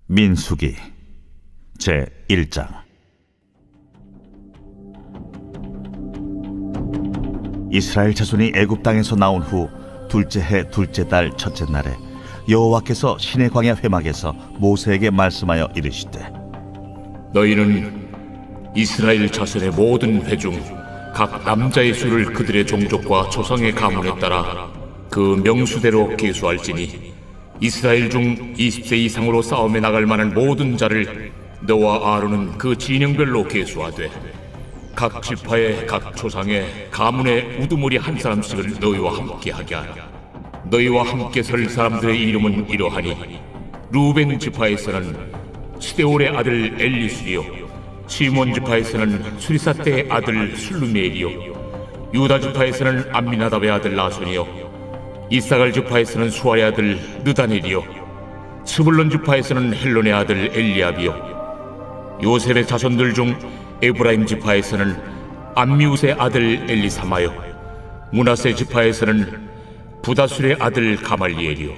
민수기 제1장. 이스라엘 자손이 애굽 땅에서 나온 후 둘째 해 둘째 달 첫째 날에 여호와께서 시내 광야 회막에서 모세에게 말씀하여 이르시되, 너희는 이스라엘 자손의 모든 회 중 각 남자의 수를 그들의 종족과 조상의 가문에 따라 그 명수대로 계수할지니 이스라엘 중 20세 이상으로 싸움에 나갈 만한 모든 자를 너와 아론은 그 진영별로 계수하되 각 지파의 각 조상의 가문의 우두머리 한 사람씩을 너희와 함께 하게 하라. 너희와 함께 설 사람들의 이름은 이러하니, 루벤 지파에서는 스데올의 아들 엘리술이요, 시몬 지파에서는 수리사떼의 아들 술루미엘이요, 유다 지파에서는 암미나답의 아들 나손이요, 이사갈 지파에서는 수아의 아들 느다넬이요, 스불론 지파에서는 헬론의 아들 엘리압이요, 요셉의 자손들 중 에브라임 지파에서는 암미우스의 아들 엘리사마요, 므낫세 지파에서는 부다술의 아들 가말리엘이요,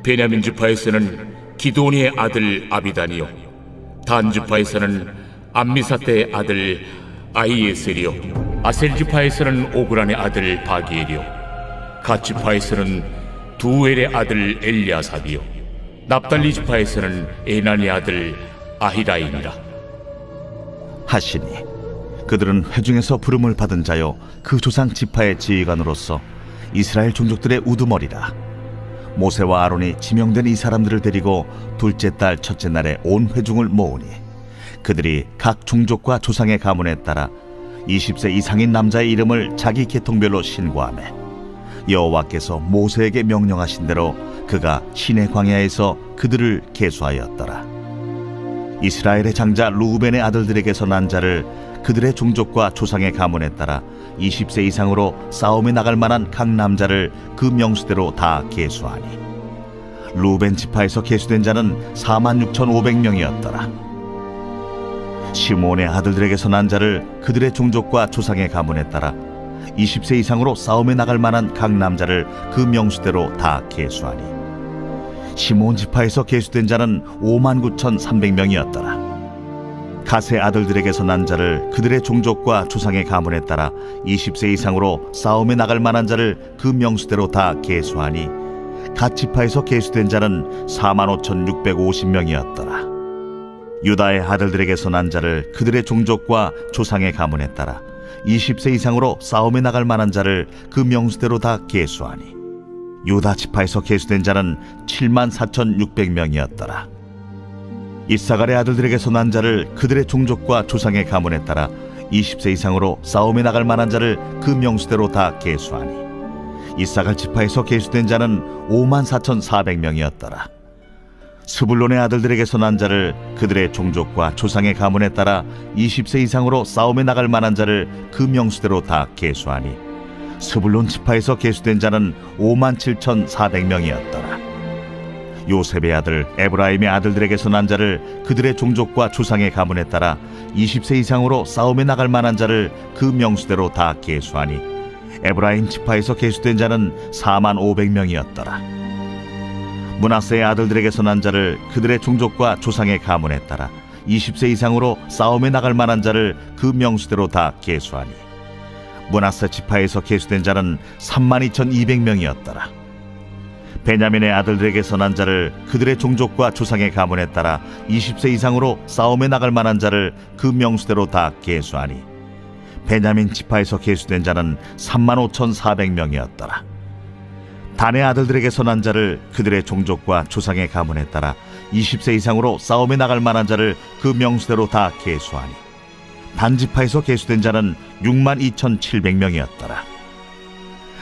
베냐민 지파에서는 기드오니의 아들 아비단이요, 단 지파에서는 암미사떼의 아들 아히에셀이요, 아셀 지파에서는 오그란의 아들 바기엘이요, 갓 지파에서는 두엘의 아들 엘리아삽이요, 납달리 지파에서는 에난의 아들 아히라인이라 하시니, 그들은 회중에서 부름을 받은 자요 그 조상 지파의 지휘관으로서 이스라엘 종족들의 우두머리라. 모세와 아론이 지명된 이 사람들을 데리고 둘째 달 첫째 날에 온 회중을 모으니, 그들이 각 종족과 조상의 가문에 따라 20세 이상인 남자의 이름을 자기 계통별로 신고하매, 여호와께서 모세에게 명령하신 대로 그가 시내 광야에서 그들을 계수하였더라. 이스라엘의 장자 루벤의 아들들에게서 난 자를 그들의 종족과 조상의 가문에 따라 20세 이상으로 싸움에 나갈 만한 각 남자를 그 명수대로 다 계수하니, 루벤 지파에서 계수된 자는 46,500명이었더라. 시몬의 아들들에게서 난 자를 그들의 종족과 조상의 가문에 따라 20세 이상으로 싸움에 나갈 만한 각 남자를 그 명수대로 다 계수하니, 시몬 지파에서 계수된 자는 59,300명이었더라. 갓의 아들들에게서 난 자를 그들의 종족과 조상의 가문에 따라 20세 이상으로 싸움에 나갈 만한 자를 그 명수대로 다 계수하니, 갓 지파에서 계수된 자는 45,650명이었더라. 유다의 아들들에게서 난 자를 그들의 종족과 조상의 가문에 따라 20세 이상으로 싸움에 나갈 만한 자를 그 명수대로 다 계수하니, 유다 지파에서 계수된 자는 74,600명이었더라. 이사갈의 아들들에게서 난 자를 그들의 종족과 조상의 가문에 따라 20세 이상으로 싸움에 나갈 만한 자를 그 명수대로 다 계수하니, 이사갈 지파에서 계수된 자는 54,400명이었더라. 스불론의 아들들에게서 난 자를 그들의 종족과 조상의 가문에 따라 20세 이상으로 싸움에 나갈 만한 자를 그 명수대로 다 계수하니, 스불론 지파에서 계수된 자는 57,400명이었더라. 요셉의 아들 에브라임의 아들들에게서 난 자를 그들의 종족과 조상의 가문에 따라 20세 이상으로 싸움에 나갈 만한 자를 그 명수대로 다 계수하니, 에브라임 지파에서 계수된 자는 45,000명이었더라. 므낫세의 아들들에게서 난 자를 그들의 종족과 조상의 가문에 따라 20세 이상으로 싸움에 나갈 만한 자를 그 명수대로 다 계수하니, 므낫세 지파에서 계수된 자는 32,200명이었더라. 베냐민의 아들들에게서 난 자를 그들의 종족과 조상의 가문에 따라 20세 이상으로 싸움에 나갈 만한 자를 그 명수대로 다 계수하니, 베냐민 지파에서 계수된 자는 35,400명이었더라. 단의 아들들에게서 난 자를 그들의 종족과 조상의 가문에 따라 20세 이상으로 싸움에 나갈 만한 자를 그 명수대로 다 계수하니, 단 지파에서 계수된 자는 62,700명이었더라.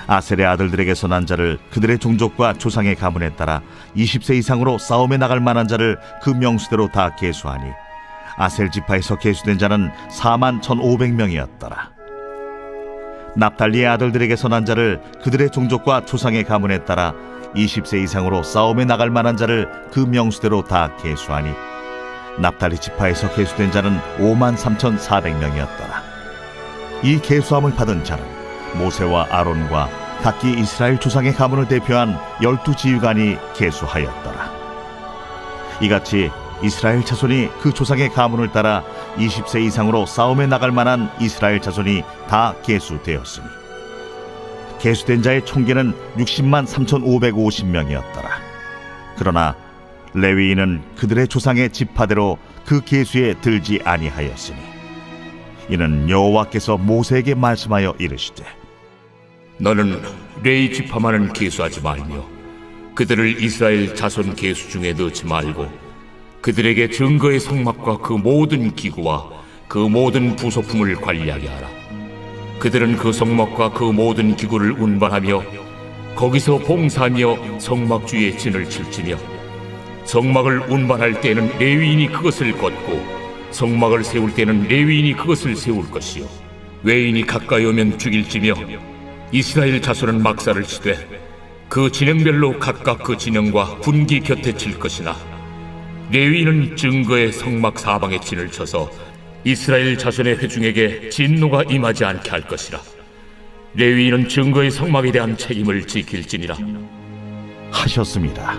아셀의 아들들에게서 난 자를 그들의 종족과 조상의 가문에 따라 20세 이상으로 싸움에 나갈 만한 자를 그 명수대로 다 계수하니, 아셀 지파에서 계수된 자는 41,500명이었더라. 납달리의 아들들에게서 난 자를 그들의 종족과 조상의 가문에 따라 20세 이상으로 싸움에 나갈 만한 자를 그 명수대로 다 계수하니, 납달리 지파에서 계수된 자는 53,400명이었더라. 이 계수함을 받은 자는 모세와 아론과 각기 이스라엘 조상의 가문을 대표한 12 지휘관이 계수하였더라. 이같이 이스라엘 자손이 그 조상의 가문을 따라 20세 이상으로 싸움에 나갈 만한 이스라엘 자손이 다 계수되었으니 계수된 자의 총계는 60만 3,550명이었더라. 그러나 레위인은 그들의 조상의 지파대로 그 계수에 들지 아니하였으니 이는 여호와께서 모세에게 말씀하여 이르시되 너는 레위 지파만은 계수하지 말며 그들을 이스라엘 자손 계수 중에 넣지 말고 그들에게 증거의 성막과 그 모든 기구와 그 모든 부속품을 관리하게 하라. 그들은 그 성막과 그 모든 기구를 운반하며 거기서 봉사하며 성막 주위에 진을 칠지며 성막을 운반할 때에는 레위인이 그것을 걷고 성막을 세울 때는 레위인이 그것을 세울 것이요 외인이 가까이 오면 죽일지며 이스라엘 자손은 막사를 치되 그 진영별로 각각 그 진영과 군기 곁에 칠 것이나 레위인은 증거의 성막 사방에 진을 쳐서 이스라엘 자손의 회중에게 진노가 임하지 않게 할 것이라. 레위인은 증거의 성막에 대한 책임을 지킬지니라 하셨습니다.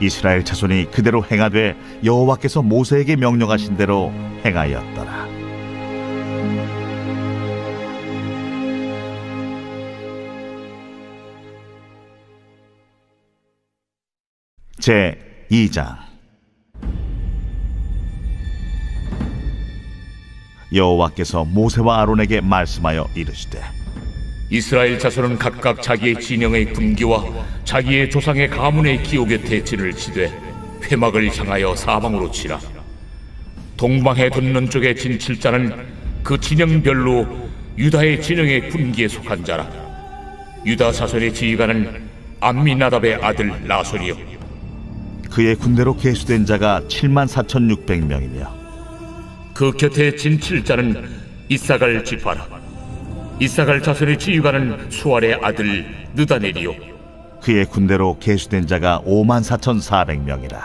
이스라엘 자손이 그대로 행하되 여호와께서 모세에게 명령하신 대로 행하였더라. 제 2장. 여호와께서 모세와 아론에게 말씀하여 이르시되 이스라엘 자손은 각각 자기의 진영의 군기와 자기의 조상의 가문의 기호 곁에 진을 치되 회막을 향하여 사방으로 치라. 동방해 돋는 쪽에 진 칠자는 그 진영별로 유다의 진영의 군기에 속한 자라. 유다 자손의 지휘관은 암미나답의 아들 나손이요 그의 군대로 계수된 자가 74,600명이며 그 곁에 진 칠자는 이사갈 지파라. 이사갈 자손의 지휘관은 수알의 아들 느다넬이요 그의 군대로 계수된 자가 54,400명이라.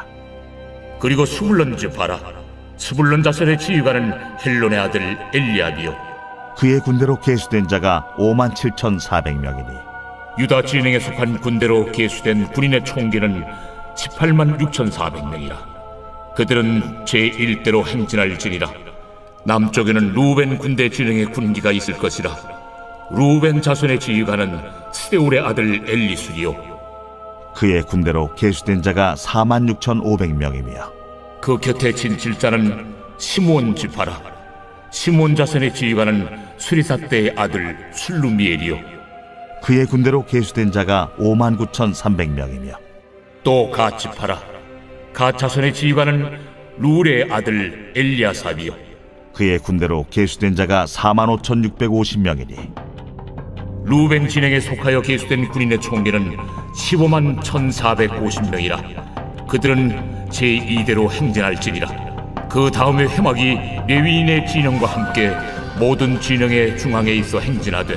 그리고 스불론 지파라. 스불론 자손의 지휘관은 헬론의 아들 엘리압이요 그의 군대로 계수된 자가 57,400명이니 유다 진영에 속한 군대로 계수된 군인의 총기는 18만 6,400명이라. 그들은 제1대로 행진할지니라. 남쪽에는 루벤 군대 진영의 군기가 있을 것이라. 루벤 자손의 지휘관은 스데울의 아들 엘리술이요 그의 군대로 계수된 자가 46,500명이며 그 곁에 진 칠자는 시므온 지파라. 시므온 자손의 지휘관은 수리사대의 아들 술루미엘이요 그의 군대로 계수된 자가 59,300명이며 또 갓 지파라. 갓 자손의 지휘관은 룰의 아들 엘리아삽이요 그의 군대로 계수된 자가 45,650명이니 루벤 진영에 속하여 계수된 군인의 총기는 15만 1,450명이라. 그들은 제2대로 행진할지니라. 그 다음에 회막이 레위인의 진영과 함께 모든 진영의 중앙에 있어 행진하되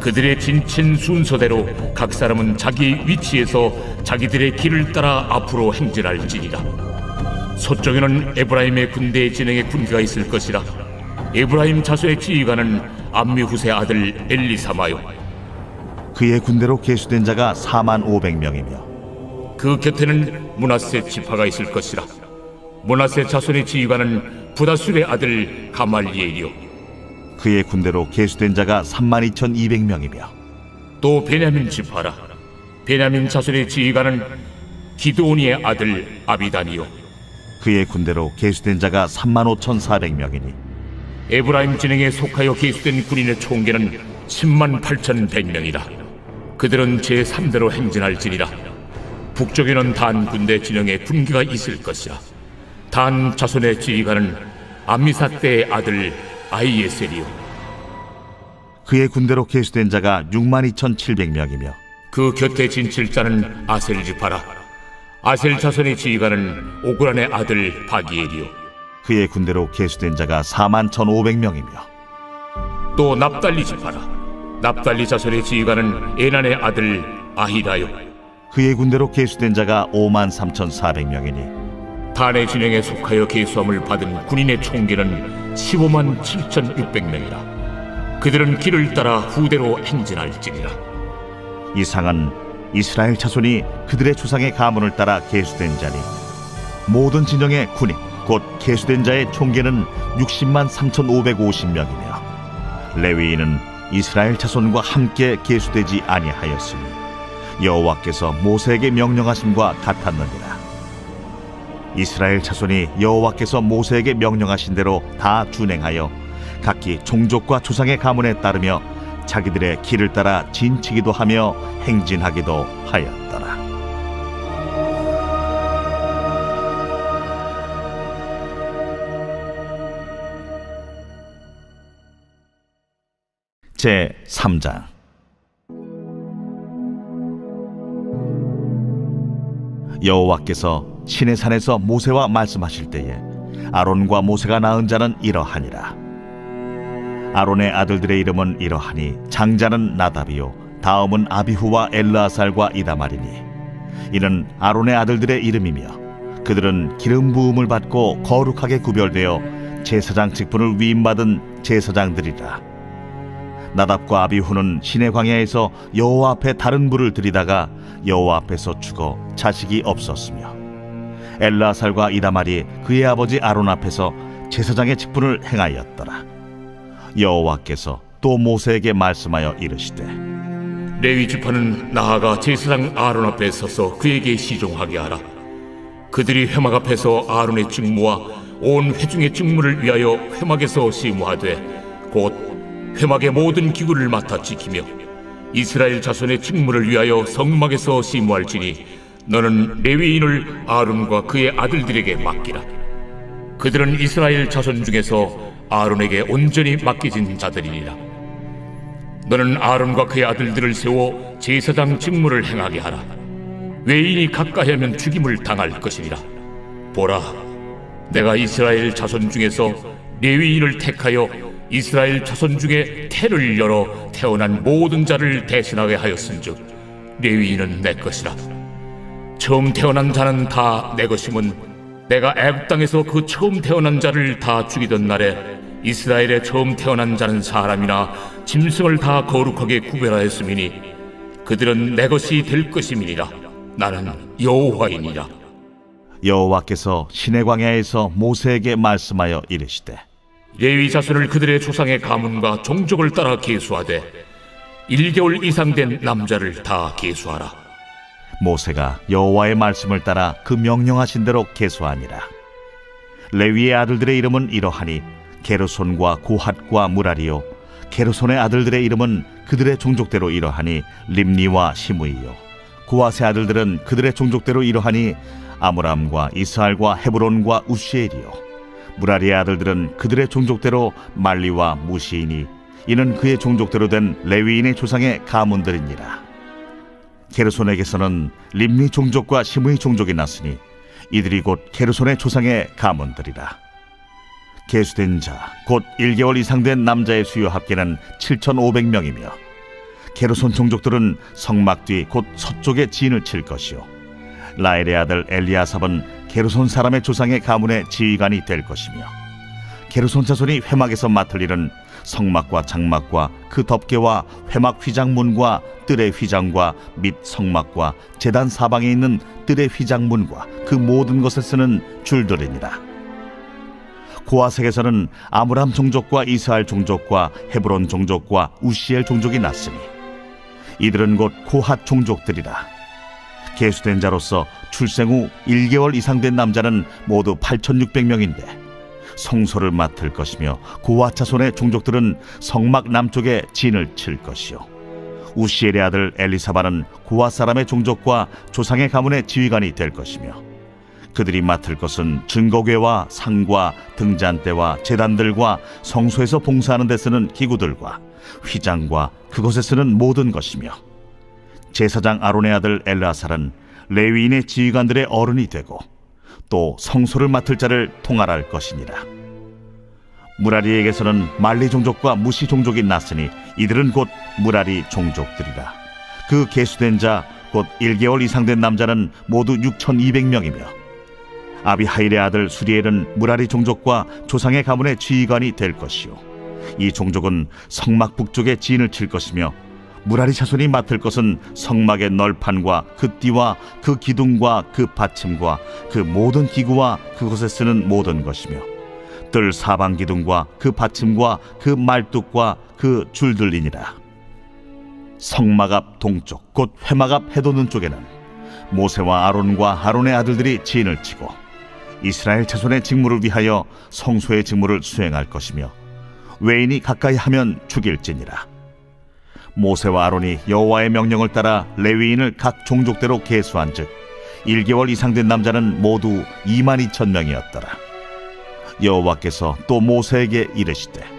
그들의 진친 순서대로 각 사람은 자기 위치에서 자기들의 길을 따라 앞으로 행진할지니라. 서쪽에는 에브라임의 군대의 진영의 군기가 있을 것이라. 에브라임 자손의 지휘관은 암미후세 아들 엘리사마요 그의 군대로 계수된 자가 45,000명이며 그 곁에는 므낫세 지파가 있을 것이라. 므낫세 자손의 지휘관은 부다술의 아들 가말리엘이요 그의 군대로 계수된 자가 32,200명이며 또 베냐민 지파라. 베냐민 자손의 지휘관은 기드온이의 아들 아비단이요 그의 군대로 계수된 자가 35,400명이니 에브라임 진영에 속하여 계수된 군인의 총계는 10만 8,100명이라. 그들은 제3대로 행진할지니라. 북쪽에는 단 군대 진영에 군기가 있을 것이라. 단 자손의 지휘관은 암미사대의 아들 아이에셀이요 그의 군대로 계수된 자가 62,700명이며 그 곁에 진 칠자는 아셀 지파라. 아셀 자손의 지휘관은 오그란의 아들 바기엘이요 그의 군대로 계수된 자가 41,500명이며 또 납달리 지파라. 납달리 자손의 지휘관은 에난의 아들 아히라요 그의 군대로 계수된 자가 53,400명이니 단의 진영에 속하여 계수함을 받은 군인의 총계는 15만 7,600명이라. 그들은 길을 따라 후대로 행진할지니라. 이상은 이스라엘 자손이 그들의 조상의 가문을 따라 계수된 자니 모든 진영의 군인 곧 계수된 자의 총계는 60만 3,550명이며 레위인은 이스라엘 자손과 함께 계수되지 아니하였으니 여호와께서 모세에게 명령하심과 같았느니라. 이스라엘 자손이 여호와께서 모세에게 명령하신 대로 다 준행하여 각기 종족과 조상의 가문에 따르며 자기들의 길을 따라 진치기도 하며 행진하기도 하였더라. 제 3장. 여호와께서 시내산에서 모세와 말씀하실 때에 아론과 모세가 낳은 자는 이러하니라. 아론의 아들들의 이름은 이러하니 장자는 나답이요 다음은 아비후와 엘르아살과 이다말이니 이는 아론의 아들들의 이름이며 그들은 기름 부음을 받고 거룩하게 구별되어 제사장 직분을 위임받은 제사장들이라. 나답과 아비후는 시내 광야에서 여호와 앞에 다른 불을 들이다가 여호와 앞에서 죽어 자식이 없었으며 엘르아살과 이다말이 그의 아버지 아론 앞에서 제사장의 직분을 행하였더라. 여호와께서 또 모세에게 말씀하여 이르시되 레위 지파는 나아가 제사장 아론 앞에 서서 그에게 시종하게 하라. 그들이 회막 앞에서 아론의 직무와 온 회중의 직무를 위하여 회막에서 시무하되 곧 회막의 모든 기구를 맡아 지키며 이스라엘 자손의 직무를 위하여 성막에서 시무할지니 너는 레위인을 아론과 그의 아들들에게 맡기라. 그들은 이스라엘 자손 중에서 아론에게 온전히 맡겨진 자들이니라. 너는 아론과 그의 아들들을 세워 제사장 직무를 행하게 하라. 외인이 가까이 하면 죽임을 당할 것이니라. 보라, 내가 이스라엘 자손 중에서 레위인을 택하여 이스라엘 자손 중에 태를 열어 태어난 모든 자를 대신하게 하였은즉 레위인은 내 것이라. 처음 태어난 자는 다 내 것임은 내가 애굽 땅에서 그 처음 태어난 자를 다 죽이던 날에 이스라엘의 처음 태어난 자는 사람이나 짐승을 다 거룩하게 구별하였음이니 그들은 내 것이 될 것임이니라. 나는 여호와이니라. 여호와께서 시내 광야에서 모세에게 말씀하여 이르시되 레위 자손을 그들의 조상의 가문과 종족을 따라 계수하되 1개월 이상 된 남자를 다 계수하라. 모세가 여호와의 말씀을 따라 그 명령하신 대로 계수하니라. 레위의 아들들의 이름은 이러하니 게르손과 고핫과 무라리요 게르손의 아들들의 이름은 그들의 종족대로 이러하니 림니와 시므이요 고핫의 아들들은 그들의 종족대로 이러하니 아므람과 이스할과 헤브론과 우시엘이요 무라리의 아들들은 그들의 종족대로 말리와 무시이니 이는 그의 종족대로 된 레위인의 조상의 가문들이니라. 게르손에게서는 림니 종족과 시므이 종족이 났으니 이들이 곧 게르손의 조상의 가문들이라. 계수된 자 곧 1개월 이상 된 남자의 수요 합계는 7,500명이며 게르손 종족들은 성막 뒤 곧 서쪽에 진을 칠 것이요 라엘의 아들 엘리아삽은 게르손 사람의 조상의 가문의 지휘관이 될 것이며 게르손 자손이 회막에서 맡을 일은 성막과 장막과 그 덮개와 회막 휘장문과 뜰의 휘장과 및 성막과 제단 사방에 있는 뜰의 휘장문과 그 모든 것에 쓰는 줄들이니라. 고아색에서는 아므람 종족과 이스할 종족과 헤브론 종족과 우시엘 종족이 났으니 이들은 곧 고핫 종족들이라. 계수된 자로서 출생 후 1개월 이상 된 남자는 모두 8,600명인데 성소를 맡을 것이며 고핫 자손의 종족들은 성막 남쪽에 진을 칠 것이요 우시엘의 아들 엘리사바는 고핫 사람의 종족과 조상의 가문의 지휘관이 될 것이며 그들이 맡을 것은 증거궤와 상과 등잔대와 제단들과 성소에서 봉사하는 데 쓰는 기구들과 휘장과 그것에 쓰는 모든 것이며 제사장 아론의 아들 엘르아살은 레위인의 지휘관들의 어른이 되고 또 성소를 맡을 자를 통할할 것이니라. 무라리에게서는 말리 종족과 무시 종족이 났으니 이들은 곧 무라리 종족들이라. 그 계수된 자 곧 1개월 이상 된 남자는 모두 6,200명이며 아비하일의 아들 수리엘은 무라리 종족과 조상의 가문의 지휘관이 될 것이요 이 종족은 성막 북쪽에 진을 칠 것이며 무라리 자손이 맡을 것은 성막의 널판과 그 띠와 그 기둥과 그 받침과 그 모든 기구와 그것에 쓰는 모든 것이며 뜰 사방 기둥과 그 받침과 그 말뚝과 그 줄들이니라. 성막 앞 동쪽 곧 회막 앞 해돋는 쪽에는 모세와 아론과 아론의 아들들이 진을 치고 이스라엘 자손의 직무를 위하여 성소의 직무를 수행할 것이며 외인이 가까이 하면 죽일지니라. 모세와 아론이 여호와의 명령을 따라 레위인을 각 종족대로 계수한즉 1개월 이상 된 남자는 모두 22,000명이었더라. 여호와께서 또 모세에게 이르시되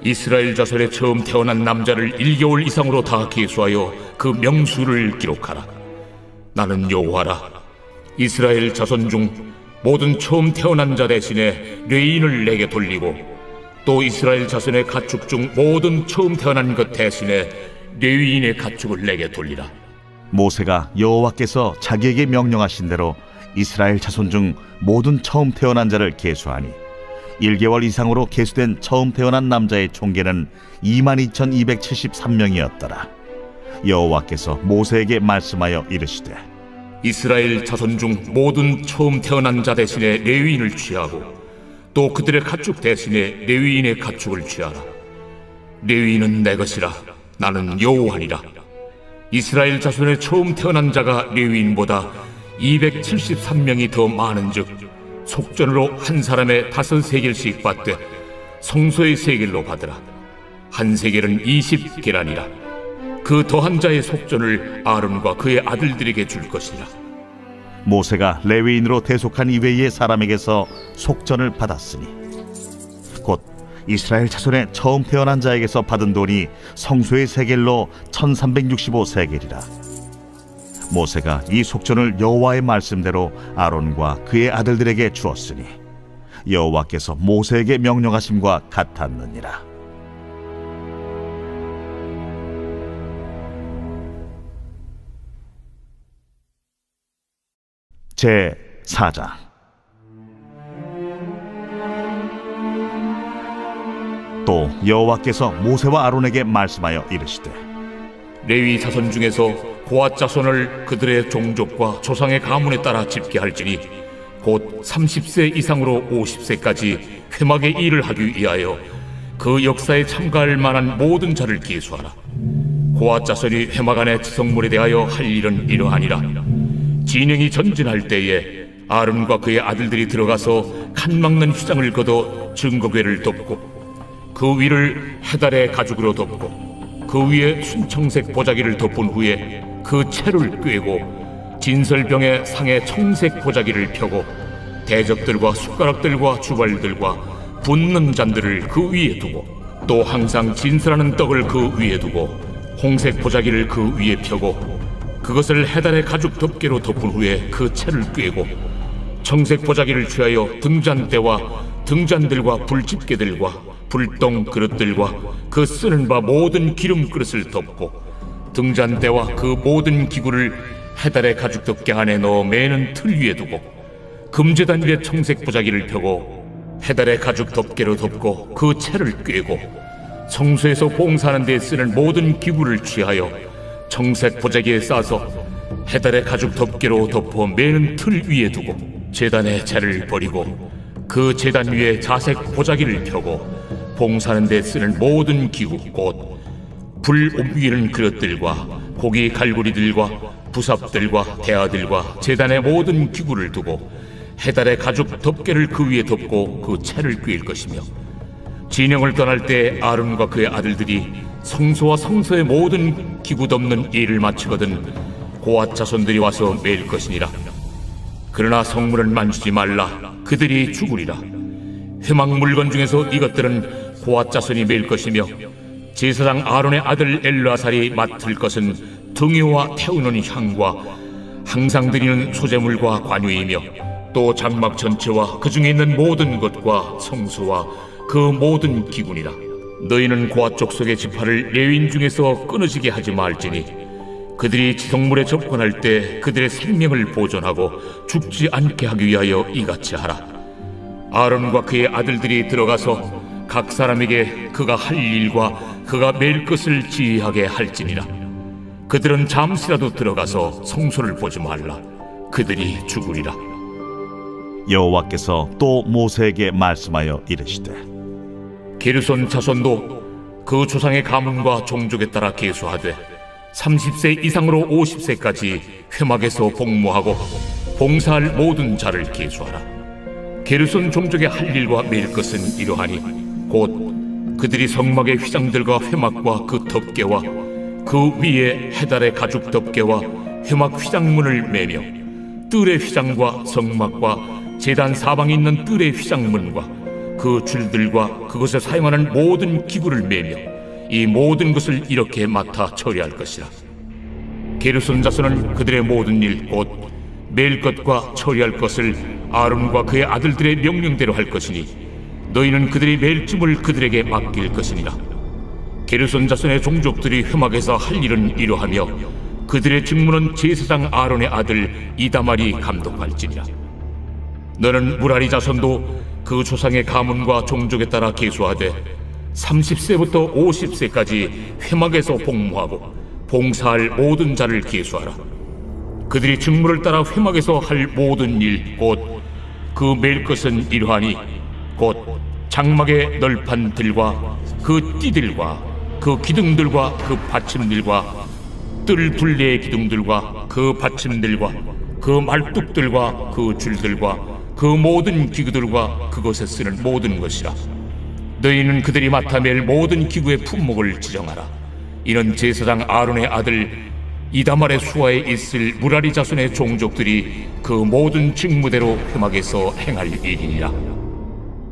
이스라엘 자손에 처음 태어난 남자를 1개월 이상으로 다 계수하여 그 명수를 기록하라. 나는 여호와라. 이스라엘 자손 중 모든 처음 태어난 자 대신에 레위인을 내게 돌리고 또 이스라엘 자손의 가축 중 모든 처음 태어난 것 대신에 레위인의 가축을 내게 돌리라. 모세가 여호와께서 자기에게 명령하신 대로 이스라엘 자손 중 모든 처음 태어난 자를 계수하니 1개월 이상으로 계수된 처음 태어난 남자의 총계는 22,273명이었더라. 여호와께서 모세에게 말씀하여 이르시되 이스라엘 자손 중 모든 처음 태어난 자 대신에 레위인을 취하고 또 그들의 가축 대신에 레위인의 가축을 취하라. 레위인은 내 것이라. 나는 여호와니라. 이스라엘 자손의 처음 태어난 자가 레위인보다 273명이 더 많은즉 속전으로 한 사람의 5세겔씩 받되 성소의 세겔로 받으라. 한 세겔은 20계란이라. 그 더한 자의 속전을 아론과 그의 아들들에게 줄 것이라. 모세가 레위인으로 대속한 이외의 사람에게서 속전을 받았으니 곧 이스라엘 자손의 처음 태어난 자에게서 받은 돈이 성소의 세겔로 1365세겔이라. 모세가 이 속전을 여호와의 말씀대로 아론과 그의 아들들에게 주었으니 여호와께서 모세에게 명령하심과 같았느니라. 제 4장. 또 여호와께서 모세와 아론에게 말씀하여 이르시되 레위 자손 중에서 고앗 자손을 그들의 종족과 조상의 가문에 따라 집계할지니 곧 30세 이상으로 50세까지 회막의 일을 하기 위하여 그 역사에 참가할 만한 모든 자를 계수하라. 고앗 자손이 회막 안의 지성물에 대하여 할 일은 이러하니라. 진영이 전진할 때에 아론과 그의 아들들이 들어가서 칸 막는 휘장을 걷어 증거궤를 덮고 그 위를 해달의 가죽으로 덮고 그 위에 순청색 보자기를 덮은 후에 그 채를 꿰고 진설병의 상에 청색 보자기를 펴고 대적들과 숟가락들과 주발들과 붓는 잔들을 그 위에 두고 또 항상 진설하는 떡을 그 위에 두고 홍색 보자기를 그 위에 펴고 그것을 해달의 가죽 덮개로 덮은 후에 그 채를 꿰고 청색 보자기를 취하여 등잔대와 등잔들과 불집게들과 불똥 그릇들과 그 쓰는 바 모든 기름 그릇을 덮고 등잔대와 그 모든 기구를 해달의 가죽 덮개 안에 넣어 매는 틀 위에 두고 금제단 위에 청색 보자기를 펴고 해달의 가죽 덮개로 덮고 그 채를 꿰고 성소에서 봉사하는 데 쓰는 모든 기구를 취하여 청색 보자기에 싸서 해달의 가죽 덮개로 덮어 매는 틀 위에 두고 제단의 채를 버리고 그 제단 위에 자색 보자기를 펴고 봉사하는 데 쓰는 모든 기구 곧 불 옮기는 그릇들과 고기 갈고리들과 부삽들과 대야들과 제단의 모든 기구를 두고 해달의 가죽 덮개를 그 위에 덮고 그 채를 꿰일 것이며 진영을 떠날 때 아론과 그의 아들들이 성소와 성소의 모든 기구 덮는 일을 마치거든 고앗 자손들이 와서 매일 것이니라. 그러나 성문은 만지지 말라. 그들이 죽으리라. 회막 물건 중에서 이것들은 고앗 자손이 매일 것이며 제사장 아론의 아들 엘르아살이 맡을 것은 등유와 태우는 향과 항상 드리는 소제물과 관유이며 또 장막 전체와 그 중에 있는 모든 것과 성소와 그 모든 기구니라. 너희는 고앗 족속의 지파를 레위인 중에서 끊어지게 하지 말지니 그들이 지성물에 접근할 때 그들의 생명을 보존하고 죽지 않게 하기 위하여 이같이 하라. 아론과 그의 아들들이 들어가서 각 사람에게 그가 할 일과 그가 매일 것을 지휘하게 할지니라. 그들은 잠시라도 들어가서 성소를 보지 말라. 그들이 죽으리라. 여호와께서 또 모세에게 말씀하여 이르시되 게르손 자손도 그 조상의 가문과 종족에 따라 계수하되 30세 이상으로 50세까지 회막에서 복무하고 봉사할 모든 자를 계수하라. 게르손 종족의 할 일과 매일 것은 이러하니 곧 그들이 성막의 휘장들과 회막과 그 덮개와 그 위에 해달의 가죽 덮개와 회막 휘장문을 매며 뜰의 휘장과 성막과 제단 사방에 있는 뜰의 휘장문과 그 줄들과 그것에 사용하는 모든 기구를 매며 이 모든 것을 이렇게 맡아 처리할 것이라. 게르손 자손은 그들의 모든 일 곧 매일 것과 처리할 것을 아론과 그의 아들들의 명령대로 할 것이니 너희는 그들의 매일쯤을 그들에게 맡길 것이니라. 게르손 자손의 종족들이 회막에서 할 일은 이러하며 그들의 직무는 제사장 아론의 아들 이다말이 감독할지니라. 너는 무라리 자손도 그 조상의 가문과 종족에 따라 계수하되 30세부터 50세까지 회막에서 복무하고 봉사할 모든 자를 계수하라. 그들이 직무를 따라 회막에서 할 모든 일 곧 그 매일 것은 이러하니 곧 장막의 널판 들과 그 띠들과 그 기둥들과 그 받침들과 뜰 둘레의 기둥들과 그 받침들과 그 말뚝들과 그 줄들과 그 모든 기구들과 그것에 쓰는 모든 것이라. 너희는 그들이 맡아 맬 모든 기구의 품목을 지정하라. 이는 제사장 아론의 아들 이다말의 수하에 있을 무라리 자손의 종족들이 그 모든 직무대로 회막에서 행할 일이니라.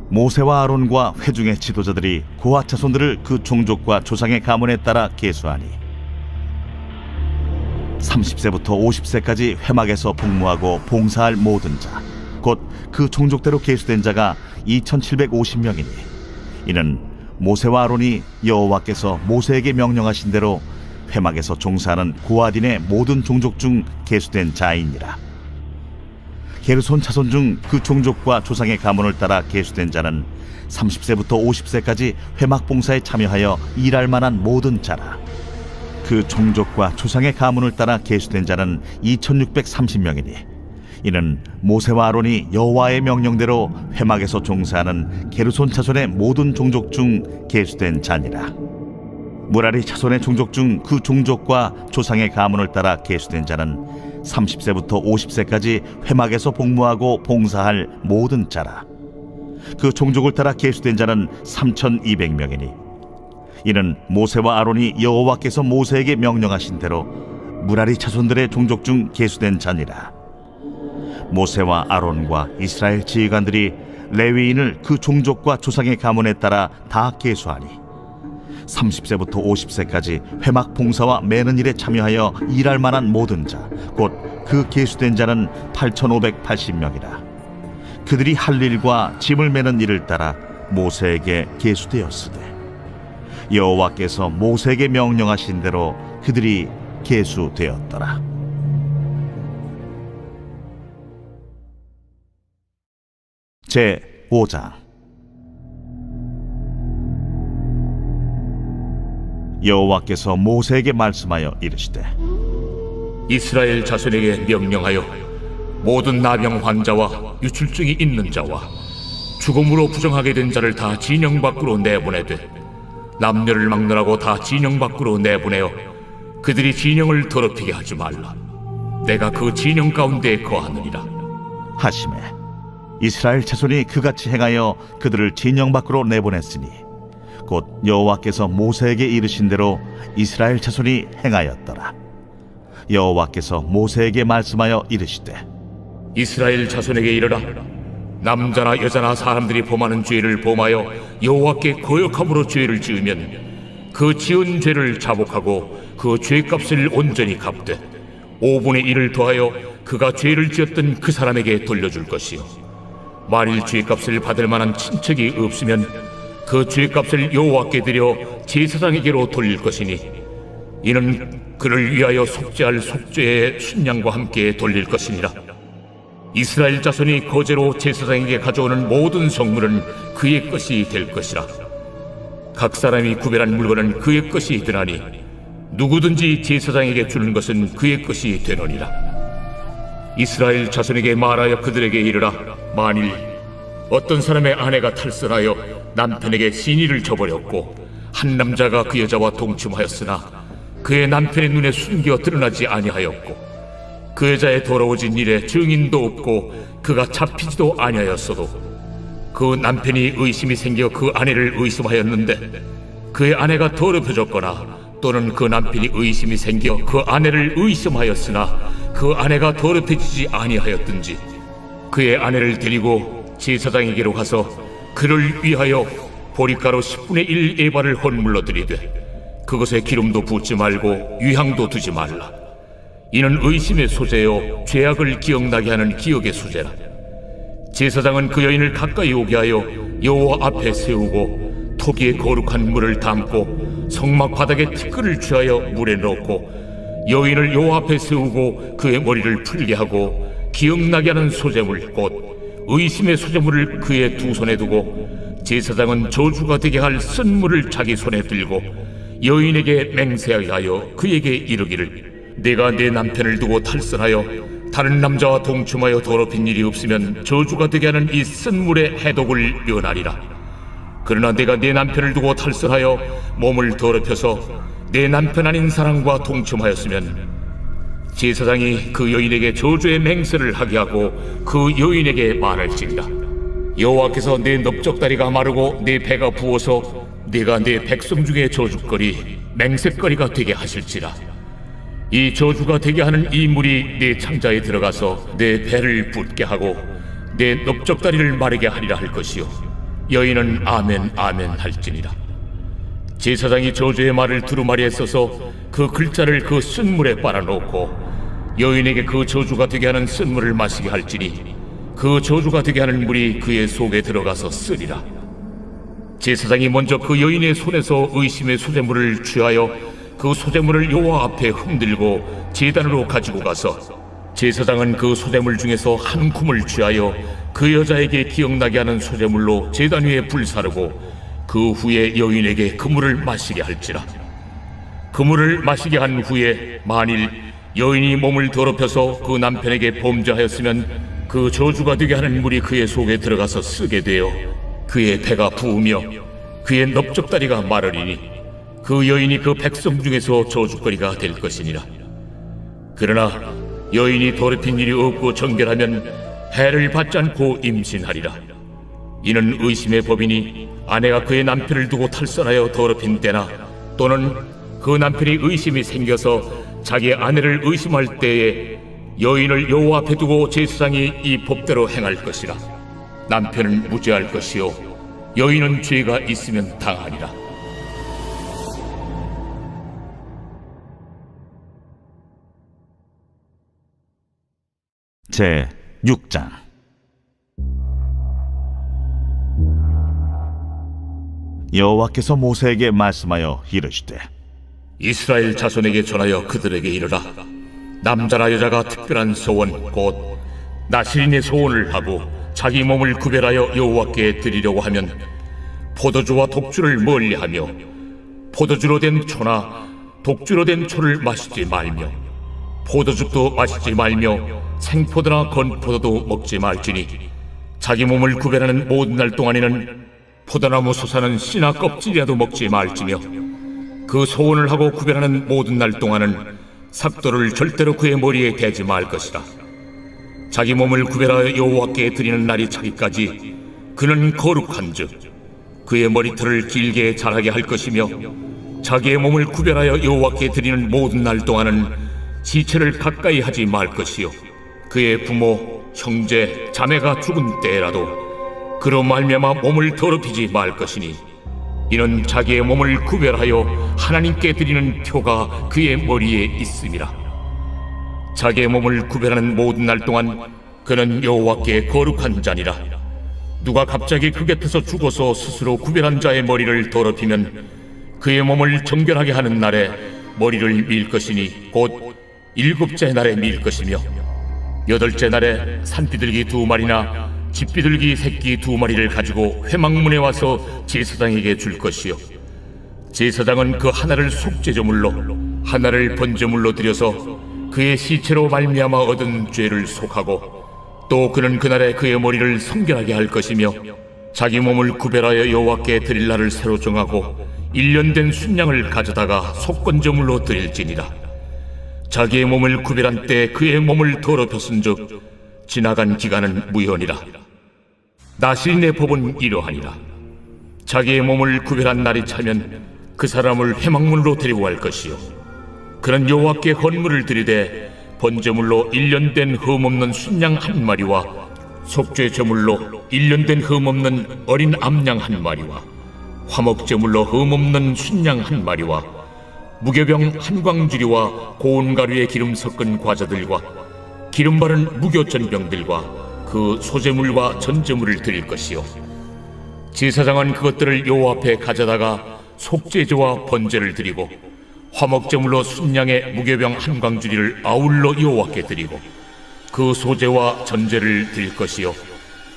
모세와 아론과 회중의 지도자들이 고핫 자손들을 그 종족과 조상의 가문에 따라 계수하니 30세부터 50세까지 회막에서 복무하고 봉사할 모든 자 곧 그 종족대로 계수된 자가 2750명이니 이는 모세와 아론이 여호와께서 모세에게 명령하신 대로 회막에서 종사하는 고핫인의 모든 종족 중 계수된 자이니라. 게르손 자손 중 그 종족과 조상의 가문을 따라 계수된 자는 30세부터 50세까지 회막 봉사에 참여하여 일할 만한 모든 자라. 그 종족과 조상의 가문을 따라 계수된 자는 2630명이니 이는 모세와 아론이 여호와의 명령대로 회막에서 종사하는 게르손 자손의 모든 종족 중 계수된 자니라. 무라리 자손의 종족 중 그 종족과 조상의 가문을 따라 계수된 자는 30세부터 50세까지 회막에서 복무하고 봉사할 모든 자라. 그 종족을 따라 계수된 자는 3200명이니 이는 모세와 아론이 여호와께서 모세에게 명령하신 대로 무라리 자손들의 종족 중 계수된 자니라. 모세와 아론과 이스라엘 지휘관들이 레위인을 그 종족과 조상의 가문에 따라 다 계수하니 30세부터 50세까지 회막 봉사와 매는 일에 참여하여 일할 만한 모든 자 곧 그 계수된 자는 8580명이라. 그들이 할 일과 짐을 매는 일을 따라 모세에게 계수되었으되 여호와께서 모세에게 명령하신 대로 그들이 계수되었더라. 제 5장. 여호와께서 모세에게 말씀하여 이르시되 이스라엘 자손에게 명령하여 모든 나병 환자와 유출증이 있는 자와 죽음으로 부정하게 된 자를 다 진영 밖으로 내보내되 남녀를 막론하고 다 진영 밖으로 내보내어 그들이 진영을 더럽히게 하지 말라. 내가 그 진영 가운데 거하느니라 하시매 이스라엘 자손이 그같이 행하여 그들을 진영 밖으로 내보냈으니 곧 여호와께서 모세에게 이르신 대로 이스라엘 자손이 행하였더라. 여호와께서 모세에게 말씀하여 이르시되 이스라엘 자손에게 이르라. 남자나 여자나 사람들이 범하는 죄를 범하여 여호와께 거역함으로 죄를 지으면 그 지은 죄를 자복하고 그 죄값을 온전히 갚되 5분의 1을 더하여 그가 죄를 지었던 그 사람에게 돌려줄 것이요 만일 죄값을 받을 만한 친척이 없으면 그 죄값을 여호와께 드려 제사장에게로 돌릴 것이니 이는 그를 위하여 속죄할 속죄의 순양과 함께 돌릴 것이니라. 이스라엘 자손이 거제로 제사장에게 가져오는 모든 성물은 그의 것이 될 것이라. 각 사람이 구별한 물건은 그의 것이 되나니 누구든지 제사장에게 주는 것은 그의 것이 되느니라. 이스라엘 자손에게 말하여 그들에게 이르라. 만일 어떤 사람의 아내가 탈선하여 남편에게 시니를 저버렸고 한 남자가 그 여자와 동침하였으나 그의 남편의 눈에 숨겨 드러나지 아니하였고 그 여자의 더러워진 일에 증인도 없고 그가 잡히지도 아니하였어도 그 남편이 의심이 생겨 그 아내를 의심하였는데 그의 아내가 더럽혀졌거나 또는 그 남편이 의심이 생겨 그 아내를 의심하였으나 그 아내가 더럽혀지지 아니하였든지 그의 아내를 데리고 제사장에게로 가서 그를 위하여 보리가루 10분의 1 에바를 헌물로 드리되 그것에 기름도 붓지 말고 유향도 두지 말라. 이는 의심의 소재요 죄악을 기억나게 하는 기억의 소재라. 제사장은 그 여인을 가까이 오게 하여 여호와 앞에 세우고 토기에 거룩한 물을 담고 성막 바닥에 티끌을 취하여 물에 넣고 여인을 여호와 앞에 세우고 그의 머리를 풀게 하고 기억나게 하는 소재물 곧 의심의 소재물을 그의 두 손에 두고 제사장은 저주가 되게 할 쓴물을 자기 손에 들고 여인에게 맹세하여 그에게 이르기를 내가 내 남편을 두고 탈선하여 다른 남자와 동침하여 더럽힌 일이 없으면 저주가 되게 하는 이 쓴물의 해독을 면하리라. 그러나 내가 내 남편을 두고 탈선하여 몸을 더럽혀서 내 남편 아닌 사람과 동침하였으면 제사장이 그 여인에게 저주의 맹세를 하게 하고 그 여인에게 말할지니라. 여호와께서 내 넓적다리가 마르고 내 배가 부어서 내가 내 백성 중에 저주거리 맹세거리가 되게 하실지라. 이 저주가 되게 하는 이 물이 내 창자에 들어가서 내 배를 붓게 하고 내 넓적다리를 마르게 하리라 할 것이요 여인은 아멘 아멘 할지니라. 제사장이 저주의 말을 두루마리에 써서 그 글자를 그 쓴물에 빨아놓고 여인에게 그 저주가 되게 하는 쓴물을 마시게 할지니 그 저주가 되게 하는 물이 그의 속에 들어가서 쓰리라. 제사장이 먼저 그 여인의 손에서 의심의 소재물을 취하여 그 소재물을 여호와 앞에 흔들고 제단으로 가지고 가서 제사장은 그 소재물 중에서 한 쿰을 취하여 그 여자에게 기억나게 하는 소재물로 제단 위에 불사르고 그 후에 여인에게 그 물을 마시게 할지라. 그 물을 마시게 한 후에 만일 여인이 몸을 더럽혀서 그 남편에게 범죄하였으면 그 저주가 되게 하는 물이 그의 속에 들어가서 쓰게 되어 그의 배가 부으며 그의 넓적다리가 마르리니 그 여인이 그 백성 중에서 저주거리가 될 것이니라. 그러나 여인이 더럽힌 일이 없고 정결하면 해를 받지 않고 임신하리라. 이는 의심의 법이니 아내가 그의 남편을 두고 탈선하여 더럽힌 때나 또는 그 남편이 의심이 생겨서 자기 아내를 의심할 때에 여인을 여호와 앞에 두고 제사장이 이 법대로 행할 것이라. 남편은 무죄할 것이요 여인은 죄가 있으면 당하리라. 제 6장. 여호와께서 모세에게 말씀하여 이르시되 이스라엘 자손에게 전하여 그들에게 이르라. 남자나 여자가 특별한 소원 곧 나실인의 소원을 하고 자기 몸을 구별하여 여호와께 드리려고 하면 포도주와 독주를 멀리하며 포도주로 된 초나 독주로 된 초를 마시지 말며 포도즙도 마시지 말며 생포도나 건포도도 먹지 말지니 자기 몸을 구별하는 모든 날 동안에는 포도나무 솟아는 씨나 껍질이라도 먹지 말지며 그 소원을 하고 구별하는 모든 날 동안은 삭도를 절대로 그의 머리에 대지 말 것이다. 자기 몸을 구별하여 여호와께 드리는 날이 차기까지 그는 거룩한즉 그의 머리털을 길게 자라게 할 것이며 자기의 몸을 구별하여 여호와께 드리는 모든 날 동안은 시체를 가까이 하지 말 것이요 그의 부모, 형제, 자매가 죽은 때라도 그로 말미암아 몸을 더럽히지 말 것이니 이는 자기의 몸을 구별하여 하나님께 드리는 표가 그의 머리에 있음이라. 자기의 몸을 구별하는 모든 날 동안 그는 여호와께 거룩한 자니라. 누가 갑자기 그 곁에서 죽어서 스스로 구별한 자의 머리를 더럽히면 그의 몸을 정결하게 하는 날에 머리를 밀 것이니 곧 7째 날에 밀 것이며 8째 날에 산비둘기 2마리나 집비둘기 새끼 2마리를 가지고 회막문에 와서 제사장에게 줄 것이요 제사장은 그 하나를 속죄제물로 하나를 번제물로 드려서 그의 시체로 말미암아 얻은 죄를 속하고 또 그는 그날에 그의 머리를 성결하게 할 것이며 자기 몸을 구별하여 여호와께 드릴 날을 새로 정하고 1년 된 순양을 가져다가 속건제물로 드릴지니라. 자기의 몸을 구별한 때 그의 몸을 더럽혔은즉 지나간 기간은 무효니라. 나실인의 법은 이러하니라. 자기의 몸을 구별한 날이 차면 그 사람을 회막문으로 데리고 갈 것이요 그는 여호와께 헌물을 드리되 번제물로 1년 된 흠없는 순양 한 마리와 속죄 제물로 1년 된 흠없는 어린 암양 한 마리와 화목제물로 흠없는 순양 한 마리와 무교병 한 광주리와 고운 가루에 기름 섞은 과자들과 기름 바른 무교전병들과 그 소제물과 전제물을 드릴 것이요 제사장은 그것들을 여호와 앞에 가져다가 속죄제와 번제를 드리고 화목제물로 순양의 무교병 한 광주리를 아울러 여호와께 드리고 그 소제와 전제를 드릴 것이요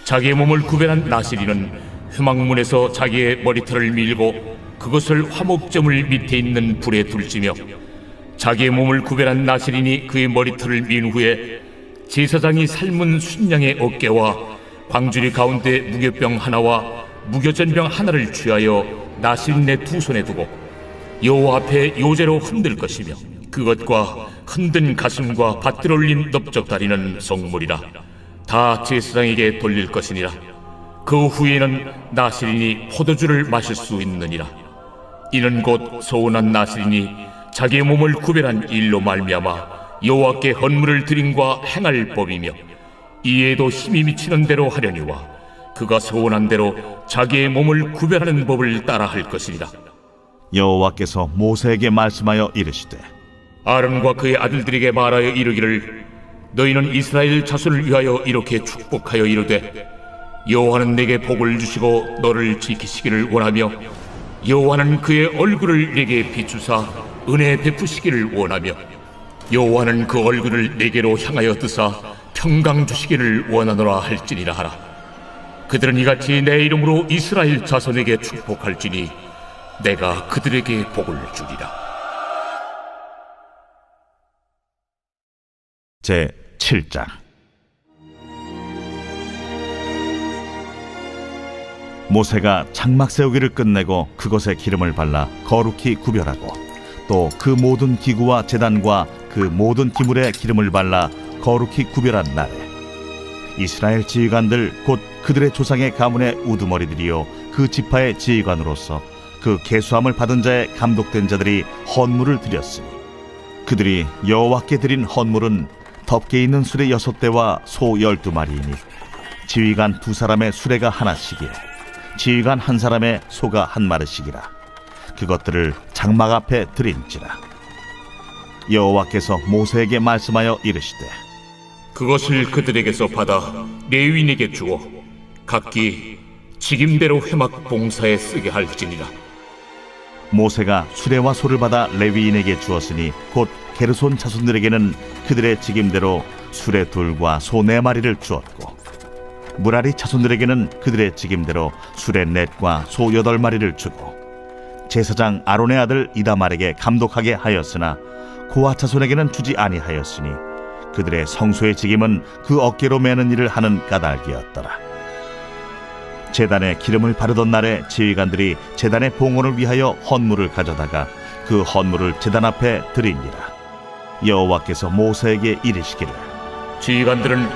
자기의 몸을 구별한 나시리는 회막문에서 자기의 머리털을 밀고 그것을 화목제물 밑에 있는 불에 둘지며 자기의 몸을 구별한 나시린이 그의 머리털을 민 후에 제사장이 삶은 순양의 어깨와 광주리 가운데 무교병 하나와 무교전병 하나를 취하여 나시린의 두 손에 두고 여호와 앞에 요제로 흔들 것이며 그것과 흔든 가슴과 받들어 올린 넓적다리는 성물이라. 다 제사장에게 돌릴 것이니라. 그 후에는 나시린이 포도주를 마실 수 있느니라. 이는 곧 소원한 나시린이 자기의 몸을 구별한 일로 말미암아 여호와께 헌물을 드림과 행할 법이며 이에도 힘이 미치는 대로 하려니와 그가 소원한 대로 자기의 몸을 구별하는 법을 따라 할 것이니라. 여호와께서 모세에게 말씀하여 이르시되 아론과 그의 아들들에게 말하여 이르기를 너희는 이스라엘 자손을 위하여 이렇게 축복하여 이르되 여호와는 내게 복을 주시고 너를 지키시기를 원하며 여호와는 그의 얼굴을 내게 비추사 은혜 베푸시기를 원하며 여호와는 그 얼굴을 내게로 향하여 뜨사 평강 주시기를 원하노라 할지니라 하라. 그들은 이같이 내 이름으로 이스라엘 자손에게 축복할지니 내가 그들에게 복을 주리라. 제 7장. 모세가 장막 세우기를 끝내고 그것에 기름을 발라 거룩히 구별하고 또 그 모든 기구와 제단과 그 모든 기물에 기름을 발라 거룩히 구별한 날에 이스라엘 지휘관들 곧 그들의 조상의 가문의 우두머리들이요 그 지파의 지휘관으로서 그 계수함을 받은 자의 감독된 자들이 헌물을 드렸으니 그들이 여호와께 드린 헌물은 덮개 있는 수레 6대와 소 12마리이니 지휘관 2사람의 수레가 하나씩이요 지휘관 1사람의 소가 1마리씩이라. 그것들을 장막 앞에 드린지라. 여호와께서 모세에게 말씀하여 이르시되 그것을 그들에게서 받아 레위인에게 주어 각기 직임대로 회막 봉사에 쓰게 할지니라. 모세가 수레와 소를 받아 레위인에게 주었으니 곧 게르손 자손들에게는 그들의 직임대로 수레 2과 소 4마리를 주었고 무라리 자손들에게는 그들의 직임대로 수레 4과 소 8마리를 주고 제사장 아론의 아들 이다말에게 감독하게 하였으나 고아 자손에게는 주지 아니하였으니 그들의 성소의 직임은 그 어깨로 매는 일을 하는 까닭이었더라. 제단에 기름을 바르던 날에 지휘관들이 제단의 봉헌을 위하여 헌물을 가져다가 그 헌물을 제단 앞에 드리니라. 여호와께서 모세에게 이르시기를 지휘관들은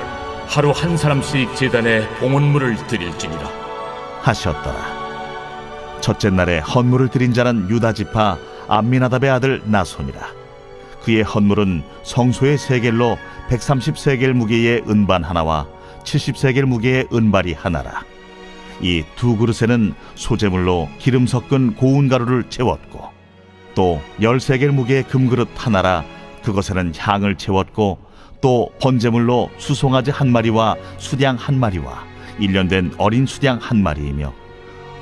하루 한 사람씩 제단에 봉헌물을 드릴지니라 하셨더라. 첫째 날에 헌물을 드린 자는 유다 지파 암미나답의 아들 나손이라. 그의 헌물은 성소의 세겔로 130세겔 무게의 은반 하나와 70세겔 무게의 은발이 하나라. 이 2그릇에는 소제물로 기름 섞은 고운 가루를 채웠고 또 10세겔 무게의 금그릇 하나라. 그것에는 향을 채웠고 또 번제물로 수송아지 1마리와 수양 1마리와 1년 된 어린 수양 1마리이며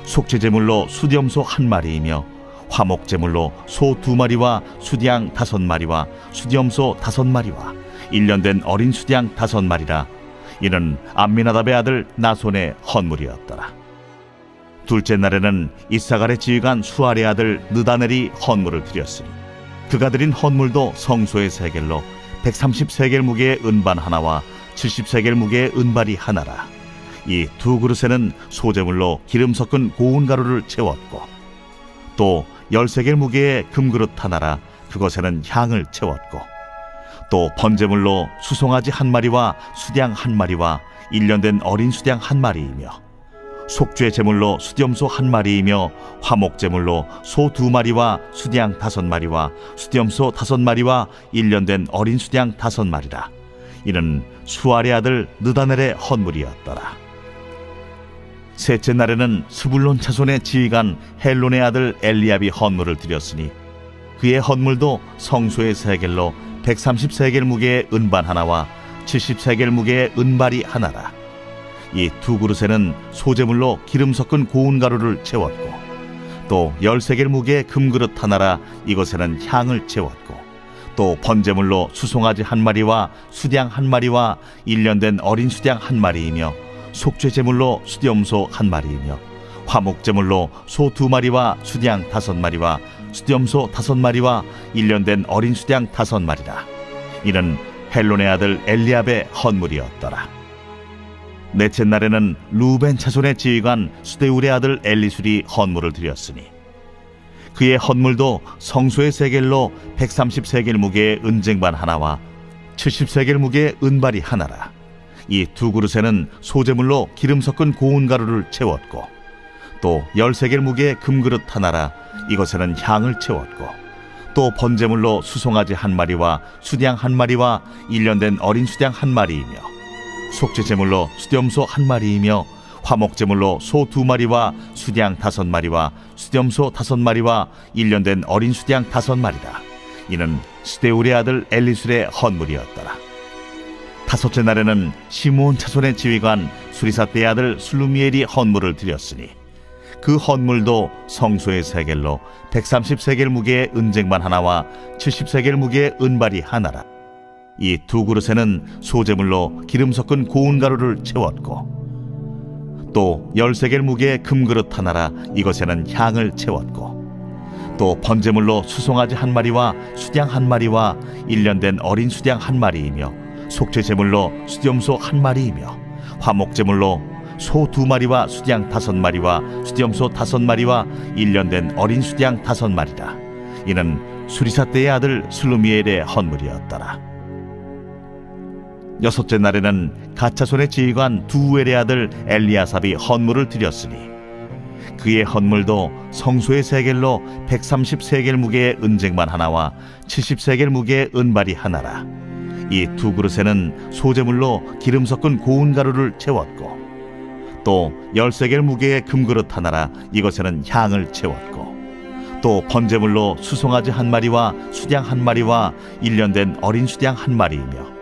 속죄제물로 수염소 1마리이며 화목제물로 소 2마리와 수양 5마리와 수염소 5마리와 1년 된 어린 수양 5마리라. 이는 암미나답의 아들 나손의 헌물이었더라. 둘째 날에는 이사갈의 지휘관 수아의 아들 느다넬이 헌물을 드렸으니 그가 드린 헌물도 성소의 세겔로 130세겔 무게의 은반 하나와 70세겔 무게의 은발이 하나라. 이 두 그릇에는 소재물로 기름 섞은 고운 가루를 채웠고 또 10세겔 무게의 금그릇 하나라. 그것에는 향을 채웠고 또 번제물로 수송아지 한 마리와 수양 한 마리와 1년 된 어린 수양 한 마리이며 속죄 제물로 수염소 한 마리이며 화목 제물로 소 2마리와 수양 5마리와 수염소 5마리와 1년 된 어린 수양 5마리라. 이는 수알의 아들 느다넬의 헌물이었더라. 셋째 날에는 스불론 차손의 지휘관 헬론의 아들 엘리압이 헌물을 드렸으니 그의 헌물도 성소의 세겔로 130세겔 무게의 은반 하나와 70세겔 무게의 은발이 하나라. 이 두 그릇에는 소재물로 기름 섞은 고운 가루를 채웠고 또 10세겔 무게의 금그릇 하나라. 이것에는 향을 채웠고 또 번제물로 수송아지 한 마리와 수양 한 마리와 1년 된 어린 수양 한 마리이며 속죄 제물로 수염소 한 마리이며 화목 제물로 소 2마리와 수양 5마리와 수염소 5마리와 1년 된 어린 수양 5마리라. 이는 헬론의 아들 엘리압의 헌물이었더라. 넷째 날에는 루벤 차손의 지휘관 수데울의 아들 엘리술이 헌물을 드렸으니 그의 헌물도 성소의 세겔로 130세겔 무게의 은쟁반 하나와 70세겔 무게의 은발이 하나라. 이 두 그릇에는 소재물로 기름 섞은 고운 가루를 채웠고 또 10세겔 무게의 금그릇 하나라. 이것에는 향을 채웠고 또 번제물로 수송아지 한 마리와 수양 한 마리와 1년 된 어린 수양 한 마리이며 속죄 제물로 수염소 한 마리이며 화목 제물로 소 2마리와 수양 5마리와 수염소 5마리와 1년 된 어린 수양 5마리라. 이는 스데울의 아들 엘리술의 헌물이었더라. 다섯째 날에는 시므온 차손의 지휘관 수리사떼의 아들 슬루미엘이 헌물을 드렸으니 그 헌물도 성소의 세겔로 130세겔 무게의 은쟁반 하나와 70세겔 무게의 은발이 하나라. 이 두 그릇에는 소재물로 기름 섞은 고운 가루를 채웠고 또 10세겔 무게의 금그릇 하나라. 이것에는 향을 채웠고 또 번제물로 수송아지 한 마리와 수양 한 마리와 1년 된 어린 수양 한 마리이며 속죄 제물로 수염소 한 마리이며 화목 제물로 소 2마리와 수양 5마리와 수염소 5마리와 1년 된 어린 수양 5마리라. 이는 수리사떼의 아들 슬루미엘의 헌물이었더라. 여섯째 날에는 가차손의 지휘관 두우엘의 아들 엘리아삽이 헌물을 드렸으니 그의 헌물도 성소의 세겔로 130세겔 무게의 은쟁반 하나와 70세겔 무게의 은발이 하나라. 이 두 그릇에는 소재물로 기름 섞은 고운 가루를 채웠고 또 10세겔 무게의 금그릇 하나라. 이것에는 향을 채웠고 또 번제물로 수송아지 한 마리와 수양 한 마리와 1년 된 어린 수양 한 마리이며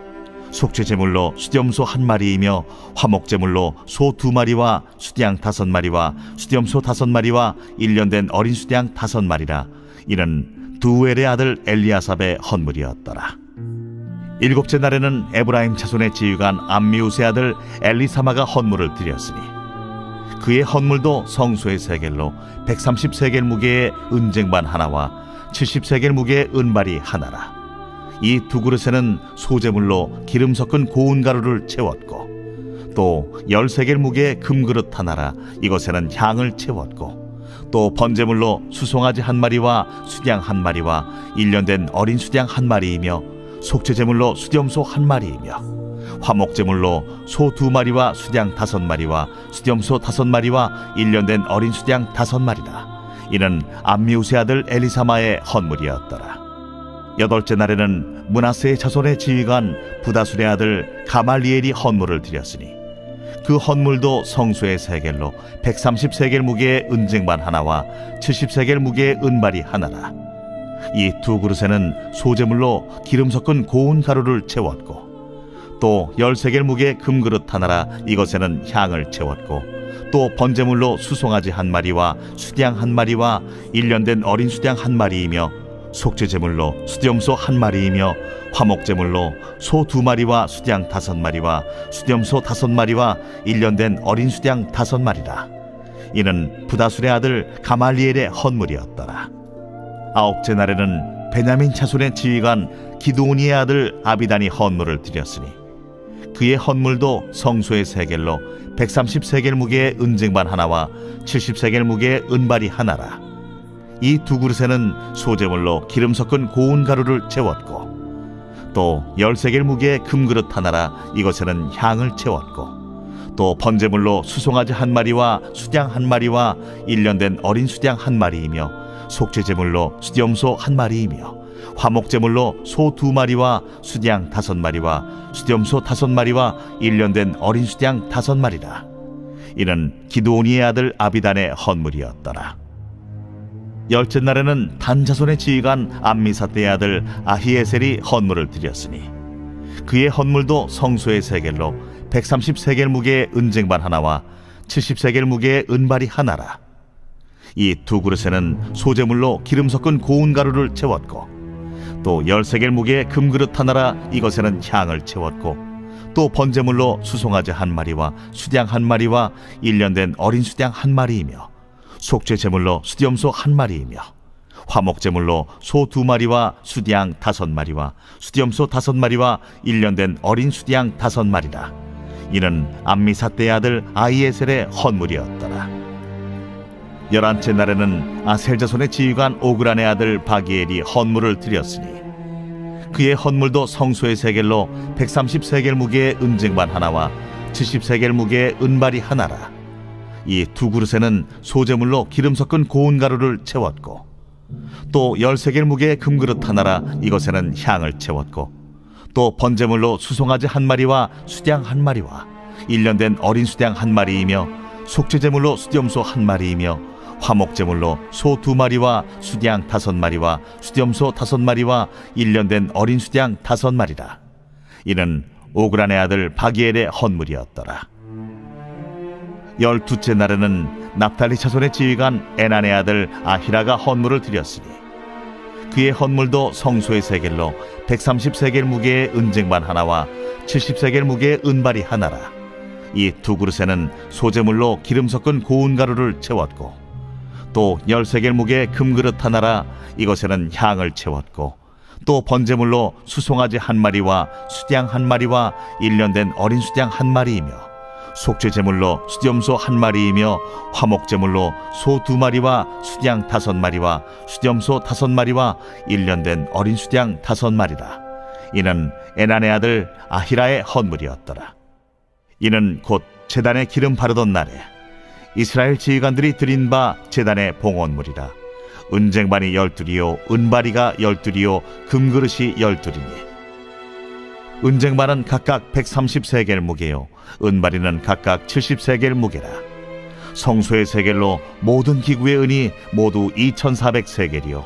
속죄 제물로 수염소 한 마리이며 화목 제물로 소 2마리와 수양 5마리와 수염소 5마리와 1년 된 어린 수양 5마리라. 이는 두엘의 아들 엘리아삽의 헌물이었더라. 일곱째 날에는 에브라임 차손의 지휘관 암미우스의 아들 엘리사마가 헌물을 드렸으니 그의 헌물도 성소의 세겔로 130세겔 무게의 은쟁반 하나와 70세겔 무게의 은발이 하나라. 이 두 그릇에는 소재물로 기름 섞은 고운 가루를 채웠고 또 10세겔 무게의 금그릇 하나라. 이것에는 향을 채웠고 또 번제물로 수송아지 한 마리와 수양 한 마리와 1년 된 어린 수양 한 마리이며 속죄 제물로 수염소 한 마리이며 화목 제물로 소 2마리와 수양 5마리와 수염소 5마리와 1년 된 어린 수양 5마리라. 이는 암미우스의 아들 엘리사마의 헌물이었더라. 여덟째 날에는 므낫세의 자손의 지휘관 부다술의 아들 가말리엘이 헌물을 드렸으니 그 헌물도 성소의 세겔로 130세겔 무게의 은쟁반 하나와 70세겔 무게의 은발이 하나라. 이 두 그릇에는 소재물로 기름 섞은 고운 가루를 채웠고 또 10세겔 무게의 금그릇 하나라. 이것에는 향을 채웠고 또 번제물로 수송아지 한 마리와 수양 한 마리와 1년 된 어린 수양 한 마리이며 속죄 제물로 수염소 한 마리이며 화목 제물로 소 2마리와 수양 5마리와 수염소 5마리와 1년 된 어린 수양 5마리라. 이는 부다술의 아들 가말리엘의 헌물이었더라. 아홉째 날에는 베냐민 자손의 지휘관 기드오니의 아들 아비단이 헌물을 드렸으니 그의 헌물도 성소의 세겔로 130세겔 무게의 은쟁반 하나와 70세겔 무게의 은발이 하나라. 이 두 그릇에는 소재물로 기름 섞은 고운 가루를 채웠고 또 10세겔 무게의 금그릇 하나라. 이것에는 향을 채웠고 또 번제물로 수송아지 한 마리와 수양 한 마리와 1년 된 어린 수양 한 마리이며 속죄제물로 수염소 한 마리이며 화목제물로 소 2마리와 수양 5마리와 수염소 5마리와 1년 된 어린 수양 5마리라. 이는 기드오니의 아들 아비단의 헌물이었더라. 열째 날에는 단 자손의 지휘관 암미사대의 아들 아히에셀이 헌물을 드렸으니 그의 헌물도 성소의 세겔로 130세겔 무게의 은쟁반 하나와 70세겔 무게의 은발이 하나라. 이 두 그릇에는 소재물로 기름 섞은 고운 가루를 채웠고 또 10세겔 무게의 금그릇 하나라. 이것에는 향을 채웠고 또 번제물로 수송아지 한 마리와 수양 한 마리와 1년 된 어린 수양 한 마리이며 속죄제물로 수염소 한 마리이며 화목제물로 소 2마리와 수양 5마리와 수염소 5마리와 1년 된 어린 수양 5마리라. 이는 암미사대의 아들 아히에셀의 헌물이었더라. 11째 날에는 아셀 자손의 지휘관 오그란의 아들 바기엘이 헌물을 드렸으니 그의 헌물도 성소의 세겔로 130세겔 무게의 은쟁반 하나와 70세겔 무게의 은발이 하나라. 이 두 그릇에는 소재물로 기름 섞은 고운 가루를 채웠고 또 10세겔 무게의 금그릇 하나라. 이것에는 향을 채웠고 또 번제물로 수송아지 한 마리와 수양 한 마리와 1년 된 어린 수양 한 마리이며 속죄제물로 수염소 한 마리이며 화목제물로 소 2마리와 수양 5마리와 수염소 5마리와 1년 된 어린 수양 5마리라. 이는 오그란의 아들 바기엘의 헌물이었더라. 12째 날에는 납달리 자손의 지휘관 에난의 아들 아히라가 헌물을 드렸으니 그의 헌물도 성소의 세겔로 130세겔 무게의 은쟁반 하나와 70세겔 무게의 은발이 하나라. 이 두 그릇에는 소재물로 기름 섞은 고운 가루를 채웠고 또 10세겔 무게의 금그릇 하나라. 이것에는 향을 채웠고 또 번제물로 수송아지 한 마리와 수양 한 마리와 1년 된 어린 수양 한 마리이며 속죄제물로 수염소 한 마리이며 화목제물로 소 2마리와 수양 5마리와 수염소 5마리와 1년 된 어린 수양 5마리라. 이는 에난의 아들 아히라의 헌물이었더라. 이는 곧 제단에 기름 바르던 날에 이스라엘 지휘관들이 드린 바 제단의 봉헌물이라. 은쟁반이 12이요 은바리가 12이요 금그릇이 12이니 은쟁반은 각각 130세겔 무게요 은바리는 각각 70세겔 무게라. 성소의 세겔로 모든 기구의 은이 모두 2400세겔이요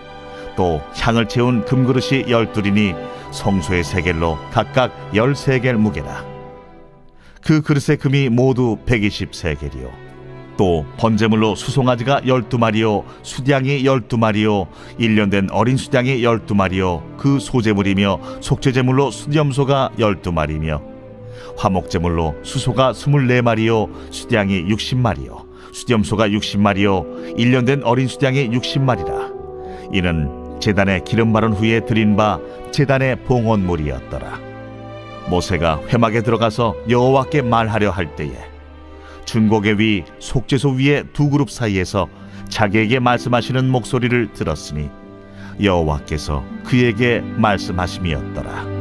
또 향을 채운 금그릇이 12이니 성소의 세겔로 각각 10세겔 무게라. 그 그릇의 금이 모두 120세겔이요 또 번제물로 수송아지가 12마리요 수양이 12마리요 1년 된 어린 수양이 12마리요 그 소재물이며 속죄제물로 수염소가 12마리며 화목제물로 수소가 24마리요 수양이 60마리요 수염소가 60마리요 1년 된 어린 수양이 60마리라. 이는 제단에 기름 바른 후에 드린 바 제단의 봉헌물이었더라. 모세가 회막에 들어가서 여호와께 말하려 할 때에 중곡의 위 속죄소 위에 두 그룹 사이에서 자기에게 말씀하시는 목소리를 들었으니 여호와께서 그에게 말씀하심이었더라.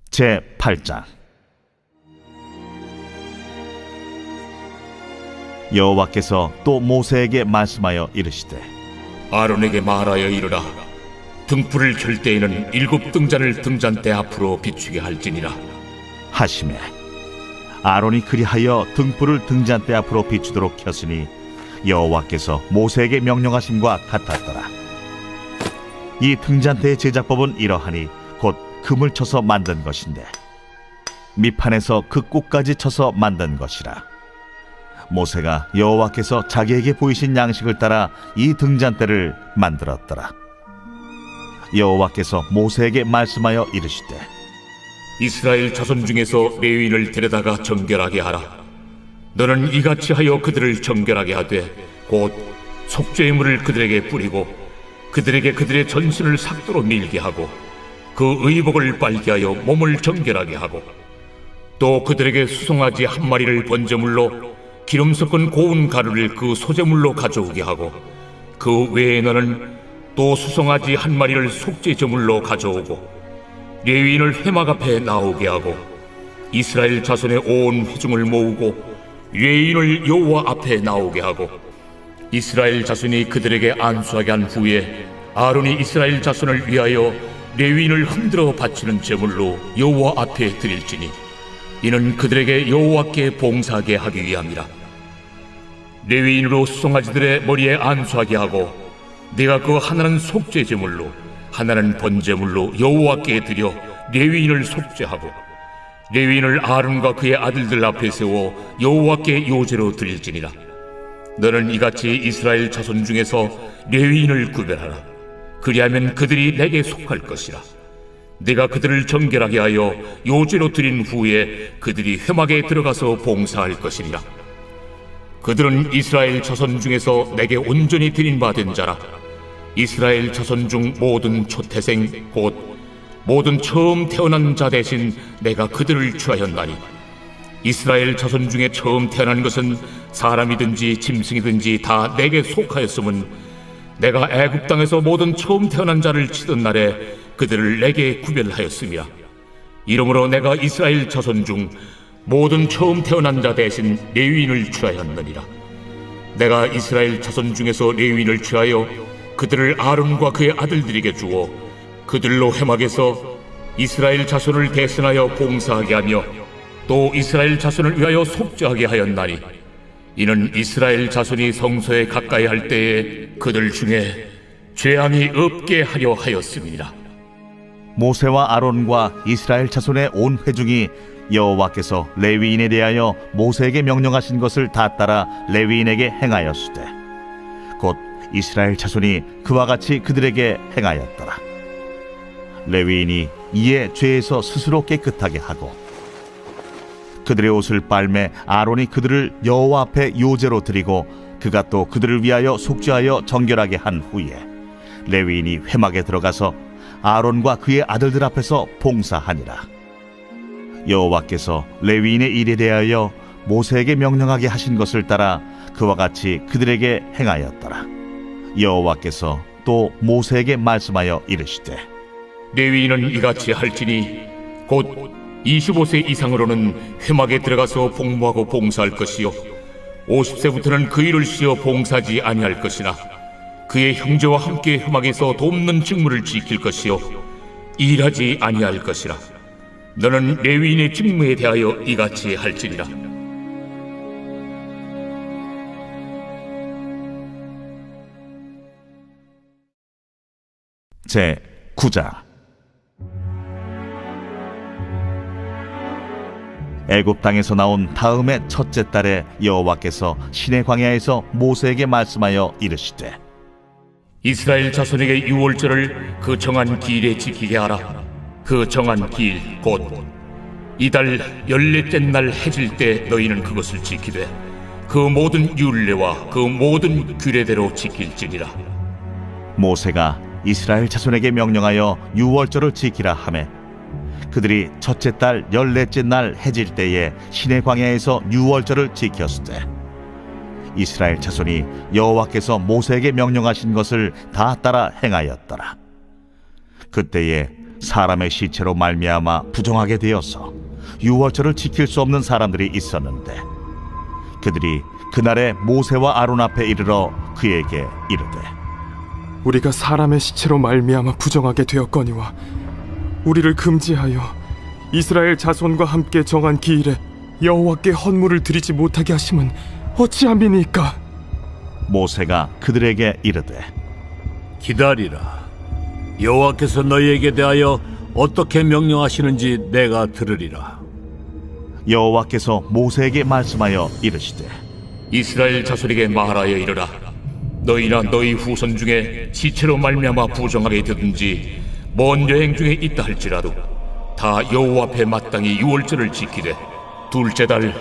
제 8장. 여호와께서 또 모세에게 말씀하여 이르시되 아론에게 말하여 이르라. 등불을 켤 때에는 7 등잔을 등잔대 앞으로 비추게 할지니라 하시매 아론이 그리하여 등불을 등잔대 앞으로 비추도록 켰으니 여호와께서 모세에게 명령하심과 같았더라. 이 등잔대의 제작법은 이러하니 곧 금을 쳐서 만든 것인데 밑판에서 그 꼭까지 쳐서 만든 것이라. 모세가 여호와께서 자기에게 보이신 양식을 따라 이 등잔대를 만들었더라. 여호와께서 모세에게 말씀하여 이르시되 이스라엘 자손 중에서 레위인을 데려다가 정결하게 하라. 너는 이같이 하여 그들을 정결하게 하되 곧 속죄의 물을 그들에게 뿌리고 그들에게 그들의 전신을 삭도로 밀게 하고 그 의복을 빨게 하여 몸을 정결하게 하고 또 그들에게 수송아지 한 마리를 번제물로 기름 섞은 고운 가루를 그 소제물로 가져오게 하고 그 외에 너는 또 수송아지 한 마리를 속죄제물로 가져오고 레위인을 회막 앞에 나오게 하고 이스라엘 자손의 온 회중을 모으고 레위인을 여호와 앞에 나오게 하고 이스라엘 자손이 그들에게 안수하게 한 후에 아론이 이스라엘 자손을 위하여 레위인을 흔들어 바치는 제물로 여호와 앞에 드릴지니 이는 그들에게 여호와께 봉사하게 하기 위함이라. 레위인으로 수송아지들의 머리에 안수하게 하고 네가 그 하나는 속죄 제물로 하나는 번제물로 여호와께 드려 레위인을 속죄하고 레위인을 아론과 그의 아들들 앞에 세워 여호와께 요제로 드릴지니라. 너는 이같이 이스라엘 자손 중에서 레위인을 구별하라. 그리하면 그들이 내게 속할 것이라. 내가 그들을 정결하게 하여 요제로 드린 후에 그들이 회막에 들어가서 봉사할 것이니라. 그들은 이스라엘 자손 중에서 내게 온전히 드린 바 된 자라. 이스라엘 자손 중 모든 초태생 곧 모든 처음 태어난 자 대신 내가 그들을 취하였나니 이스라엘 자손 중에 처음 태어난 것은 사람이든지 짐승이든지 다 내게 속하였음은 내가 애굽 땅에서 모든 처음 태어난 자를 치던 날에 그들을 내게 구별하였음이라. 이러므로 내가 이스라엘 자손 중 모든 처음 태어난 자 대신 레위인을 취하였느니라. 내가 이스라엘 자손 중에서 레위인을 취하여 그들을 아론과 그의 아들들에게 주어 그들로 회막에서 이스라엘 자손을 대신하여 봉사하게 하며 또 이스라엘 자손을 위하여 속죄하게 하였나니 이는 이스라엘 자손이 성소에 가까이 할 때에 그들 중에 죄악이 없게 하려 하였음이니라. 모세와 아론과 이스라엘 자손의 온 회중이 여호와께서 레위인에 대하여 모세에게 명령하신 것을 다 따라 레위인에게 행하였으되 곧 이스라엘 자손이 그와 같이 그들에게 행하였더라. 레위인이 이에 죄에서 스스로 깨끗하게 하고 그들의 옷을 빨매 아론이 그들을 여호와 앞에 요제로 드리고 그가 또 그들을 위하여 속죄하여 정결하게 한 후에 레위인이 회막에 들어가서 아론과 그의 아들들 앞에서 봉사하니라. 여호와께서 레위인의 일에 대하여 모세에게 명령하게 하신 것을 따라 그와 같이 그들에게 행하였더라. 여호와께서 또 모세에게 말씀하여 이르시되 레위인은 이같이 할지니 곧 25세 이상으로는 회막에 들어가서 복무하고 봉사할 것이요 50세부터는 그 일을 쉬어 봉사하지 아니할 것이나 그의 형제와 함께 회막에서 돕는 직무를 지킬 것이요 일하지 아니할 것이라. 너는 레위인의 직무에 대하여 이같이 할지니라. 제 9장. 애굽 땅에서 나온 다음의 첫째 달에 여호와께서 시내 광야에서 모세에게 말씀하여 이르시되 이스라엘 자손에게 유월절을 그 정한 기일에 지키게 하라. 그 정한 기일 곧 이달 14째 날 해질 때 너희는 그것을 지키되 그 모든 율례와 그 모든 규례대로 지킬지니라. 모세가 이스라엘 자손에게 명령하여 유월절을 지키라 하매 그들이 첫째 달 14째 날 해질 때에 시내 광야에서 유월절을 지켰으되 이스라엘 자손이 여호와께서 모세에게 명령하신 것을 다 따라 행하였더라. 그때에 사람의 시체로 말미암아 부정하게 되어서 유월절을 지킬 수 없는 사람들이 있었는데 그들이 그날에 모세와 아론 앞에 이르러 그에게 이르되 우리가 사람의 시체로 말미암아 부정하게 되었거니와 우리를 금지하여 이스라엘 자손과 함께 정한 기일에 여호와께 헌물을 드리지 못하게 하심은 어찌함이니까? 모세가 그들에게 이르되 기다리라. 여호와께서 너희에게 대하여 어떻게 명령하시는지 내가 들으리라. 여호와께서 모세에게 말씀하여 이르시되 이스라엘 자손에게 말하여 이르라. 너희나 너희 후손 중에 시체로 말미암아 부정하게 되든지 먼 여행 중에 있다 할지라도 다 여호와 앞에 마땅히 유월절을 지키되 둘째 달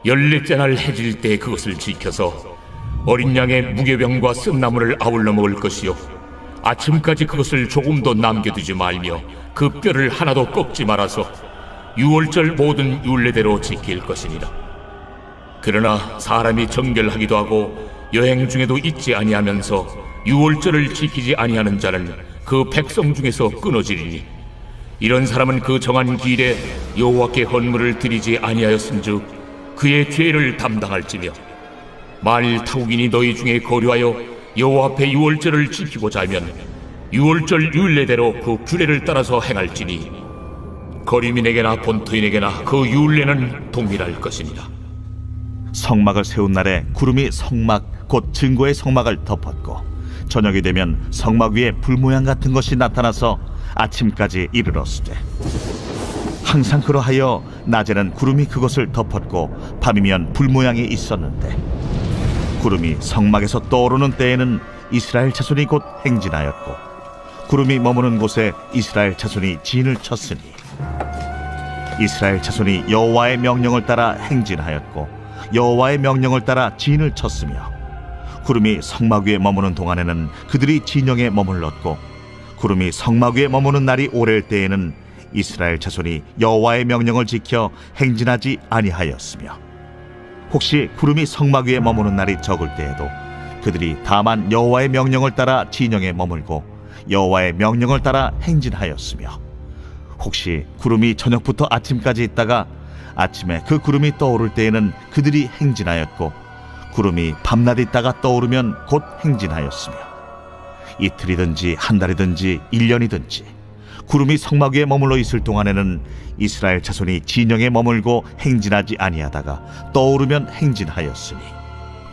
14째 날 해질 때 그것을 지켜서 어린 양의 무교병과 쓴나물을 아울러 먹을 것이요 아침까지 그것을 조금도 남겨두지 말며 그 뼈를 하나도 꺾지 말아서 유월절 모든 율례대로 지킬 것이니라. 그러나 사람이 정결하기도 하고 여행 중에도 잊지 아니하면서 유월절을 지키지 아니하는 자는 그 백성 중에서 끊어지리니 이런 사람은 그 정한 기일에 여호와께 헌물을 드리지 아니하였은즉 그의 죄를 담당할지며 만일 타국인이 너희 중에 거류하여 여호와 앞에 유월절을 지키고자 하면 유월절 율례대로 그 규례를 따라서 행할지니 거류민에게나 본토인에게나 그 율례는 동일할 것이니라. 성막을 세운 날에 구름이 성막 곧 증거의 성막을 덮었고 저녁이 되면 성막 위에 불 모양 같은 것이 나타나서 아침까지 이르렀으되 항상 그러하여 낮에는 구름이 그것을 덮었고 밤이면 불 모양이 있었는데 구름이 성막에서 떠오르는 때에는 이스라엘 자손이 곧 행진하였고 구름이 머무는 곳에 이스라엘 자손이 진을 쳤으니 이스라엘 자손이 여호와의 명령을 따라 행진하였고 여호와의 명령을 따라 진을 쳤으며 구름이 성막 위에 머무는 동안에는 그들이 진영에 머물렀고 구름이 성막 위에 머무는 날이 오래일 때에는 이스라엘 자손이 여호와의 명령을 지켜 행진하지 아니하였으며 혹시 구름이 성막 위에 머무는 날이 적을 때에도 그들이 다만 여호와의 명령을 따라 진영에 머물고 여호와의 명령을 따라 행진하였으며 혹시 구름이 저녁부터 아침까지 있다가 아침에 그 구름이 떠오를 때에는 그들이 행진하였고 구름이 밤낮 있다가 떠오르면 곧 행진하였으며 이틀이든지 한 달이든지 1년이든지 구름이 성막 위에 머물러 있을 동안에는 이스라엘 자손이 진영에 머물고 행진하지 아니하다가 떠오르면 행진하였으니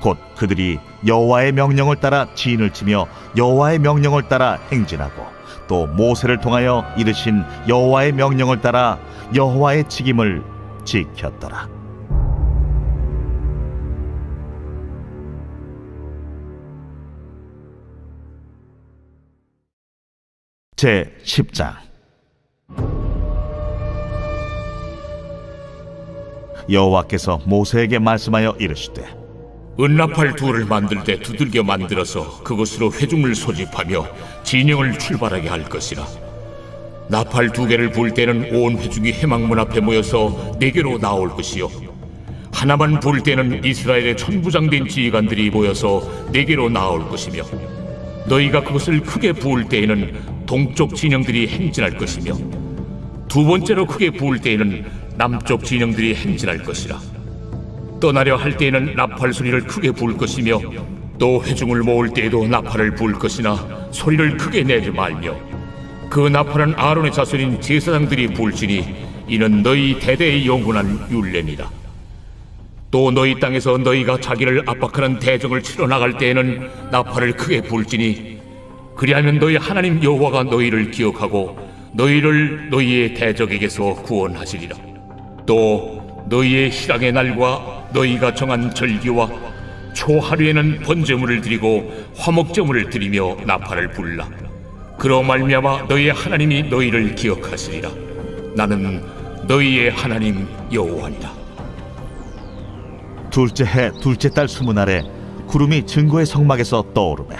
곧 그들이 여호와의 명령을 따라 진을 치며 여호와의 명령을 따라 행진하고 또 모세를 통하여 이르신 여호와의 명령을 따라 여호와의 직임을 지켰더라. 제 10장. 여호와께서 모세에게 말씀하여 이르시되 은나팔 둘을 만들 때 두들겨 만들어서 그것으로 회중을 소집하며 진영을 출발하게 할 것이라. 나팔 2개를 불 때는 온 회중이 회막문 앞에 모여서 내게로 나올 것이요 하나만 불 때는 이스라엘의 천부장된 지휘관들이 모여서 내게로 나올 것이며 너희가 그것을 크게 부을 때에는 동쪽 진영들이 행진할 것이며 두 번째로 크게 부을 때에는 남쪽 진영들이 행진할 것이라. 떠나려 할 때에는 나팔 소리를 크게 부을 것이며 또 회중을 모을 때에도 나팔을 부을 것이나 소리를 크게 내지 말며 그 나팔은 아론의 자손인 제사장들이 부을지니 이는 너희 대대의 영원한 율례니라. 또 너희 땅에서 너희가 자기를 압박하는 대적을 치러 나갈 때에는 나팔을 크게 부을지니 그리하면 너희 하나님 여호와가 너희를 기억하고 너희를 너희의 대적에게서 구원하시리라. 또 너희의 희락의 날과 너희가 정한 절기와 초하루에는 번제물을 드리고 화목제물을 드리며 나팔을 불라. 그로 말미암아 너희의 하나님이 너희를 기억하시리라. 나는 너희의 하나님 여호와니라. 둘째 해 둘째 달 20날에 구름이 증거의 성막에서 떠오르매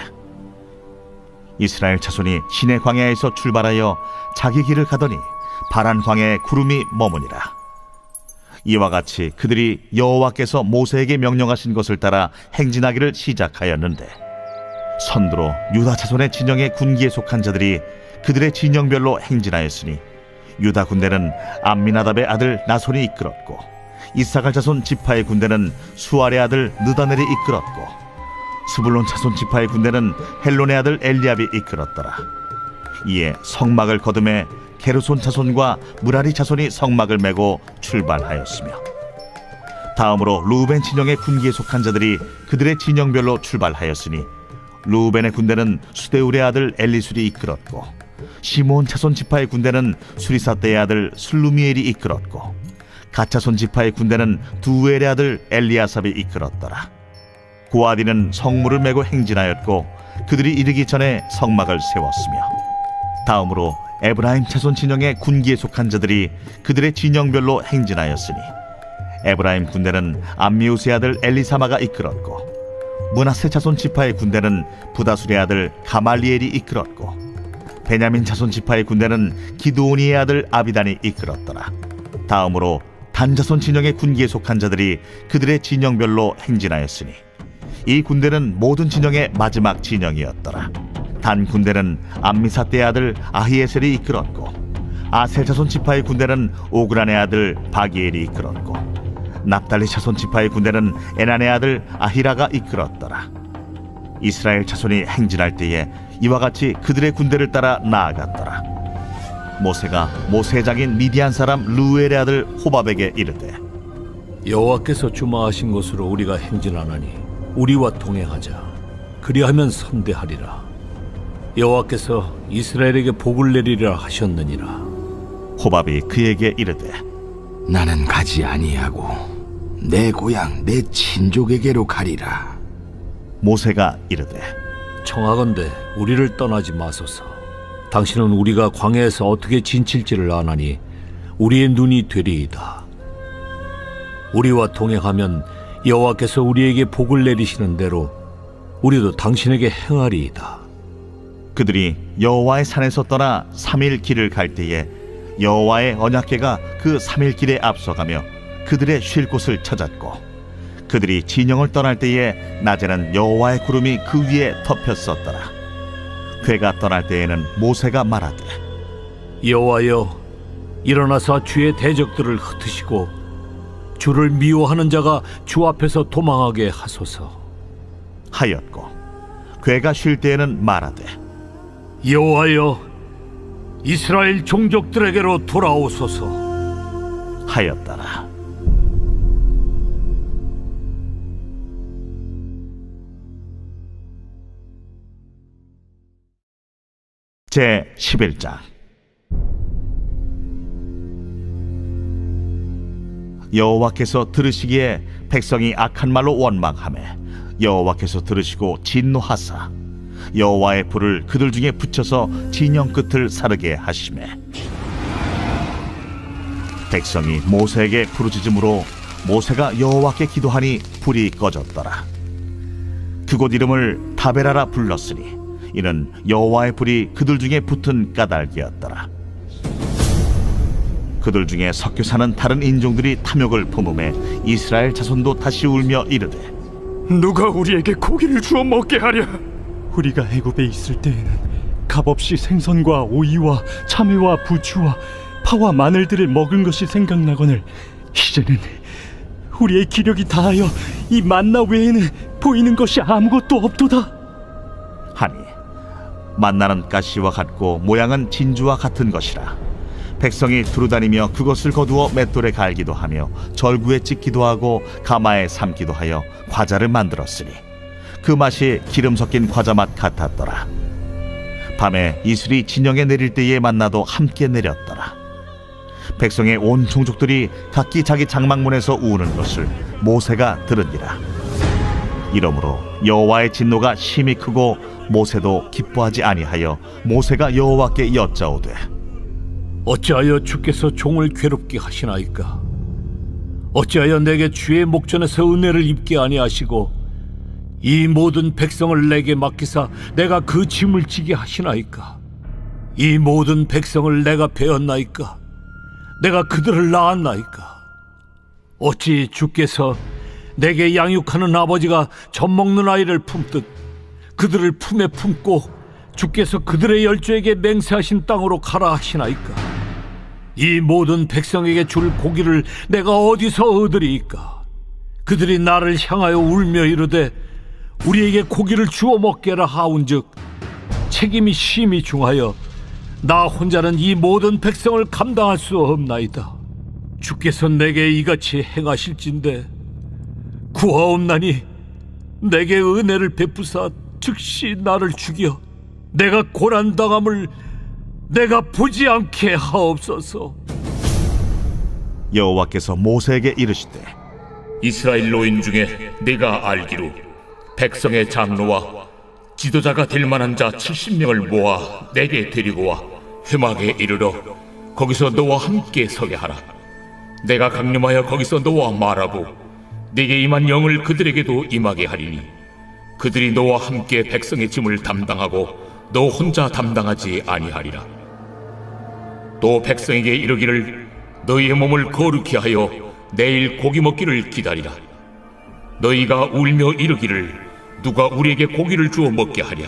이스라엘 자손이 시내 광야에서 출발하여 자기 길을 가더니 바란 광야에 구름이 머무니라. 이와 같이 그들이 여호와께서 모세에게 명령하신 것을 따라 행진하기를 시작하였는데 선두로 유다 자손의 진영의 군기에 속한 자들이 그들의 진영별로 행진하였으니 유다 군대는 암미나답의 아들 나손이 이끌었고 이사갈 자손 지파의 군대는 수알의 아들 느다넬이 이끌었고 스불론 자손 지파의 군대는 헬론의 아들 엘리압이 이끌었더라. 이에 성막을 거두매 게르손 자손과 무라리 자손이 성막을 메고 출발하였으며 다음으로 루벤 진영의 군기에 속한 자들이 그들의 진영별로 출발하였으니 루벤의 군대는 수데울의 아들 엘리술이 이끌었고 시몬 자손 지파의 군대는 수리사떼의 아들 슬루미엘이 이끌었고 갓자손 지파의 군대는 두엘의 아들 엘리아삽이 이끌었더라. 고아디는 성물을 메고 행진하였고 그들이 이르기 전에 성막을 세웠으며 다음으로 에브라임 자손 진영의 군기에 속한 자들이 그들의 진영별로 행진하였으니 에브라임 군대는 암미우스의 아들 엘리사마가 이끌었고 므낫세 자손 지파의 군대는 부다술의 아들 가말리엘이 이끌었고 베냐민 자손 지파의 군대는 기드오니의 아들 아비단이 이끌었더라. 다음으로 단 자손 진영의 군기에 속한 자들이 그들의 진영별로 행진하였으니 이 군대는 모든 진영의 마지막 진영이었더라. 단 군대는 암미사떼의 아들 아히에셀이 이끌었고 아셀 자손 지파의 군대는 오그란의 아들 바기엘이 이끌었고 납달리 자손 지파의 군대는 에난의 아들 아히라가 이끌었더라. 이스라엘 자손이 행진할 때에 이와 같이 그들의 군대를 따라 나아갔더라. 모세가 모세의 장인 미디안 사람 르우엘의 아들 호밥에게 이르되 여호와께서 주마하신 곳으로 우리가 행진하나니 우리와 동행하자. 그리하면 선대하리라. 여호와께서 이스라엘에게 복을 내리리라 하셨느니라. 호밥이 그에게 이르되 나는 가지 아니하고 내 고향 내 친족에게로 가리라. 모세가 이르되 청하건대 우리를 떠나지 마소서. 당신은 우리가 광야에서 어떻게 진칠지를 아나니 우리의 눈이 되리이다. 우리와 동행하면 여호와께서 우리에게 복을 내리시는 대로 우리도 당신에게 행하리이다. 그들이 여호와의 산에서 떠나 3일 길을 갈 때에 여호와의 언약궤가 그 3일 길에 앞서가며 그들의 쉴 곳을 찾았고 그들이 진영을 떠날 때에 낮에는 여호와의 구름이 그 위에 덮였었더라. 궤가 떠날 때에는 모세가 말하되 여호와여, 일어나사 주의 대적들을 흩으시고 주를 미워하는 자가 주 앞에서 도망하게 하소서 하였고 궤가 쉴 때에는 말하되 여호와여, 이스라엘 종족들에게로 돌아오소서 하였더라. 제 11장. 여호와께서 들으시기에 백성이 악한 말로 원망하매 여호와께서 들으시고 진노하사 여호와의 불을 그들 중에 붙여서 진영 끝을 사르게 하시매 백성이 모세에게 부르짖음으로 모세가 여호와께 기도하니 불이 꺼졌더라. 그곳 이름을 다베라라 불렀으니 이는 여호와의 불이 그들 중에 붙은 까닭이었더라. 그들 중에 섞여 사는 다른 인종들이 탐욕을 품음에 이스라엘 자손도 다시 울며 이르되 누가 우리에게 고기를 주어 먹게 하랴? 우리가 애굽에 있을 때에는 값없이 생선과 오이와 참외와 부추와 파와 마늘들을 먹은 것이 생각나거늘 이제는 우리의 기력이 다하여 이 만나 외에는 보이는 것이 아무것도 없도다 하니 만나는 가시와 같고 모양은 진주와 같은 것이라. 백성이 두루다니며 그것을 거두어 맷돌에 갈기도 하며 절구에 찍기도 하고 가마에 삶기도 하여 과자를 만들었으니 그 맛이 기름 섞인 과자 맛 같았더라. 밤에 이슬이 진영에 내릴 때에 만나도 함께 내렸더라. 백성의 온 종족들이 각기 자기 장막문에서 우는 것을 모세가 들으니라. 이러므로 여호와의 진노가 심히 크고 모세도 기뻐하지 아니하여 모세가 여호와께 여짜오되 어찌하여 주께서 종을 괴롭게 하시나이까? 어찌하여 내게 주의 목전에서 은혜를 입게 아니하시고 이 모든 백성을 내게 맡기사 내가 그 짐을 지게 하시나이까? 이 모든 백성을 내가 베었나이까? 내가 그들을 낳았나이까? 어찌 주께서 내게 양육하는 아버지가 젖먹는 아이를 품듯 그들을 품에 품고 주께서 그들의 열조에게 맹세하신 땅으로 가라 하시나이까? 이 모든 백성에게 줄 고기를 내가 어디서 얻으리이까? 그들이 나를 향하여 울며 이르되 우리에게 고기를 주어 먹게라 하온즉 책임이 심히 중하여 나 혼자는 이 모든 백성을 감당할 수 없나이다. 주께서 내게 이같이 행하실진대 구하옵나니 내게 은혜를 베푸사 즉시 나를 죽여 내가 고난당함을 내가 보지 않게 하옵소서. 여호와께서 모세에게 이르시되 이스라엘 노인 중에 네가 알기로 백성의 장로와 지도자가 될 만한 자 70명을 모아 내게 데리고 와 회막에 이르러 거기서 너와 함께 서게 하라. 내가 강림하여 거기서 너와 말하고 네게 임한 영을 그들에게도 임하게 하리니 그들이 너와 함께 백성의 짐을 담당하고 너 혼자 담당하지 아니하리라. 또 백성에게 이르기를 너희의 몸을 거룩히 하여 내일 고기 먹기를 기다리라. 너희가 울며 이르기를 누가 우리에게 고기를 주어 먹게 하랴.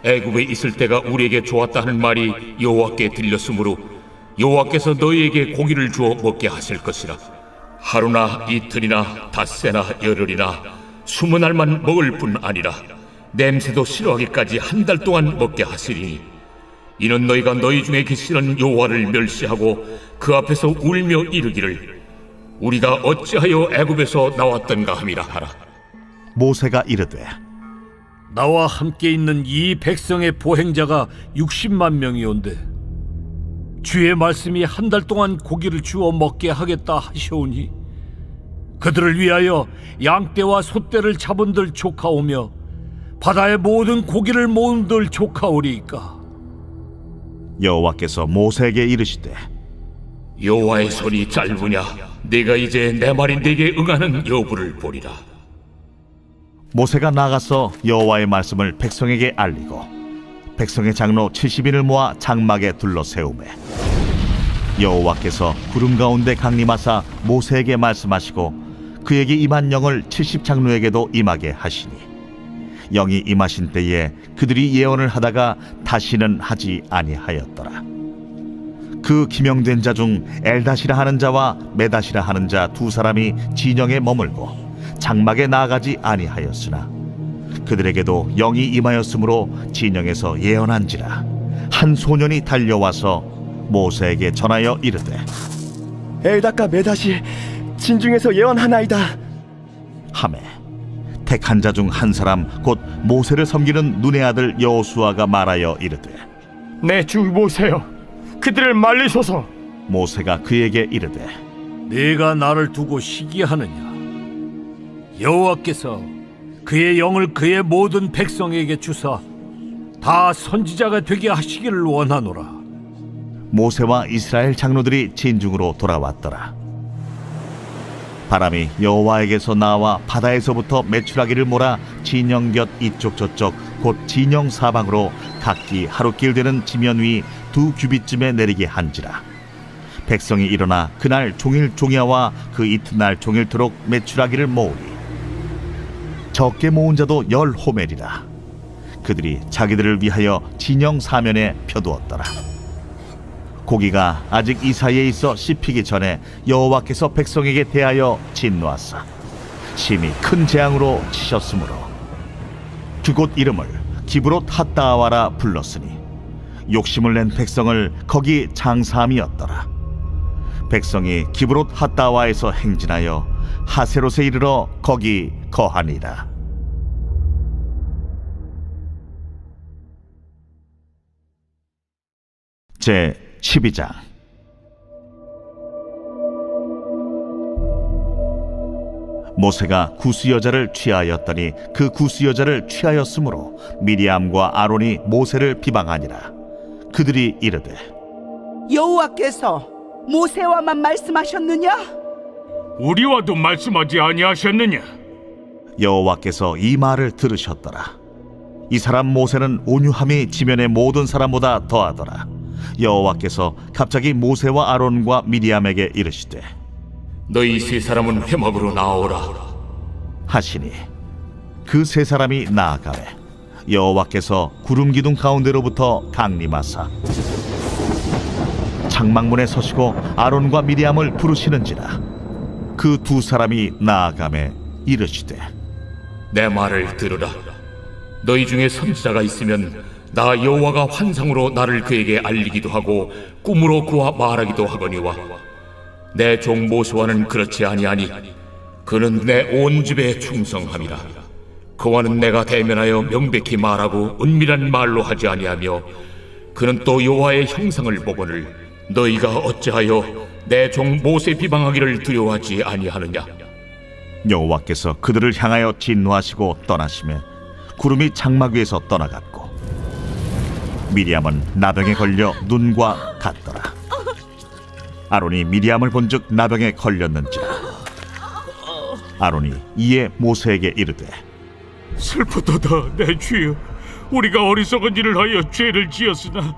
애굽에 있을 때가 우리에게 좋았다 하는 말이 여호와께 들렸으므로 여호와께서 너희에게 고기를 주어 먹게 하실 것이라. 하루나 이틀이나 닷새나 열흘이나 20날만 먹을 뿐 아니라 냄새도 싫어하기까지 1달 동안 먹게 하시리니 이는 너희가 너희 중에 계시는 여호와를 멸시하고 그 앞에서 울며 이르기를 우리가 어찌하여 애굽에서 나왔던가 함이라 하라. 모세가 이르되 나와 함께 있는 이 백성의 보행자가 60만 명이온데 주의 말씀이 1달 동안 고기를 주어 먹게 하겠다 하시오니 그들을 위하여 양떼와 소떼를 잡은들 조카오며 바다의 모든 고기를 모은들 조카오리이까. 여호와께서 모세에게 이르시되 여호와의 손이 짧으냐 네가 이제 내 말이 네게 응하는 여부를 보리라. 모세가 나가서 여호와의 말씀을 백성에게 알리고 백성의 장로 70인을 모아 장막에 둘러 세우매 여호와께서 구름 가운데 강림하사 모세에게 말씀하시고 그에게 임한 영을 70장로에게도 임하게 하시니 영이 임하신 때에 그들이 예언을 하다가 다시는 하지 아니하였더라. 그 기명된 자 중 엘다시라 하는 자와 메다시라 하는 자 2사람이 진영에 머물고 장막에 나아가지 아니하였으나 그들에게도 영이 임하였으므로 진영에서 예언한지라. 한 소년이 달려와서 모세에게 전하여 이르되 엘다가 메다시 진중에서 예언하나이다 하매 택한 자 중 한 사람 곧 모세를 섬기는 눈의 아들 여호수아가 말하여 이르되 내 주 모세여, 그들을 말리소서. 모세가 그에게 이르되 네가 나를 두고 시기하느냐. 여호와께서 그의 영을 그의 모든 백성에게 주사 다 선지자가 되게 하시기를 원하노라. 모세와 이스라엘 장로들이 진중으로 돌아왔더라. 바람이 여호와에게서 나와 바다에서부터 메추라기를 몰아 진영 곁 이쪽 저쪽 곧 진영 사방으로 각기 하루길 되는 지면 위 2규빗쯤에 내리게 한지라. 백성이 일어나 그날 종일 종야와 그 이튿날 종일토록 메추라기를 모으리. 적게 모은 자도 10호멜이라. 그들이 자기들을 위하여 진영 사면에 펴두었더라. 고기가 아직 이 사이에 있어 씹히기 전에 여호와께서 백성에게 대하여 진노하사 심히 큰 재앙으로 치셨으므로 그곳 이름을 기브롯 핫다아와라 불렀으니 욕심을 낸 백성을 거기 장사함이었더라. 백성이 기브롯 핫다아와에서 행진하여 하세롯에 이르러 거기 거하니라. 제 12장. 모세가 구스 여자를 취하였더니 그 구스 여자를 취하였으므로 미리암과 아론이 모세를 비방하니라. 그들이 이르되 여호와께서 모세와만 말씀하셨느냐? 우리와도 말씀하지 아니하셨느냐? 여호와께서 이 말을 들으셨더라. 이 사람 모세는 온유함이 지면의 모든 사람보다 더하더라. 여호와께서 갑자기 모세와 아론과 미리암에게 이르시되 너희 3사람은 회막으로 나오라 하시니 그 3사람이 나아가매 여호와께서 구름 기둥 가운데로부터 강림하사 장막문에 서시고 아론과 미리암을 부르시는지라. 그 2사람이 나아가매 이르시되 내 말을 들으라. 너희 중에 선지자가 있으면 나 여호와가 환상으로 나를 그에게 알리기도 하고 꿈으로 그와 말하기도 하거니와 내 종 모세와는 그렇지 아니하니 그는 내 온 집에 충성함이라. 그와는 내가 대면하여 명백히 말하고 은밀한 말로 하지 아니하며 그는 또 여호와의 형상을 보거늘 너희가 어찌하여 내 종 모세 비방하기를 두려워하지 아니하느냐. 여호와께서 그들을 향하여 진노하시고 떠나시매 구름이 장막 위에서 떠나갔고 미리암은 나병에 걸려 눈과 같더라. 아론이 미리암을 본즉 나병에 걸렸는지라. 아론이 이에 모세에게 이르되 슬프도다 내 주여, 우리가 어리석은 일을 하여 죄를 지었으나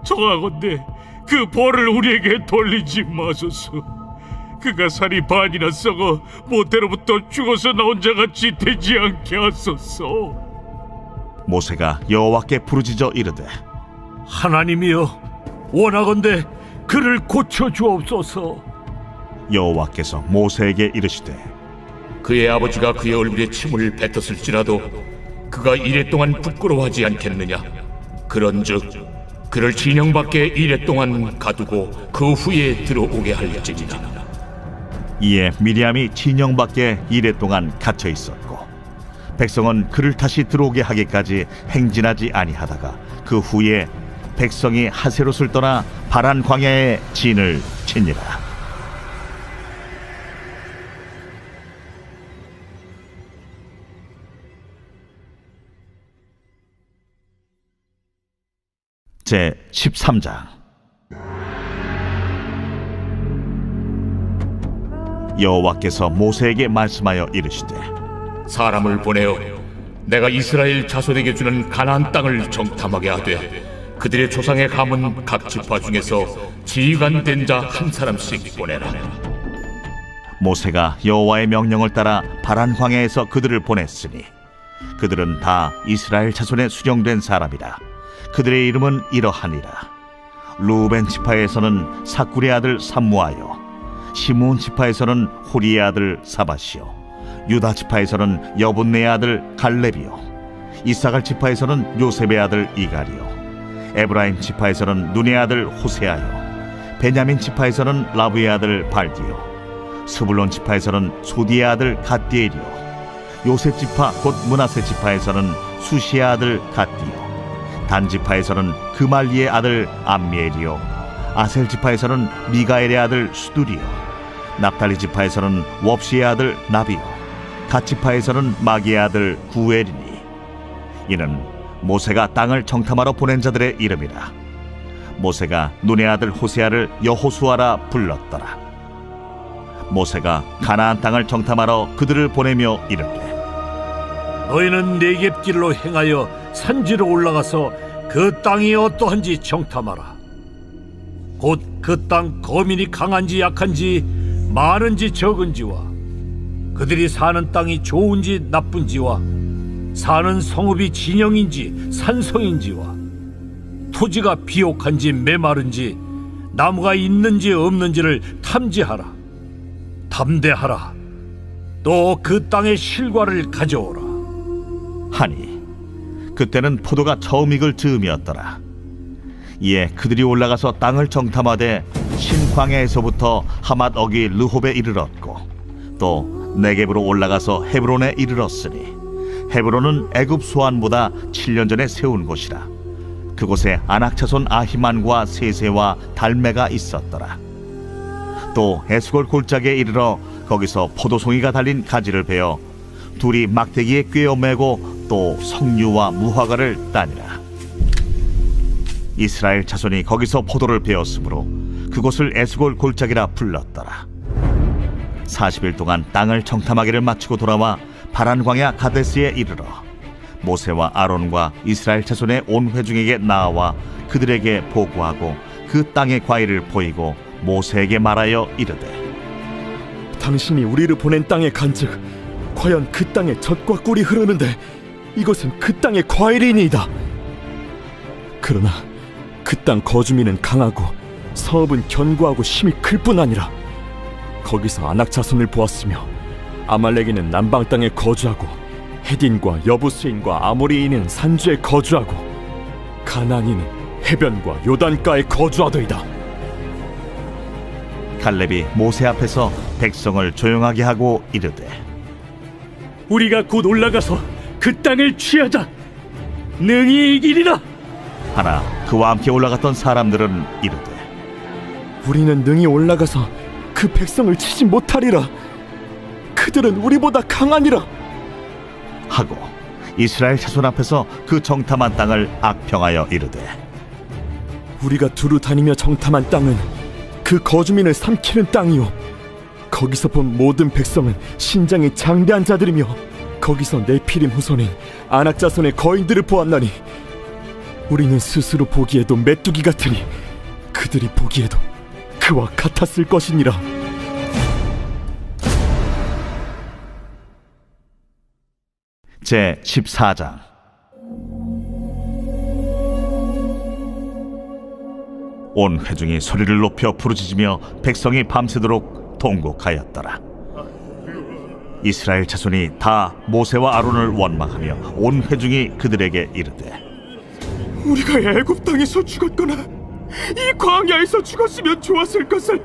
청하건대 그 벌을 우리에게 돌리지 마소서. 그가 살이 반이나 썩어 모태로부터 죽어서 나온 자같이 되지 않게 하소서. 모세가 여호와께 부르짖어 이르되 하나님이여, 원하건대 그를 고쳐 주옵소서. 여호와께서 모세에게 이르시되 그의 아버지가 그의 얼굴에 침을 뱉었을지라도 그가 이래 동안 부끄러워하지 않겠느냐? 그런즉 그를 진영 밖에 이래 동안 가두고 그 후에 들어오게 할지니라. 이에 미리암이 진영 밖에 이래 동안 갇혀 있었고 백성은 그를 다시 들어오게 하기까지 행진하지 아니하다가 그 후에 백성이 하세롯을 떠나 바란 광야에 진을 치니라. 제 13장. 여호와께서 모세에게 말씀하여 이르시되 사람을 보내어 내가 이스라엘 자손에게 주는 가나안 땅을 정탐하게 하되 그들의 조상의 가문 각 지파 중에서 지휘관 된 자 한 사람씩 보내라. 모세가 여호와의 명령을 따라 바란 광야에서 그들을 보냈으니 그들은 다 이스라엘 자손에 수령된 사람이라. 그들의 이름은 이러하니라. 루벤 지파에서는 사쿠리의 아들 삼무아요, 시므온 지파에서는 호리의 아들 사바시요, 유다 지파에서는 여분네의 아들 갈렙이요, 이사갈 지파에서는 요셉의 아들 이갈이요, 에브라임 지파에서는 눈의 아들 호세아요, 베냐민 지파에서는 라브의 아들 발디요, 스불론 지파에서는 소디의 아들 갓디엘이요, 요셉 지파 곧 므낫세 지파에서는 수시의 아들 갓디요, 단 지파에서는 그말리의 아들 암미엘이요, 아셀 지파에서는 미가엘의 아들 수두리요, 납달리 지파에서는 웁시의 아들 나비요, 갓 지파에서는 마기의 아들 구엘이니 이는 모세가 땅을 정탐하러 보낸 자들의 이름이라. 모세가 눈의 아들 호세아를 여호수아라 불렀더라. 모세가 가나안 땅을 정탐하러 그들을 보내며 이르되 너희는 네겝길로 행하여 산지로 올라가서 그 땅이 어떠한지 정탐하라. 곧 그 땅 거민이 강한지 약한지 많은지 적은지와 그들이 사는 땅이 좋은지 나쁜지와 사는 성읍이 진영인지 산성인지와 토지가 비옥한지 메마른지 나무가 있는지 없는지를 탐지하라. 담대하라. 또 그 땅의 실과를 가져오라. 하니 그때는 포도가 처음 익을 즈음이었더라. 이에 그들이 올라가서 땅을 정탐하되 신광야에서부터 하맛 어기 르홉에 이르렀고 또 네겝으로 올라가서 헤브론에 이르렀으니 헤브론은 애굽 소안보다 7년 전에 세운 곳이라. 그곳에 아낙 자손 아히만과 세세와 달메가 있었더라. 또 에스골 골짜기에 이르러 거기서 포도송이가 달린 가지를 베어 둘이 막대기에 꿰어 매고 또 석류와 무화과를 따니라. 이스라엘 자손이 거기서 포도를 베었으므로 그곳을 에스골 골짜기라 불렀더라. 40일 동안 땅을 정탐하기를 마치고 돌아와 바란 광야 가데스에 이르러 모세와 아론과 이스라엘 자손의 온 회중에게 나와 그들에게 보고하고 그 땅의 과일을 보이고 모세에게 말하여 이르되 당신이 우리를 보낸 땅에 간즉 과연 그 땅에 젖과 꿀이 흐르는데 이것은 그 땅의 과일이니이다. 그러나 그 땅 거주민은 강하고 성읍은 견고하고 힘이 클 뿐 아니라 거기서 아낙 자손을 보았으며 아말렉인은 남방 땅에 거주하고 헤딘과 여부스인과 아모리인은 산주에 거주하고 가나안인은 해변과 요단가에 거주하더이다. 갈렙이 모세 앞에서 백성을 조용하게 하고 이르되 우리가 곧 올라가서 그 땅을 취하자. 능히 이기리라. 하나 그와 함께 올라갔던 사람들은 이르되 우리는 능히 올라가서 그 백성을 치지 못하리라. 그들은 우리보다 강하니라 하고 이스라엘 자손 앞에서 그 정탐한 땅을 악평하여 이르되 우리가 두루 다니며 정탐한 땅은 그 거주민을 삼키는 땅이요, 거기서 본 모든 백성은 신장이 장대한 자들이며 거기서 네피림 후손인 아낙 자손의 거인들을 보았나니 우리는 스스로 보기에도 메뚜기 같으니 그들이 보기에도 그와 같았을 것이니라. 제 14장. 온 회중이 소리를 높여 부르짖으며 백성이 밤새도록 통곡하였더라. 이스라엘 자손이 다 모세와 아론을 원망하며 온 회중이 그들에게 이르되, 우리가 애굽 땅에서 죽었거나 이 광야에서 죽었으면 좋았을 것을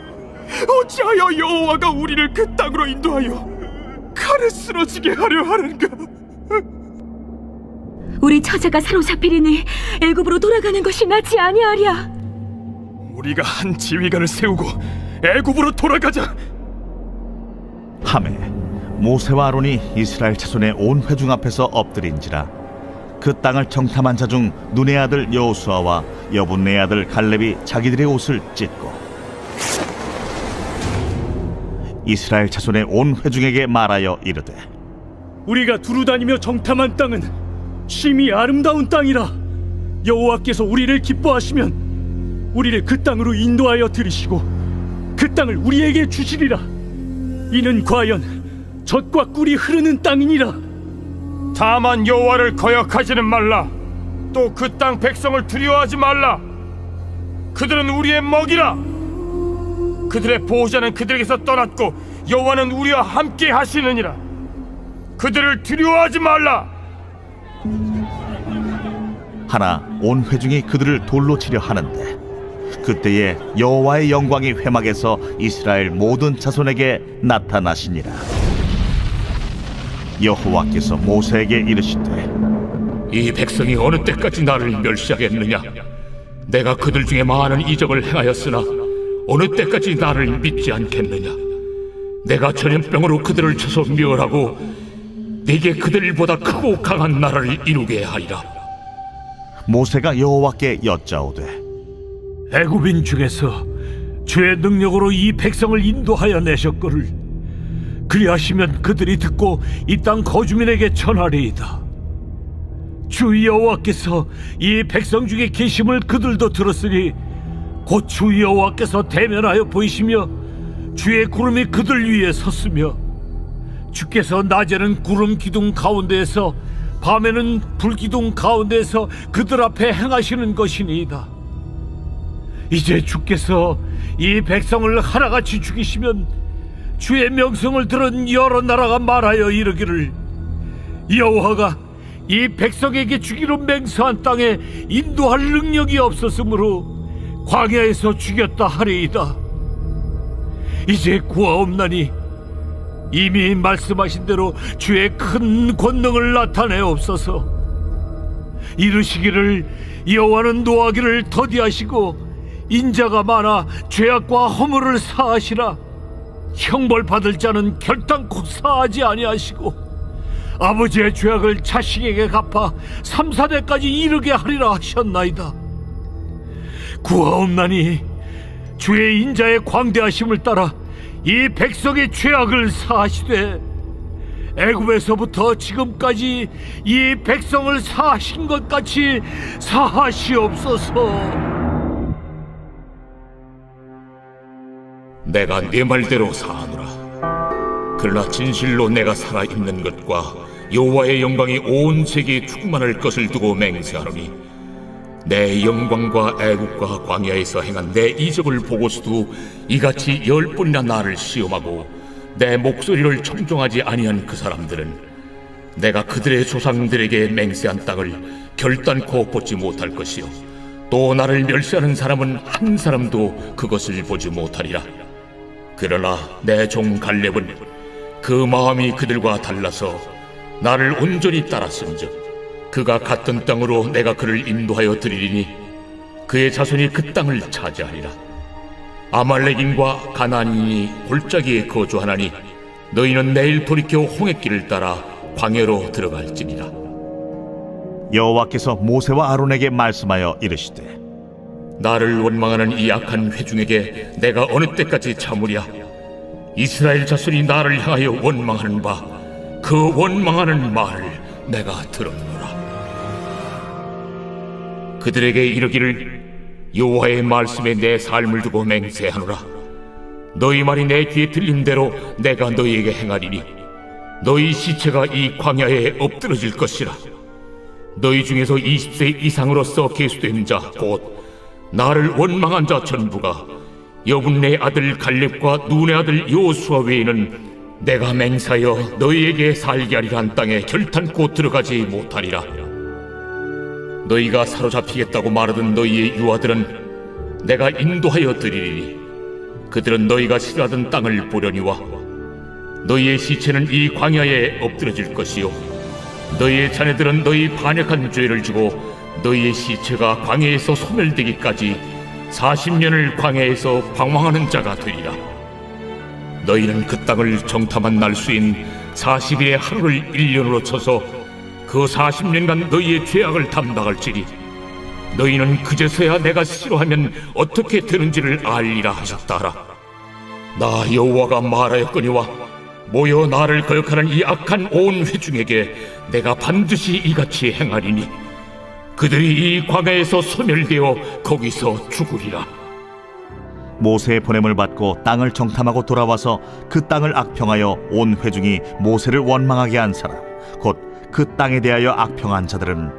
어찌하여 여호와가 우리를 그 땅으로 인도하여 칼에 쓰러지게 하려 하는가? 우리 처자가 사로잡히리니 애굽으로 돌아가는 것이 낫지 아니하랴. 우리가 한 지휘관을 세우고 애굽으로 돌아가자. 하매 모세와 아론이 이스라엘 자손의 온 회중 앞에서 엎드린지라. 그 땅을 정탐한 자 중 눈의 아들 여호수아와 여분네 아들 갈렙이 자기들의 옷을 찢고 이스라엘 자손의 온 회중에게 말하여 이르되, 우리가 두루 다니며 정탐한 땅은 심히 아름다운 땅이라. 여호와께서 우리를 기뻐하시면 우리를 그 땅으로 인도하여 들이시고 그 땅을 우리에게 주시리라. 이는 과연 젖과 꿀이 흐르는 땅이니라. 다만 여호와를 거역하지는 말라. 또 그 땅 백성을 두려워하지 말라. 그들은 우리의 먹이라. 그들의 보호자는 그들에게서 떠났고 여호와는 우리와 함께 하시느니라. 그들을 두려워하지 말라. 하나 온 회중이 그들을 돌로 치려 하는데 그때에 여호와의 영광이 회막에서 이스라엘 모든 자손에게 나타나시니라. 여호와께서 모세에게 이르시되, 이 백성이 어느 때까지 나를 멸시하겠느냐? 내가 그들 중에 많은 이적을 행하였으나 어느 때까지 나를 믿지 않겠느냐? 내가 전염병으로 그들을 쳐서 멸하고 네게 그들보다 크고 강한 나라를 이루게 하리라. 모세가 여호와께 여짜오되, 애굽인 중에서 주의 능력으로 이 백성을 인도하여 내셨거를 그리하시면 그들이 듣고 이 땅 거주민에게 전하리이다. 주 여호와께서 이 백성 중에 계심을 그들도 들었으니 곧 주 여호와께서 대면하여 보이시며 주의 구름이 그들 위에 섰으며 주께서 낮에는 구름 기둥 가운데에서 밤에는 불기둥 가운데에서 그들 앞에 행하시는 것이니이다. 이제 주께서 이 백성을 하나같이 죽이시면 주의 명성을 들은 여러 나라가 말하여 이르기를, 여호와가 이 백성에게 주기로 맹세한 땅에 인도할 능력이 없었으므로 광야에서 죽였다 하리이다. 이제 구하옵나니 이미 말씀하신 대로 주의 큰 권능을 나타내옵소서. 이르시기를, 여호와는 노하기를 더디하시고 인자가 많아 죄악과 허물을 사하시라. 형벌받을 자는 결단코 사하지 아니하시고 아버지의 죄악을 자식에게 갚아 3, 4대까지 이르게 하리라 하셨나이다. 구하옵나니 주의 인자의 광대하심을 따라 이 백성의 죄악을 사하시되 애굽에서부터 지금까지 이 백성을 사하신 것 같이 사하시옵소서. 내가 네 말대로 사하노라. 그러나 진실로 내가 살아있는 것과 여호와의 영광이 온 세계에 충만할 것을 두고 맹세하노니 내 영광과 애국과 광야에서 행한 내 이적을 보고서도 이같이 10번이나 나를 시험하고 내 목소리를 청종하지 아니한 그 사람들은 내가 그들의 조상들에게 맹세한 땅을 결단코 보지 못할 것이요 또 나를 멸시하는 사람은 한 사람도 그것을 보지 못하리라. 그러나 내 종 갈렙은 그 마음이 그들과 달라서 나를 온전히 따랐은즉 그가 갔던 땅으로 내가 그를 인도하여 드리리니 그의 자손이 그 땅을 차지하리라. 아말렉인과 가나안인이 골짜기에 거주하나니 너희는 내일 돌이켜 홍해길을 따라 광야로 들어갈지니라. 여호와께서 모세와 아론에게 말씀하여 이르시되, 나를 원망하는 이 악한 회중에게 내가 어느 때까지 참으랴? 이스라엘 자손이 나를 향하여 원망하는 바 그 원망하는 말을 내가 들었노라. 그들에게 이르기를 여호와의 말씀에 내 삶을 두고 맹세하노라. 너희 말이 내 귀에 들린 대로 내가 너희에게 행하리니 너희 시체가 이 광야에 엎드러질 것이라. 너희 중에서 20세 이상으로서 계수된 자 곧 나를 원망한 자 전부가 여분네 아들 갈렙과 눈의 아들 여호수아 외에는 내가 맹세하여 너희에게 살게 하리라 한 땅에 결탄코 들어가지 못하리라. 너희가 사로잡히겠다고 말하던 너희의 유아들은 내가 인도하여 드리리니 그들은 너희가 싫어하던 땅을 보려니와 너희의 시체는 이 광야에 엎드러질 것이요 너희의 자녀들은 너희 반역한 죄를 지고 너희의 시체가 광야에서 소멸되기까지 40년을 광야에서 방황하는 자가 되리라. 너희는 그 땅을 정탐한 날수인 40일의 하루를 1년으로 쳐서 그 40년간 너희의 죄악을 담당할지니 너희는 그제서야 내가 싫어하면 어떻게 되는지를 알리라 하셨다라. 나 여호와가 말하였거니와 모여 나를 거역하는 이 악한 온 회중에게 내가 반드시 이같이 행하리니 그들이 이 광야에서 소멸되어 거기서 죽으리라. 모세의 보냄을 받고 땅을 정탐하고 돌아와서 그 땅을 악평하여 온 회중이 모세를 원망하게 한 사람 곧 그 땅에 대하여 악평한 자들은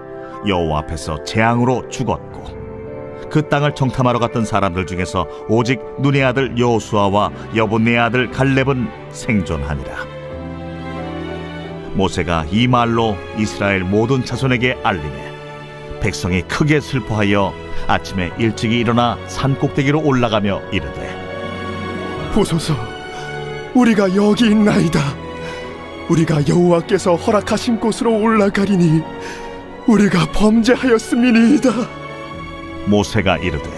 여호와 앞에서 재앙으로 죽었고 그 땅을 정탐하러 갔던 사람들 중에서 오직 눈의 아들 여호수아와 여분네 아들 갈렙은 생존하니라. 모세가 이 말로 이스라엘 모든 자손에게 알리매 백성이 크게 슬퍼하여 아침에 일찍이 일어나 산 꼭대기로 올라가며 이르되 보소서, 우리가 여기 있나이다. 우리가 여호와께서 허락하신 곳으로 올라가리니 우리가 범죄하였음이니이다. 모세가 이르되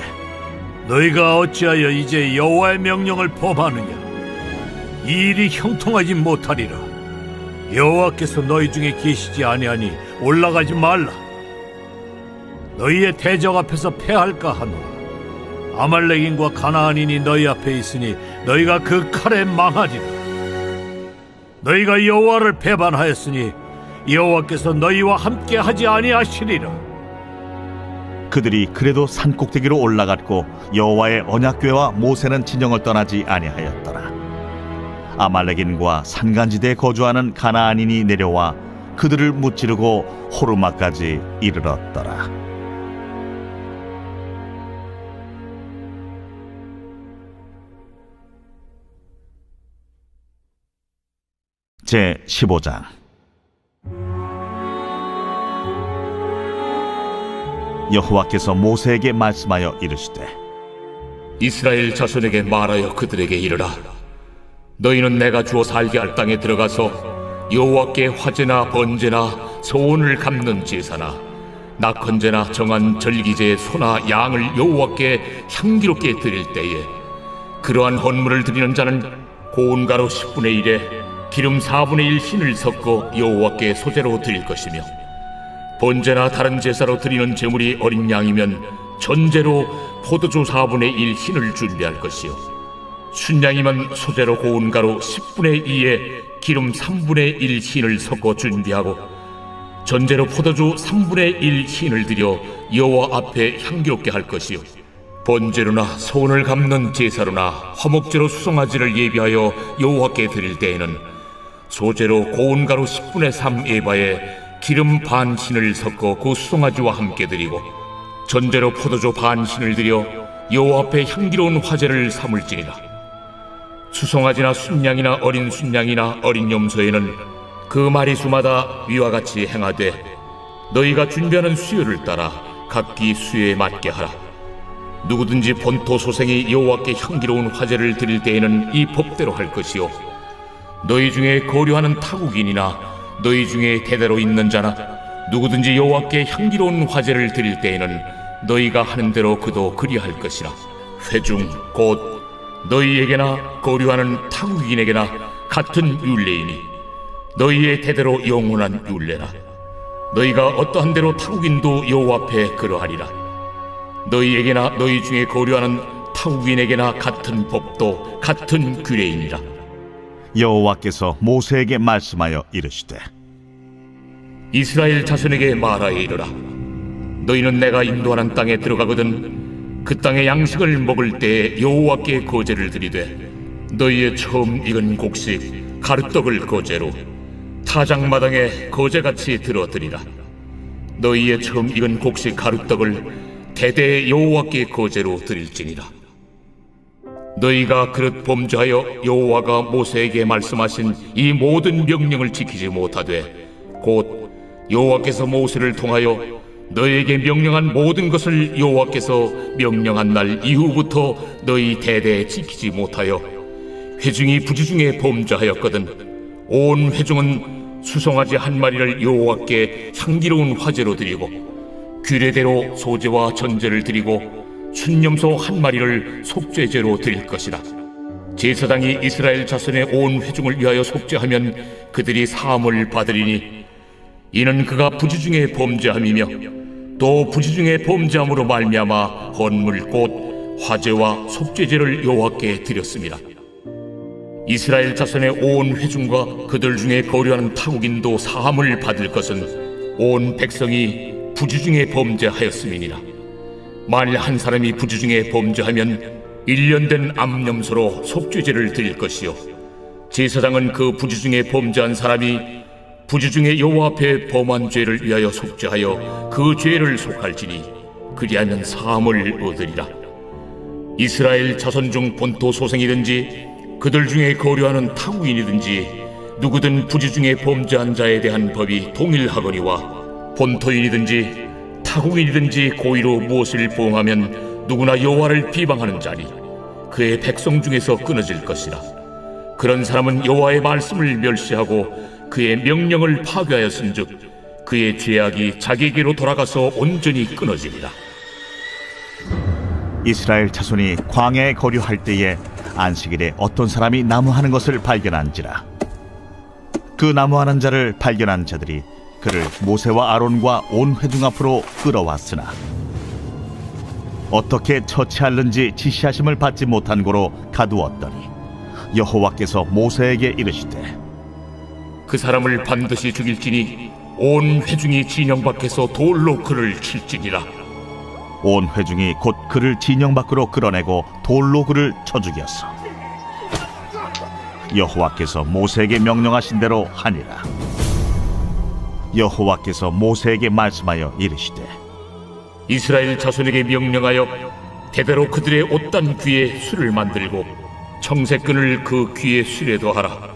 너희가 어찌하여 이제 여호와의 명령을 범하느냐? 이 일이 형통하지 못하리라. 여호와께서 너희 중에 계시지 아니하니 올라가지 말라. 너희의 대적 앞에서 패할까 하노라. 아말렉인과 가나안인이 너희 앞에 있으니 너희가 그 칼에 망하리라. 너희가 여호와를 배반하였으니 여호와께서 너희와 함께 하지 아니하시리라. 그들이 그래도 산 꼭대기로 올라갔고 여호와의 언약궤와 모세는 진영을 떠나지 아니하였더라. 아말렉인과 산간지대에 거주하는 가나안인이 내려와 그들을 무찌르고 호르마까지 이르렀더라. 제 15장. 여호와께서 모세에게 말씀하여 이르시되 이스라엘 자손에게 말하여 그들에게 이르라. 너희는 내가 주어 살게 할 땅에 들어가서 여호와께 화제나 번제나 소원을 갚는 제사나 낙헌제나 정한 절기제의 소나 양을 여호와께 향기롭게 드릴 때에 그러한 헌물을 드리는 자는 고운 가루 10분의 1에 기름 4분의 1 흰을 섞어 여호와께 소제로 드릴 것이며 번제나 다른 제사로 드리는 제물이 어린 양이면 전제로 포도주 4분의 1 흰을 준비할 것이요 순양이면 소제로 고운 가루 10분의 2에 기름 3분의 1 흰을 섞어 준비하고 전제로 포도주 3분의 1 흰을 드려 여호와 앞에 향기롭게 할 것이요 번제로나 소원을 갚는 제사로나 화목제로 수송아지를 예비하여 여호와께 드릴 때에는 소제로 고운 가루 10분의 3 에바에 기름 반 흰을 섞어 그 수송아지와 함께 드리고 전제로 포도주 반 흰을 드려 여호와 앞에 향기로운 화제를 삼을지니라. 수송아지나 순양이나 어린 순양이나 어린 염소에는 그 마리수마다 위와 같이 행하되 너희가 준비하는 수요를 따라 각기 수요에 맞게 하라. 누구든지 본토 소생이 여호와께 향기로운 화제를 드릴 때에는 이 법대로 할 것이요 너희 중에 거류하는 타국인이나 너희 중에 대대로 있는 자나 누구든지 여호와께 향기로운 화제를 드릴 때에는 너희가 하는 대로 그도 그리할 것이라. 회중 곧 너희에게나 거류하는 타국인에게나 같은 율례이니 너희의 대대로 영원한 율례라. 너희가 어떠한 대로 타국인도 여호와 앞에 그러하리라. 너희에게나 너희 중에 거류하는 타국인에게나 같은 법도 같은 규례이니라. 여호와께서 모세에게 말씀하여 이르시되 이스라엘 자손에게 말하여 이르라. 너희는 내가 인도하는 땅에 들어가거든 그 땅의 양식을 먹을 때에 여호와께 거제를 드리되 너희의 처음 익은 곡식 가루떡을 거제로 타작마당에 거제같이 들어드리라. 너희의 처음 익은 곡식 가루떡을 대대에 여호와께 거제로 드릴지니라. 너희가 그릇 범죄하여 여호와가 모세에게 말씀하신 이 모든 명령을 지키지 못하되 곧 여호와께서 모세를 통하여 너희에게 명령한 모든 것을 여호와께서 명령한 날 이후부터 너희 대대에 지키지 못하여 회중이 부지중에 범죄하였거든 온 회중은 수송아지 한 마리를 여호와께 향기로운 화제로 드리고 규례대로 소제와 전제를 드리고 순념소 한 마리를 속죄제로 드릴 것이다. 제사장이 이스라엘 자손의 온 회중을 위하여 속죄하면 그들이 사함을 받으리니 이는 그가 부지중에 범죄함이며 또 부지중에 범죄함으로 말미암아 헌물 곧 화제와 속죄제를 여호와께 드렸습니다. 이스라엘 자손의 온 회중과 그들 중에 거류하는 타국인도 사함을 받을 것은 온 백성이 부지중에 범죄하였음이니라. 만일 한 사람이 부지중에 범죄하면 1년 된 암염소로 속죄제를 드릴 것이요 제사장은 그 부지중에 범죄한 사람이 부지중에 여호와 앞에 범한 죄를 위하여 속죄하여 그 죄를 속할지니 그리하면 사함을 얻으리라. 이스라엘 자손 중 본토 소생이든지 그들 중에 거류하는 타국인이든지 누구든 부지중에 범죄한 자에 대한 법이 동일하거니와 본토인이든지 타국인이든지 고의로 무엇을 범하면 누구나 여호와를 비방하는 자니 그의 백성 중에서 끊어질 것이라. 그런 사람은 여호와의 말씀을 멸시하고 그의 명령을 파괴하였은즉 그의 죄악이 자기에게로 돌아가서 온전히 끊어지리라. 이스라엘 자손이 광야에 거류할 때에 안식일에 어떤 사람이 나무하는 것을 발견한지라. 그 나무하는 자를 발견한 자들이 그를 모세와 아론과 온 회중 앞으로 끌어왔으나 어떻게 처치할는지 지시하심을 받지 못한 고로 가두었더니 여호와께서 모세에게 이르시되 그 사람을 반드시 죽일지니 온 회중이 진영 밖에서 돌로 그를 칠지니라. 온 회중이 곧 그를 진영 밖으로 끌어내고 돌로 그를 쳐 죽였어. 여호와께서 모세에게 명령하신 대로 하니라. 여호와께서 모세에게 말씀하여 이르시되 이스라엘 자손에게 명령하여 대대로 그들의 옷단 귀에 술을 만들고 청색끈을 그 귀에 술에 더하라.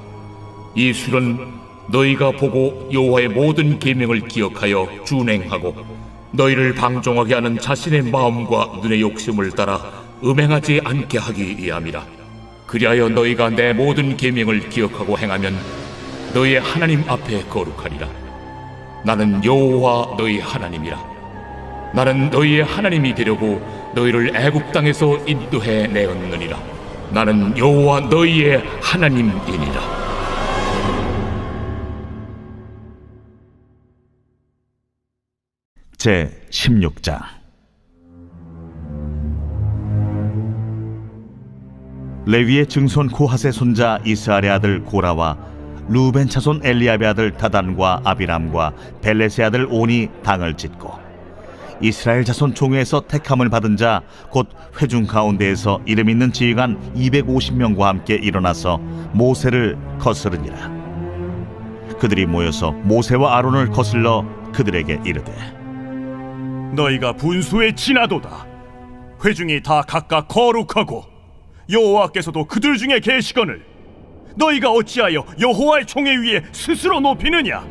이 술은 너희가 보고 여호와의 모든 계명을 기억하여 준행하고 너희를 방종하게 하는 자신의 마음과 눈의 욕심을 따라 음행하지 않게 하기 위함이라. 그리하여 너희가 내 모든 계명을 기억하고 행하면 너희의 하나님 앞에 거룩하리라. 나는 여호와 너희 하나님이라. 나는 너희의 하나님이 되려고 너희를 애굽 땅에서 인도해 내었느니라. 나는 여호와 너희의 하나님이니라. 제 16장. 레위의 증손 고핫의 손자 이스할의 아들 고라와 루벤 차손 엘리압의 아들 다단과 아비람과 벨렛의 아들 온이 당을 짓고 이스라엘 자손 총회에서 택함을 받은 자 곧 회중 가운데에서 이름 있는 지휘관 250명과 함께 일어나서 모세를 거스르니라. 그들이 모여서 모세와 아론을 거슬러 그들에게 이르되 너희가 분수에 지나도다. 회중이 다 각각 거룩하고 여호와께서도 그들 중에 계시거늘 너희가 어찌하여 여호와의 총회 위에 스스로 높이느냐?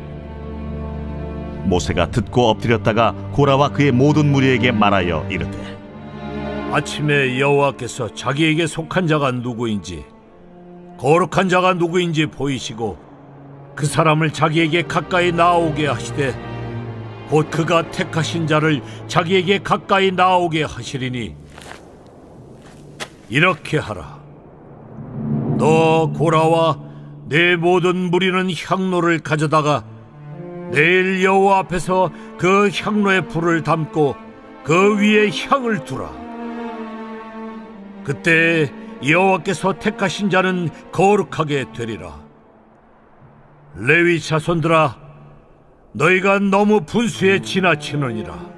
모세가 듣고 엎드렸다가 고라와 그의 모든 무리에게 말하여 이르되 아침에 여호와께서 자기에게 속한 자가 누구인지 거룩한 자가 누구인지 보이시고 그 사람을 자기에게 가까이 나오게 하시되 곧 그가 택하신 자를 자기에게 가까이 나오게 하시리니 이렇게 하라. 너 고라와 내 모든 무리는 향로를 가져다가 내일 여호와 앞에서 그 향로에 불을 담고 그 위에 향을 두라. 그때 여호와께서 택하신 자는 거룩하게 되리라. 레위 자손들아, 너희가 너무 분수에 지나치느니라.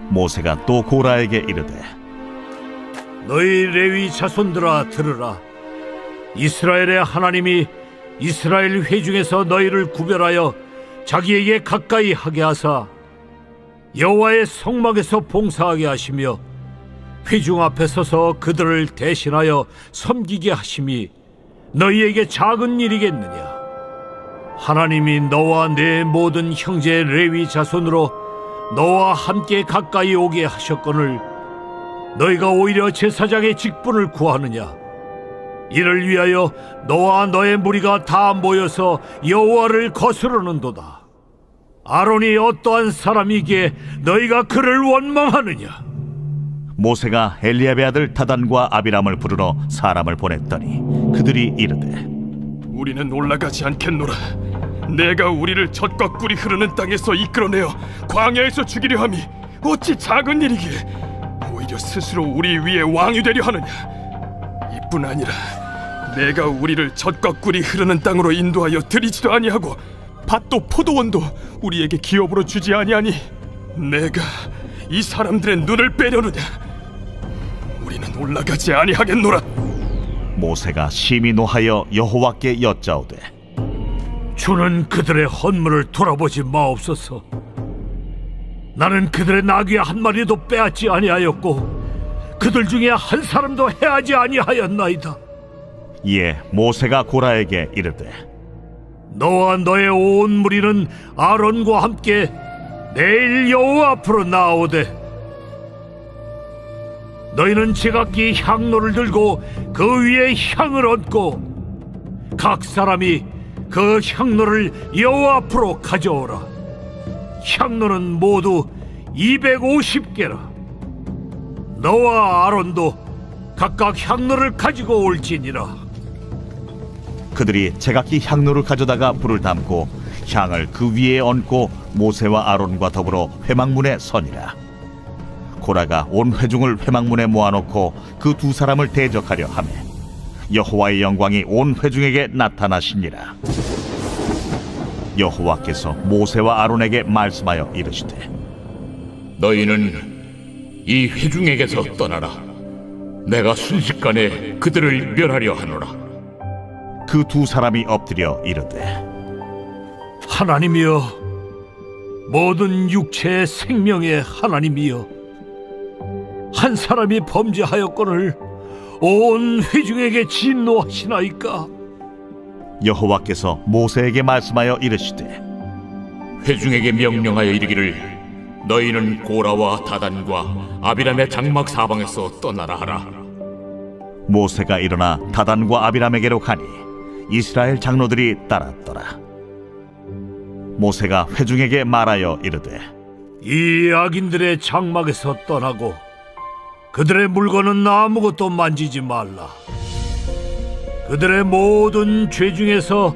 모세가 또 고라에게 이르되 너희 레위 자손들아 들으라. 이스라엘의 하나님이 이스라엘 회중에서 너희를 구별하여 자기에게 가까이 하게 하사 여호와의 성막에서 봉사하게 하시며 회중 앞에 서서 그들을 대신하여 섬기게 하심이 너희에게 작은 일이겠느냐? 하나님이 너와 내 모든 형제 레위 자손으로 너와 함께 가까이 오게 하셨거늘 너희가 오히려 제사장의 직분을 구하느냐? 이를 위하여 너와 너의 무리가 다 모여서 여호와를 거스르는도다. 아론이 어떠한 사람이기에 너희가 그를 원망하느냐? 모세가 엘리압의 아들 다단과 아비람을 부르러 사람을 보냈더니 그들이 이르되 우리는 올라가지 않겠노라. 내가 우리를 젖과 꿀이 흐르는 땅에서 이끌어내어 광야에서 죽이려 함이 어찌 작은 일이기에 오히려 스스로 우리 위에 왕이 되려 하느냐? 이뿐 아니라 내가 우리를 젖과 꿀이 흐르는 땅으로 인도하여 들이지도 아니하고 밭도 포도원도 우리에게 기업으로 주지 아니하니 내가 이 사람들의 눈을 빼려느냐? 우리는 올라가지 아니하겠노라. 모세가 심히 노하여 여호와께 여짜오되 주는 그들의 헌물을 돌아보지 마옵소서. 나는 그들의 나귀 한 마리도 빼앗지 아니하였고 그들 중에 한 사람도 해하지 아니하였나이다. 이에 모세가 고라에게 이르되 너와 너의 온 무리는 아론과 함께 내일 여호와 앞으로 나오되 너희는 제각기 향로를 들고 그 위에 향을 얹고 각 사람이 그 향로를 여호와 앞으로 가져오라. 향로는 모두 250개라. 너와 아론도 각각 향로를 가지고 올지니라. 그들이 제각기 향로를 가져다가 불을 담고 향을 그 위에 얹고 모세와 아론과 더불어 회막문에 서니라. 고라가 온 회중을 회막문에 모아놓고 그 두 사람을 대적하려 하매 여호와의 영광이 온 회중에게 나타나시니라. 여호와께서 모세와 아론에게 말씀하여 이르시되 너희는 이 회중에게서 떠나라. 내가 순식간에 그들을 멸하려 하노라. 그 두 사람이 엎드려 이르되 하나님이여, 모든 육체의 생명의 하나님이여, 한 사람이 범죄하였거늘 온 회중에게 진노하시나이까? 여호와께서 모세에게 말씀하여 이르시되 회중에게 명령하여 이르기를 너희는 고라와 다단과 아비람의 장막 사방에서 떠나라 하라. 모세가 일어나 다단과 아비람에게로 가니 이스라엘 장로들이 따랐더라. 모세가 회중에게 말하여 이르되 이 악인들의 장막에서 떠나고 그들의 물건은 아무것도 만지지 말라. 그들의 모든 죄 중에서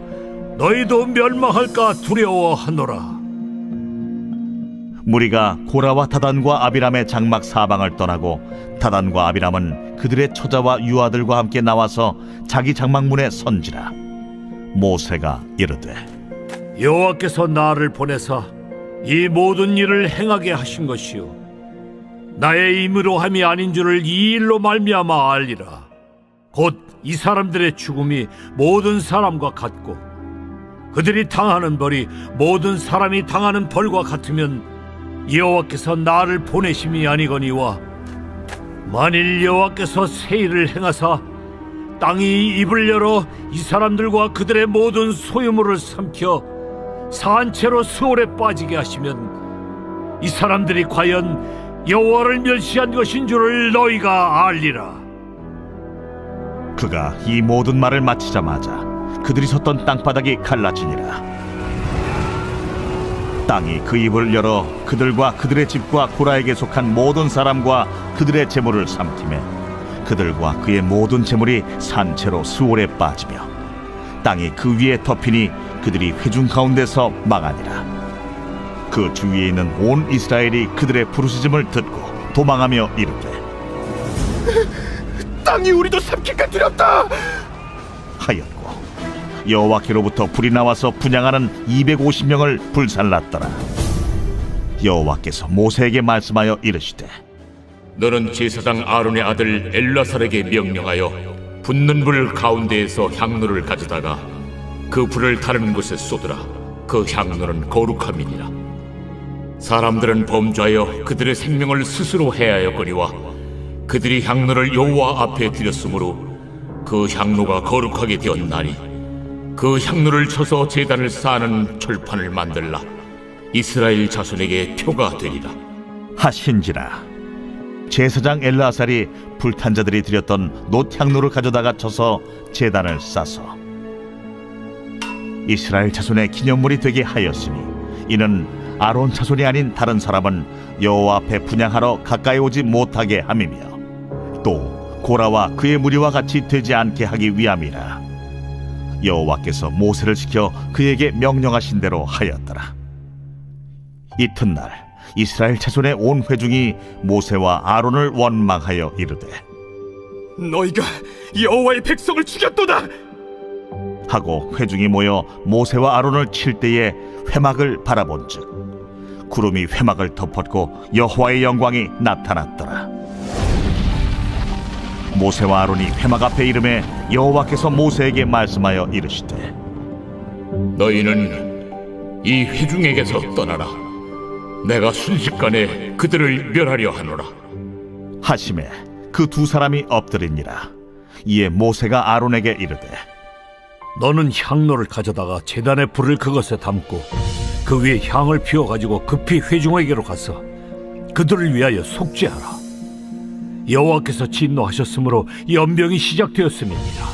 너희도 멸망할까 두려워하노라. 무리가 고라와 다단과 아비람의 장막 사방을 떠나고 다단과 아비람은 그들의 처자와 유아들과 함께 나와서 자기 장막문에 선지라. 모세가 이르되 여호와께서 나를 보내사 이 모든 일을 행하게 하신 것이요 나의 임의로 함이 아닌 줄을 이 일로 말미암아 알리라. 곧 이 사람들의 죽음이 모든 사람과 같고 그들이 당하는 벌이 모든 사람이 당하는 벌과 같으면 여호와께서 나를 보내심이 아니거니와 만일 여호와께서 새 일을 행하사 땅이 입을 열어 이 사람들과 그들의 모든 소유물을 삼켜 산채로 수월에 빠지게 하시면 이 사람들이 과연 여호와를 멸시한 것인 줄을 너희가 알리라. 그가 이 모든 말을 마치자마자 그들이 섰던 땅바닥이 갈라지니라. 땅이 그 입을 열어 그들과 그들의 집과 고라에게 속한 모든 사람과 그들의 재물을 삼키매 그들과 그의 모든 재물이 산채로 수월에 빠지며 땅이 그 위에 덮이니 그들이 회중 가운데서 망하니라. 그 주위에 있는 온 이스라엘이 그들의 부르짖음을 듣고 도망하며 이르되 땅이 우리도 삼키가 두렵다 하였고 여호와께로부터 불이 나와서 분향하는 250명을 불살랐더라. 여호와께서 모세에게 말씀하여 이르시되 너는 제사장 아론의 아들 엘라살에게 명령하여 붙는 불 가운데에서 향로를 가져다가 그 불을 다른 곳에 쏟으라. 그 향로는 거룩함이니라. 사람들은 범죄하여 그들의 생명을 스스로 해하였거니와 그들이 향로를 여호와 앞에 드렸으므로 그 향로가 거룩하게 되었나니 그 향로를 쳐서 제단을 쌓는 철판을 만들라. 이스라엘 자손에게 표가 되리라 하신지라. 제사장 엘라살이 불탄 자들이 드렸던 놋 향로를 가져다가 쳐서 제단을 싸서 이스라엘 자손의 기념물이 되게 하였으니 이는 아론 자손이 아닌 다른 사람은 여호와 앞에 분향하러 가까이 오지 못하게 함이며 또 고라와 그의 무리와 같이 되지 않게 하기 위함이라. 여호와께서 모세를 시켜 그에게 명령하신 대로 하였더라. 이튿날 이스라엘 자손의 온 회중이 모세와 아론을 원망하여 이르되 너희가 여호와의 백성을 죽였도다 하고 회중이 모여 모세와 아론을 칠 때에 회막을 바라본즉 구름이 회막을 덮었고 여호와의 영광이 나타났더라. 모세와 아론이 회막 앞에 이름에 여호와께서 모세에게 말씀하여 이르시되 너희는 이 회중에게서 떠나라. 내가 순식간에 그들을 멸하려 하노라 하심에 그 두 사람이 엎드리니라. 이에 모세가 아론에게 이르되 너는 향로를 가져다가 제단의 불을 그것에 담고 그 위에 향을 피워가지고 급히 회중에게로 가서 그들을 위하여 속죄하라. 여호와께서 진노하셨으므로 연병이 시작되었음이니라.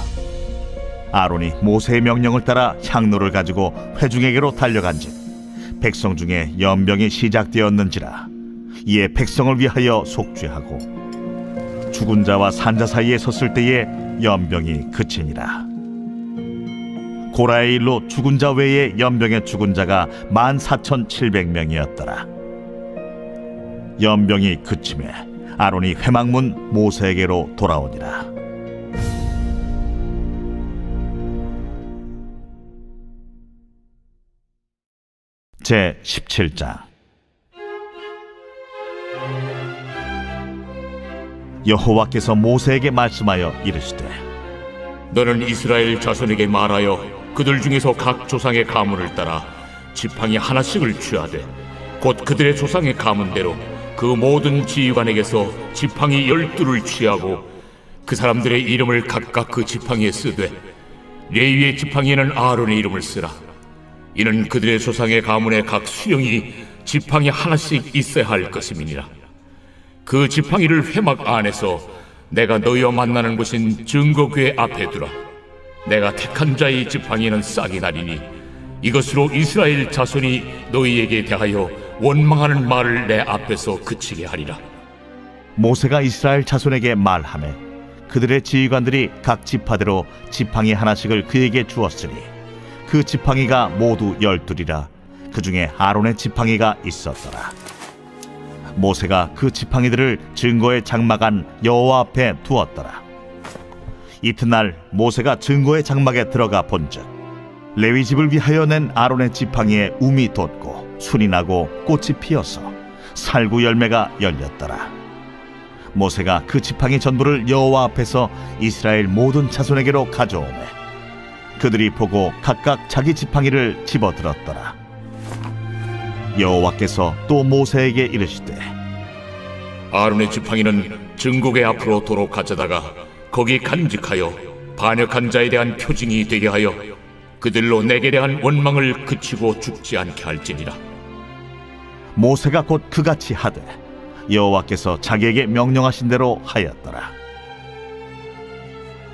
아론이 모세의 명령을 따라 향로를 가지고 회중에게로 달려간즉 백성 중에 연병이 시작되었는지라. 이에 백성을 위하여 속죄하고 죽은 자와 산자 사이에 섰을 때에 연병이 그치니라. 고라의 일로 죽은 자 외에 연병에 죽은 자가 14,700명이었더라. 연병이 그침에 아론이 회막문 모세에게로 돌아오니라. 제 17장. 여호와께서 모세에게 말씀하여 이르시되 너는 이스라엘 자손에게 말하여 그들 중에서 각 조상의 가문을 따라 지팡이 하나씩을 취하되 곧 그들의 조상의 가문대로 그 모든 지휘관에게서 지팡이 12를 취하고 그 사람들의 이름을 각각 그 지팡이에 쓰되 레위의 지팡이에는 아론의 이름을 쓰라. 이는 그들의 조상의 가문의 각 수령이 지팡이 하나씩 있어야 할 것임이니라. 그 지팡이를 회막 안에서 내가 너희와 만나는 곳인 증거궤 앞에 두라. 내가 택한 자의 지팡이는 싹이 나리니 이것으로 이스라엘 자손이 너희에게 대하여 원망하는 말을 내 앞에서 그치게 하리라. 모세가 이스라엘 자손에게 말하매 그들의 지휘관들이 각 지파대로 지팡이 하나씩을 그에게 주었으니 그 지팡이가 모두 12이라. 그 중에 아론의 지팡이가 있었더라. 모세가 그 지팡이들을 증거의 장막 안 여호와 앞에 두었더라. 이튿날 모세가 증거의 장막에 들어가 본즉 레위 집을 위하여 낸 아론의 지팡이에 움이 돋고 순이 나고 꽃이 피어서 살구 열매가 열렸더라. 모세가 그 지팡이 전부를 여호와 앞에서 이스라엘 모든 자손에게로 가져오매 그들이 보고 각각 자기 지팡이를 집어들었더라. 여호와께서 또 모세에게 이르시되 아론의 지팡이는 증거궤 앞으로 도로 가져다가 거기 간직하여 반역한 자에 대한 표징이 되게 하여 그들로 내게 대한 원망을 그치고 죽지 않게 할지니라. 모세가 곧 그같이 하되 여호와께서 자기에게 명령하신 대로 하였더라.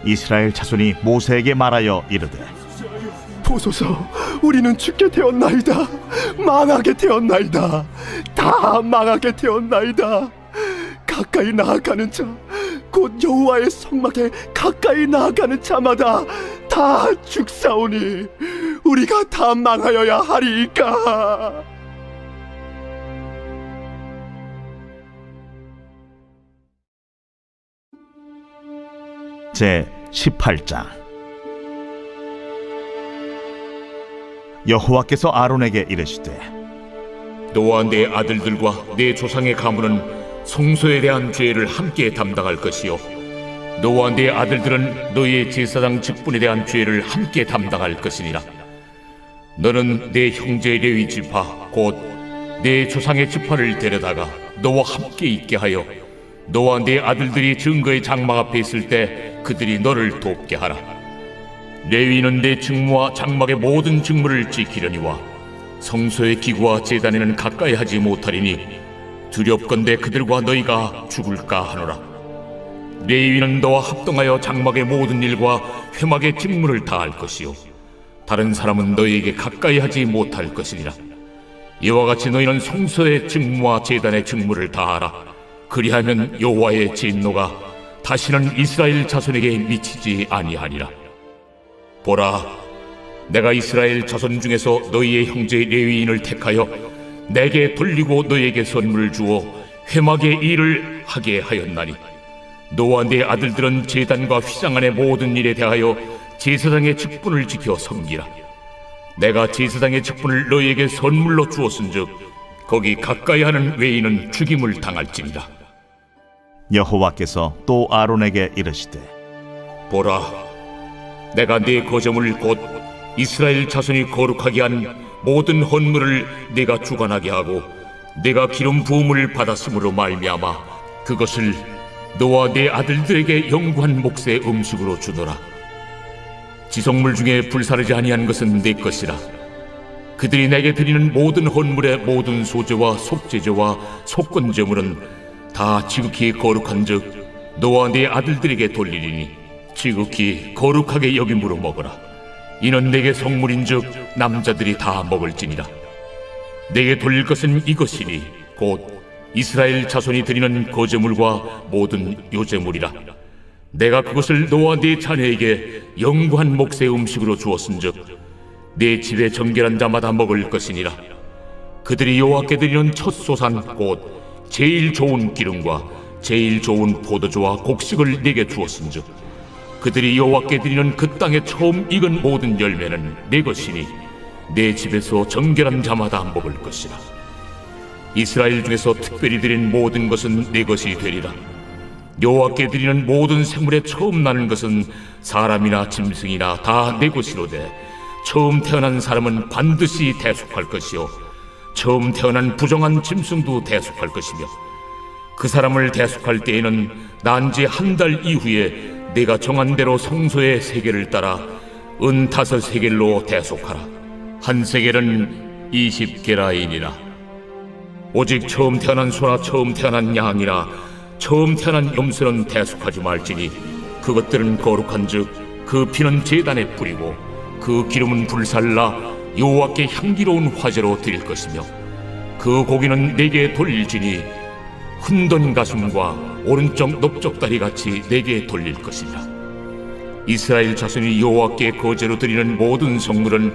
이스라엘 자손이 모세에게 말하여 이르되 보소서, 우리는 죽게 되었나이다. 망하게 되었나이다. 다 망하게 되었나이다. 가까이 나아가는 자, 곧 여호와의 성막에 가까이 나아가는 자마다 다 죽사오니 우리가 다 망하여야 하리이까. 제 18장. 여호와께서 아론에게 이르시되 너와 내 아들들과 내 조상의 가문은 성소에 대한 죄를 함께 담당할 것이요 너와 내 아들들은 너희의 제사장 직분에 대한 죄를 함께 담당할 것이니라. 너는 내 형제 레위 지파 곧 내 조상의 지파를 데려다가 너와 함께 있게 하여 너와 내 아들들이 증거의 장막 앞에 있을 때 그들이 너를 돕게 하라. 레위는 내 직무와 장막의 모든 직무를 지키려니와 성소의 기구와 제단에는 가까이 하지 못하리니 두렵건대 그들과 너희가 죽을까 하노라. 레위는 너와 합동하여 장막의 모든 일과 회막의 직무를 다할 것이요 다른 사람은 너희에게 가까이 하지 못할 것이니라. 이와 같이 너희는 성소의 직무와 제단의 직무를 다하라. 그리하면 여호와의 진노가 다시는 이스라엘 자손에게 미치지 아니하리라. 보라, 내가 이스라엘 자손 중에서 너희의 형제 레위인을 택하여 내게 돌리고 너희에게 선물을 주어 회막의 일을 하게 하였나니 너와 내 아들들은 제단과 휘장 안의 모든 일에 대하여 제사장의 직분을 지켜 섬기라. 내가 제사장의 직분을 너희에게 선물로 주었은즉 거기 가까이 하는 외인은 죽임을 당할지니라. 여호와께서 또 아론에게 이르시되 보라, 내가 네 거저물 곧 이스라엘 자손이 거룩하게 한 모든 헌물을 네가 주관하게 하고 네가 기름 부음을 받았으므로 말미암아 그것을 너와 네 아들들에게 영구한 몫의 음식으로 주노라. 지성물 중에 불사르지 아니한 것은 네 것이라. 그들이 내게 드리는 모든 헌물의 모든 소제와 속제제와 속건제물은 다 지극히 거룩한즉 너와 네 아들들에게 돌리리니 지극히 거룩하게 여김으로 먹어라. 이는 내게 성물인즉 남자들이 다 먹을지니라. 내게 돌릴 것은 이것이니 곧 이스라엘 자손이 드리는 거제물과 모든 요제물이라. 내가 그것을 너와 네 자녀에게 영구한 몫의 음식으로 주었은즉 네 집에 정결한 자마다 먹을 것이니라. 그들이 여호와께 드리는 첫 소산 곧 제일 좋은 기름과 제일 좋은 포도주와 곡식을 네게 주었은즉 그들이 여호와께 드리는 그 땅에 처음 익은 모든 열매는 네 것이니 네 집에서 정결한 자마다 먹을 것이라. 이스라엘 중에서 특별히 드린 모든 것은 네 것이 되리라. 여호와께 드리는 모든 생물에 처음 나는 것은 사람이나 짐승이나 다 내 것이로되 처음 태어난 사람은 반드시 대속할 것이요 처음 태어난 부정한 짐승도 대속할 것이며 그 사람을 대속할 때에는 난 지 한 달 이후에 내가 정한 대로 성소의 세겔을 따라 은 5세겔로 대속하라. 한 세겔은 20게라인이라. 오직 처음 태어난 소나 처음 태어난 양이나 처음 태어난 염소는 대속하지 말지니 그것들은 거룩한즉 그 피는 제단에 뿌리고 그 기름은 불살라 여호와께 향기로운 화제로 드릴 것이며 그 고기는 내게 돌릴지니 흔든 가슴과 오른쪽 넓적다리 같이 내게 돌릴 것이라. 이스라엘 자손이 여호와께 거제로 드리는 모든 성물은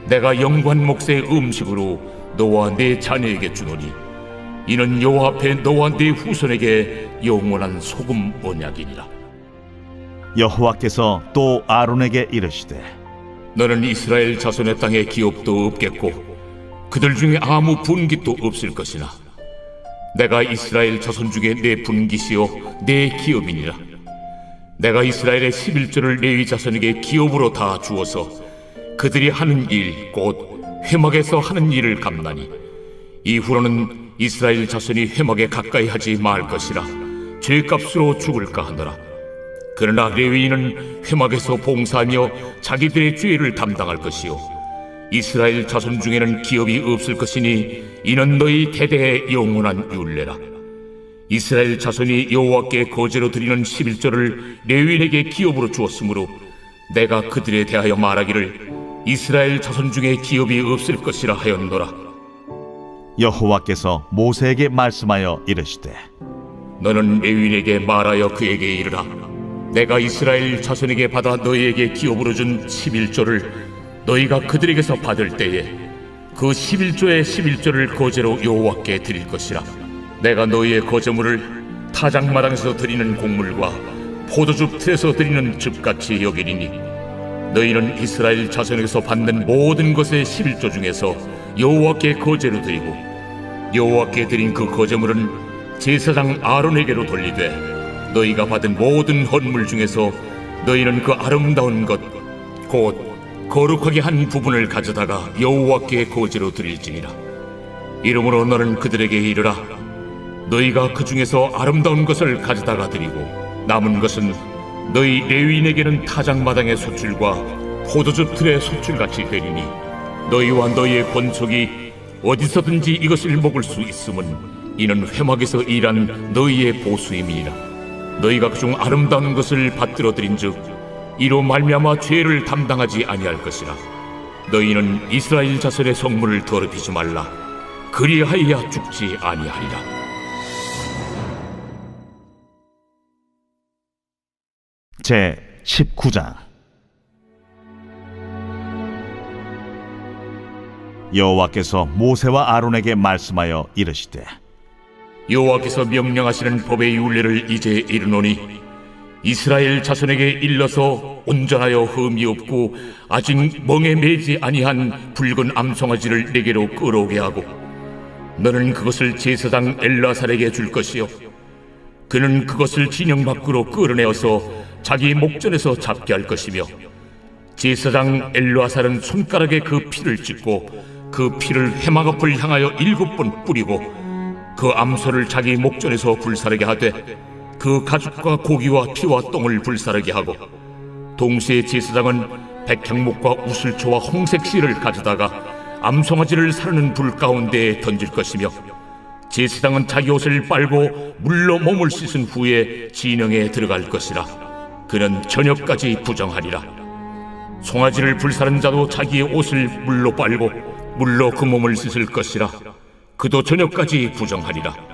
내가 영구한 몫의 음식으로 너와 네 자녀에게 주노니 이는 여호와 앞에 너와 네 후손에게 영원한 소금 언약이니라. 여호와께서 또 아론에게 이르시되 너는 이스라엘 자손의 땅에 기업도 없겠고 그들 중에 아무 분깃도 없을 것이나 내가 이스라엘 자손 중에 내 분깃이요 내 기업이니라. 내가 이스라엘의 11조를 레위 자손에게 기업으로 다 주어서 그들이 하는 일 곧 회막에서 하는 일을 갚나니 이후로는 이스라엘 자손이 회막에 가까이 하지 말 것이라 죄값으로 죽을까 하노라. 그러나 레위인은 회막에서 봉사하며 자기들의 죄를 담당할 것이요 이스라엘 자손 중에는 기업이 없을 것이니 이는 너희 대대의 영원한 율례라. 이스라엘 자손이 여호와께 거제로 드리는 11조를 레위인에게 기업으로 주었으므로 내가 그들에 대하여 말하기를 이스라엘 자손 중에 기업이 없을 것이라 하였노라. 여호와께서 모세에게 말씀하여 이르시되 너는 레위인에게 말하여 그에게 이르라. 내가 이스라엘 자손에게 받아 너희에게 기업으로 준 11조를 너희가 그들에게서 받을 때에 그 11조의 11조를 거제로 여호와께 드릴 것이라. 내가 너희의 거제물을 타작마당에서 드리는 곡물과 포도즙 틀에서 드리는 즙같이 여기리니 너희는 이스라엘 자손에게서 받는 모든 것의 11조 중에서 여호와께 거제로 드리고 여호와께 드린 그 거제물은 제사장 아론에게로 돌리되 너희가 받은 모든 헌물 중에서 너희는 그 아름다운 것 곧 거룩하게 한 부분을 가져다가 여호와께 거제로 드릴지니라. 이러므로 너는 그들에게 이르라. 너희가 그 중에서 아름다운 것을 가져다가 드리고 남은 것은 너희 레위인에게는 타작마당의 소출과 포도즙 틀의 소출같이 되리니 너희와 너희의 권속이 어디서든지 이것을 먹을 수 있음은 이는 회막에서 일한 너희의 보수임이니라. 너희가 그중 아름다운 것을 받들어 드린즉 이로 말미암아 죄를 담당하지 아니할 것이라. 너희는 이스라엘 자손의 성물을 더럽히지 말라. 그리하여야 죽지 아니하리라. 제 19장. 여호와께서 모세와 아론에게 말씀하여 이르시되 여호와께서 명령하시는 법의 율례를 이제 이르노니 이스라엘 자손에게 일러서 온전하여 흠이 없고 아직 멍에 매지 아니한 붉은 암송아지를 내게로 끌어오게 하고 너는 그것을 제사장 엘라살에게 줄 것이요 그는 그것을 진영 밖으로 끌어내어서 자기 목전에서 잡게 할 것이며 제사장 엘라살은 손가락에 그 피를 찍고 그 피를 회막 앞을 향하여 7번 뿌리고 그 암소를 자기 목전에서 불사르게 하되 그 가죽과 고기와 피와 똥을 불사르게 하고 동시에 제사장은 백향목과 우슬초와 홍색 실을 가져다가 암송아지를 사르는 불 가운데에 던질 것이며 제사장은 자기 옷을 빨고 물로 몸을 씻은 후에 진영에 들어갈 것이라. 그는 저녁까지 부정하리라. 송아지를 불사른 자도 자기의 옷을 물로 빨고 물로 그 몸을 씻을 것이라. 그도 저녁까지 부정하리라.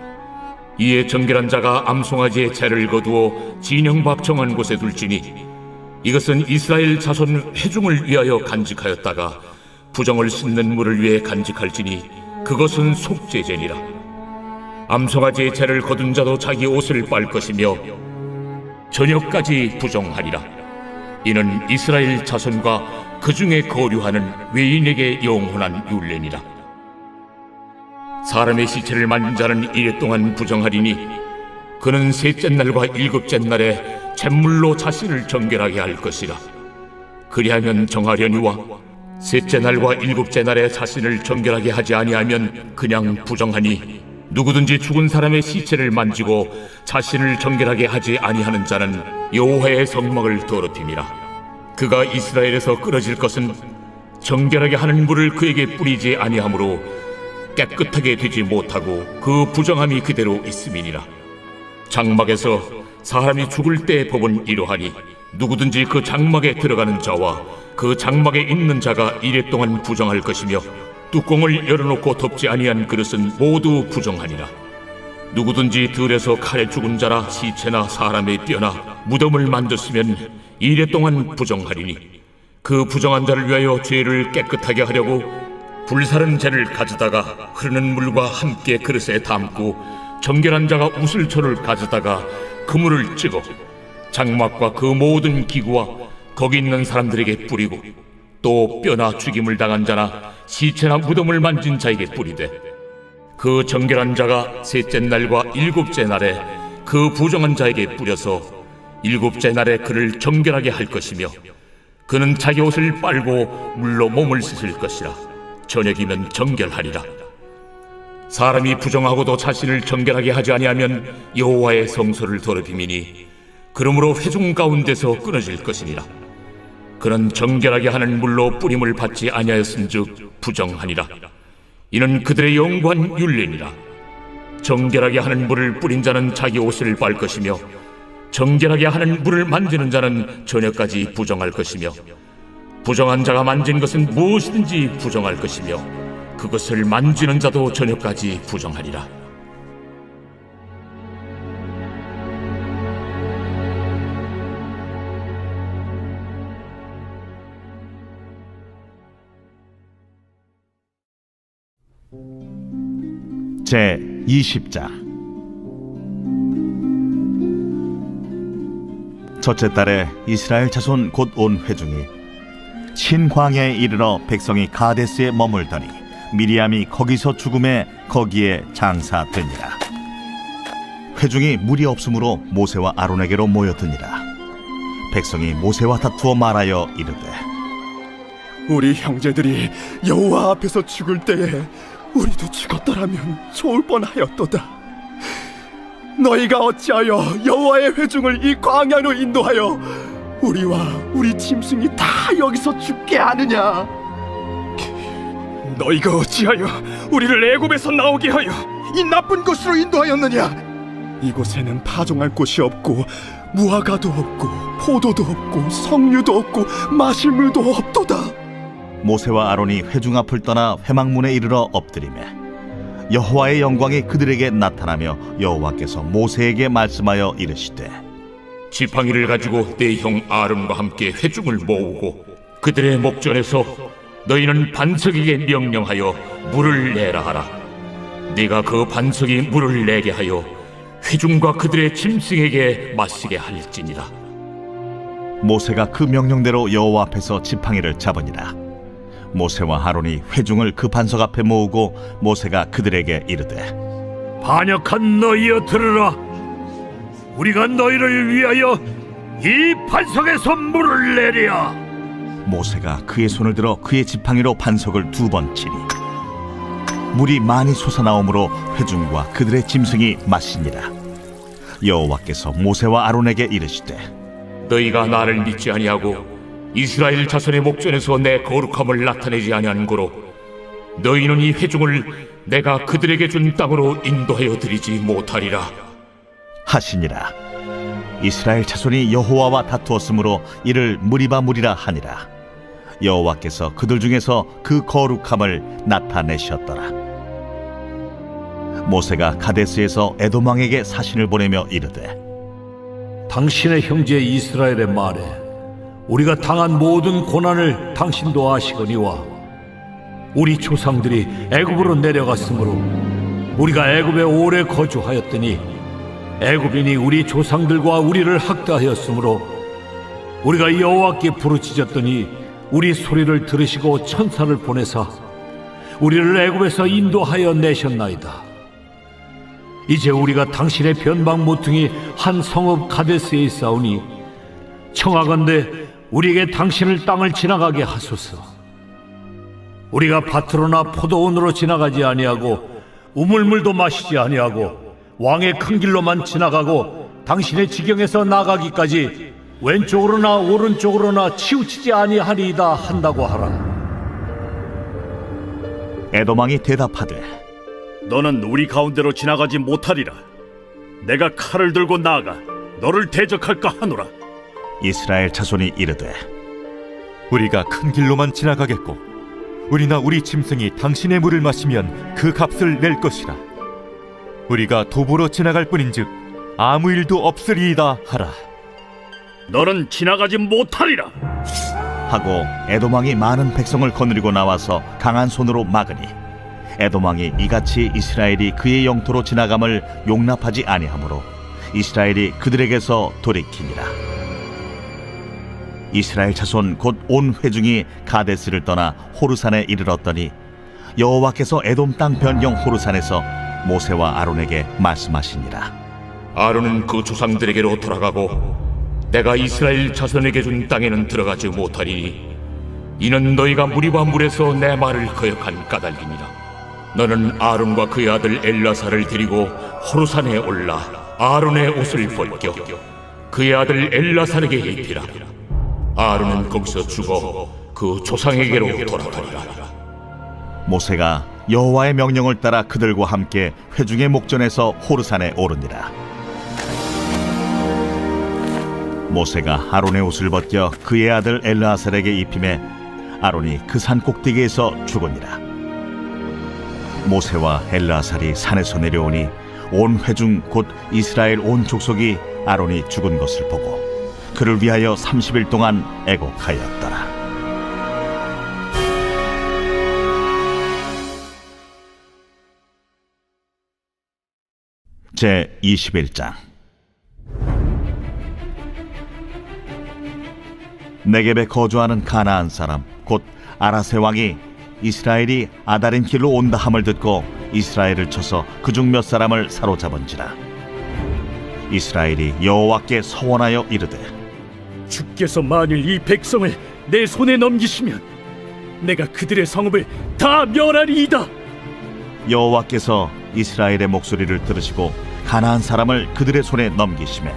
이에 정결한 자가 암송아지의 채를 거두어 진영 밖 정한 곳에 둘지니 이것은 이스라엘 자손 회중을 위하여 간직하였다가 부정을 씻는 물을 위해 간직할지니 그것은 속죄제니라. 암송아지의 채를 거둔 자도 자기 옷을 빨 것이며 저녁까지 부정하리라. 이는 이스라엘 자손과 그 중에 거류하는 외인에게 영원한 율례니라. 사람의 시체를 만진 자는 이래 동안 부정하리니 그는 셋째 날과 일곱째 날에 잿물로 자신을 정결하게 할 것이라. 그리하면 정하려니와 셋째 날과 일곱째 날에 자신을 정결하게 하지 아니하면 그냥 부정하니 누구든지 죽은 사람의 시체를 만지고 자신을 정결하게 하지 아니하는 자는 여호와의 성막을 더럽힘이라. 그가 이스라엘에서 끊어질 것은 정결하게 하는 물을 그에게 뿌리지 아니하므로 깨끗하게 되지 못하고 그 부정함이 그대로 있음이니라. 장막에서 사람이 죽을 때의 법은 이러하니 누구든지 그 장막에 들어가는 자와 그 장막에 있는 자가 이래 동안 부정할 것이며 뚜껑을 열어놓고 덮지 아니한 그릇은 모두 부정하니라. 누구든지 들에서 칼에 죽은 자라 시체나 사람의 뼈나 무덤을 만졌으면 이래 동안 부정하리니 그 부정한 자를 위하여 죄를 깨끗하게 하려고 불사른 재를 가져다가 흐르는 물과 함께 그릇에 담고 정결한 자가 우슬초를 가져다가 그물을 찍어 장막과 그 모든 기구와 거기 있는 사람들에게 뿌리고 또 뼈나 죽임을 당한 자나 시체나 무덤을 만진 자에게 뿌리되 그 정결한 자가 셋째 날과 일곱째 날에 그 부정한 자에게 뿌려서 일곱째 날에 그를 정결하게 할 것이며 그는 자기 옷을 빨고 물로 몸을 씻을 것이라. 저녁이면 정결하리라. 사람이 부정하고도 자신을 정결하게 하지 아니하면 여호와의 성소를 더럽힘이니 그러므로 회중 가운데서 끊어질 것이니라. 그는 정결하게 하는 물로 뿌림을 받지 아니하였은즉 부정하니라. 이는 그들의 영구한 율례니라. 정결하게 하는 물을 뿌린 자는 자기 옷을 빨 것이며 정결하게 하는 물을 만지는 자는 저녁까지 부정할 것이며 부정한 자가 만진 것은 무엇이든지 부정할 것이며 그것을 만지는 자도 저녁까지 부정하리라. 제 20장. 첫째 달에 이스라엘 자손 곧 온 회중이 신광야에 이르러 백성이 가데스에 머물더니 미리암이 거기서 죽음에 거기에 장사되니라. 회중이 물이 없으므로 모세와 아론에게로 모여드니라. 백성이 모세와 다투어 말하여 이르되, 우리 형제들이 여호와 앞에서 죽을 때에 우리도 죽었더라면 좋을 뻔하였도다. 너희가 어찌하여 여호와의 회중을 이 광야로 인도하여 우리와 우리 짐승이 다 여기서 죽게 하느냐? 너희가 어찌하여 우리를 애굽에서 나오게 하여 이 나쁜 곳으로 인도하였느냐? 이곳에는 파종할 곳이 없고 무화과도 없고 포도도 없고 석류도 없고 마실 물도 없도다. 모세와 아론이 회중 앞을 떠나 회막문에 이르러 엎드리매 여호와의 영광이 그들에게 나타나며 여호와께서 모세에게 말씀하여 이르시되, 지팡이를 가지고 내 형 아론과 함께 회중을 모으고 그들의 목전에서 너희는 반석에게 명령하여 물을 내라 하라. 네가 그 반석이 물을 내게 하여 회중과 그들의 짐승에게 마시게 할지니라. 모세가 그 명령대로 여호와 앞에서 지팡이를 잡으니라. 모세와 아론이 회중을 그 반석 앞에 모으고 모세가 그들에게 이르되, 반역한 너희여 들으라. 우리가 너희를 위하여 이 반석에서 물을 내리라. 모세가 그의 손을 들어 그의 지팡이로 반석을 2번 치니 물이 많이 솟아나오므로 회중과 그들의 짐승이 마시니라. 여호와께서 모세와 아론에게 이르시되, 너희가 나를 믿지 아니하고 이스라엘 자손의 목전에서 내 거룩함을 나타내지 아니한 고로 너희는 이 회중을 내가 그들에게 준 땅으로 인도하여 드리지 못하리라 하시니라. 이스라엘 자손이 여호와와 다투었으므로 이를 무리바무리라 하니라. 여호와께서 그들 중에서 그 거룩함을 나타내셨더라. 모세가 가데스에서 에돔 왕에게 사신을 보내며 이르되, 당신의 형제 이스라엘의 말에 우리가 당한 모든 고난을 당신도 아시거니와 우리 조상들이 애굽으로 내려갔으므로 우리가 애굽에 오래 거주하였더니 애굽인이 우리 조상들과 우리를 학대하였으므로 우리가 여호와께 부르짖었더니 우리 소리를 들으시고 천사를 보내사 우리를 애굽에서 인도하여 내셨나이다. 이제 우리가 당신의 변방 모퉁이 한 성읍 가데스에 있사오니 청하건대 우리에게 당신을 땅을 지나가게 하소서. 우리가 밭으로나 포도원으로 지나가지 아니하고 우물물도 마시지 아니하고 왕의 큰 길로만 지나가고 당신의 지경에서 나가기까지 왼쪽으로나 오른쪽으로나 치우치지 아니하리이다 한다고 하라. 에돔 왕이 대답하되, 너는 우리 가운데로 지나가지 못하리라. 내가 칼을 들고 나아가 너를 대적할까 하노라. 이스라엘 자손이 이르되, 우리가 큰 길로만 지나가겠고 우리나 우리 짐승이 당신의 물을 마시면 그 값을 낼 것이라. 우리가 도보로 지나갈 뿐인즉 아무 일도 없으리이다 하라. 너는 지나가지 못하리라 하고 에돔 왕이 많은 백성을 거느리고 나와서 강한 손으로 막으니 에돔 왕이 이같이 이스라엘이 그의 영토로 지나감을 용납하지 아니하므로 이스라엘이 그들에게서 돌이키니라. 이스라엘 자손 곧 온 회중이 가데스를 떠나 호르산에 이르렀더니 여호와께서 에돔 땅 변경 호르산에서 모세와 아론에게 말씀하시니라. 아론은 그 조상들에게로 돌아가고 내가 이스라엘 자손에게 준 땅에는 들어가지 못하리니 이는 너희가 무리와 물에서 내 말을 거역한 까닭이니라. 너는 아론과 그의 아들 엘라사를 데리고 호르산에 올라 아론의 옷을 벗겨 그의 아들 엘라사에게 입히라. 아론은 거기서 죽어 그 조상에게로 돌아가리라. 모세가 여호와의 명령을 따라 그들과 함께 회중의 목전에서 호르산에 오르니라. 모세가 아론의 옷을 벗겨 그의 아들 엘르아살에게 입히매 아론이 그 산 꼭대기에서 죽으니라. 모세와 엘르아살이 산에서 내려오니 온 회중 곧 이스라엘 온 족속이 아론이 죽은 것을 보고 그를 위하여 30일 동안 애곡하였더라. 제 21장. 네겝에 거주하는 가나안 사람 곧 아라세 왕이 이스라엘이 아다림 길로 온다 함을 듣고 이스라엘을 쳐서 그중 몇 사람을 사로잡은지라. 이스라엘이 여호와께 서원하여 이르되 주께서 만일 이 백성을 내 손에 넘기시면 내가 그들의 성읍을 다 멸하리이다. 여호와께서 이스라엘의 목소리를 들으시고 가나안 사람을 그들의 손에 넘기시매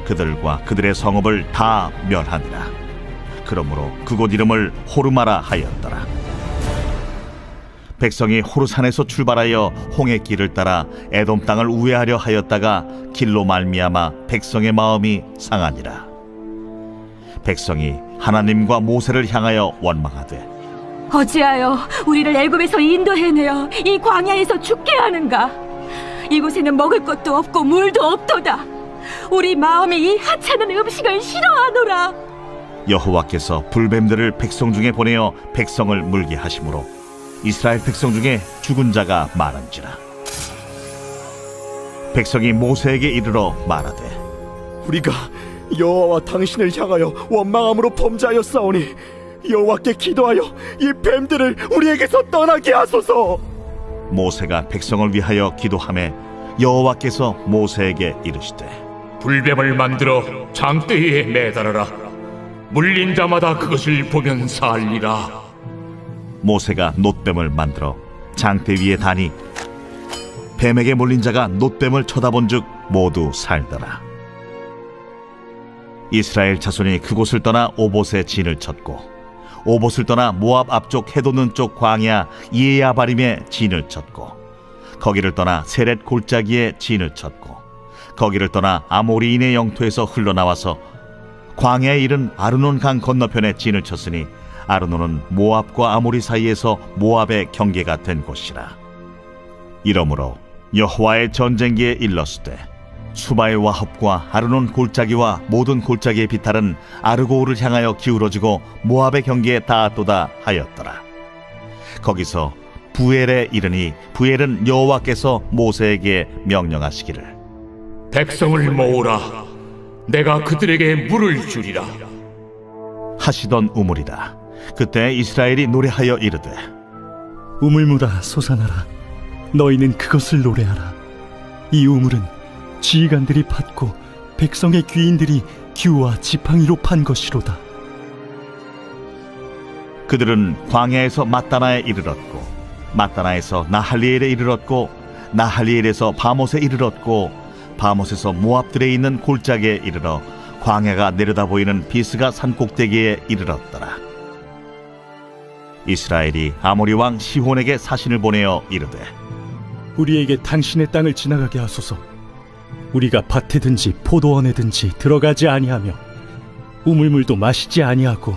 그들과 그들의 성읍을 다 멸하니라. 그러므로 그곳 이름을 호르마라 하였더라. 백성이 호르산에서 출발하여 홍해 길을 따라 에돔 땅을 우회하려 하였다가 길로 말미암아 백성의 마음이 상하니라. 백성이 하나님과 모세를 향하여 원망하되 어찌하여 우리를 애굽에서 인도해내어 이 광야에서 죽게 하는가? 이곳에는 먹을 것도 없고 물도 없도다. 우리 마음이 이 하찮은 음식을 싫어하노라. 여호와께서 불뱀들을 백성 중에 보내어 백성을 물게 하심으로 이스라엘 백성 중에 죽은 자가 많은지라. 백성이 모세에게 이르러 말하되 우리가 여호와와 당신을 향하여 원망함으로 범죄하였사오니 여호와께 기도하여 이 뱀들을 우리에게서 떠나게 하소서. 모세가 백성을 위하여 기도하매 여호와께서 모세에게 이르시되 불뱀을 만들어 장대에 매달아라. 물린 자마다 그것을 보면 살리라. 모세가 놋뱀을 만들어 장대 위에 다니 뱀에게 물린 자가 놋뱀을 쳐다본즉 모두 살더라. 이스라엘 자손이 그곳을 떠나 오봇에 진을 쳤고 오봇을 떠나 모압 앞쪽 해돋는 쪽 광야 이에야바림에 진을 쳤고 거기를 떠나 세렛 골짜기에 진을 쳤고 거기를 떠나 아모리인의 영토에서 흘러나와서 광야에 이른 아르논 강 건너편에 진을 쳤으니 아르논은 모압과 아모리 사이에서 모압의 경계가 된 곳이라. 이러므로 여호와의 전쟁기에 일렀으되 수바의 와합과 아르논 골짜기와 모든 골짜기의 비탈은 아르고우를 향하여 기울어지고 모압의 경계에 닿았도다 하였더라. 거기서 부엘에 이르니 부엘은 여호와께서 모세에게 명령하시기를 백성을 모으라. 내가 그들에게 물을 주리라 하시던 우물이라. 그때 이스라엘이 노래하여 이르되 우물물아 솟아나라. 너희는 그것을 노래하라. 이 우물은 지휘관들이 팠고 백성의 귀인들이 규와 지팡이로 판 것이로다. 그들은 광야에서 mat다나에 이르렀고 mat다나에서 나할리엘에 이르렀고 나할리엘에서 바못에 이르렀고 바못에서 모압들에 있는 골짜기에 이르러 광야가 내려다 보이는 비스가 산 꼭대기에 이르렀더라. 이스라엘이 아모리 왕 시혼에게 사신을 보내어 이르되 우리에게 당신의 땅을 지나가게 하소서. 우리가 밭에든지 포도원에든지 들어가지 아니하며 우물물도 마시지 아니하고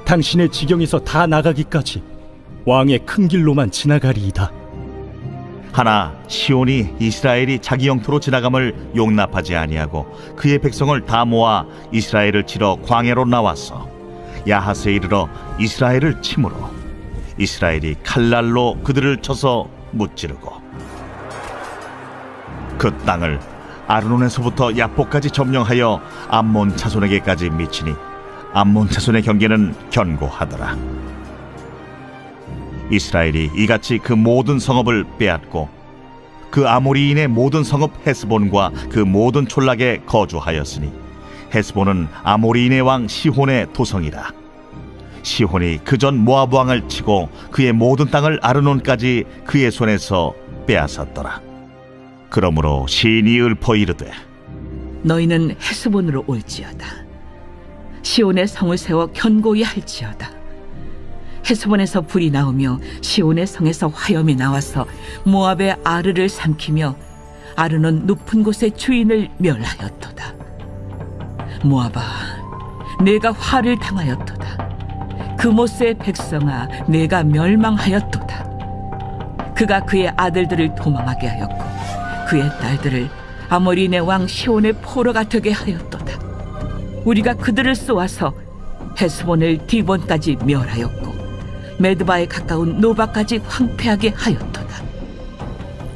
당신의 지경에서 다 나가기까지 왕의 큰 길로만 지나가리이다. 하나 시온이 이스라엘이 자기 영토로 지나감을 용납하지 아니하고 그의 백성을 다 모아 이스라엘을 치러 광야로 나왔어 야하스에 이르러 이스라엘을 치므로 이스라엘이 칼날로 그들을 쳐서 무찌르고 그 땅을 아르논에서부터 야복까지 점령하여 암몬 자손에게까지 미치니 암몬 자손의 경계는 견고하더라. 이스라엘이 이같이 그 모든 성읍을 빼앗고 그 아모리인의 모든 성읍 헤스본과 그 모든 촌락에 거주하였으니 헤스본은 아모리인의 왕 시혼의 도성이라. 시혼이 그전 모압 왕을 치고 그의 모든 땅을 아르논까지 그의 손에서 빼앗았더라. 그러므로 시인이 읊어 이르되 너희는 헤스본으로 올지어다. 시온의 성을 세워 견고히 할지어다. 헤스본에서 불이 나오며 시온의 성에서 화염이 나와서 모압의 아르를 삼키며 아르는 높은 곳의 주인을 멸하였도다. 모압아, 내가 화를 당하였도다. 그모스의 백성아, 내가 멸망하였도다. 그가 그의 아들들을 도망하게 하였고 그의 딸들을 아모리네 왕 시온의 포로가 되게 하였도다. 우리가 그들을 쏘아서 헤스본을 디본까지 멸하였고 메드바에 가까운 노바까지 황폐하게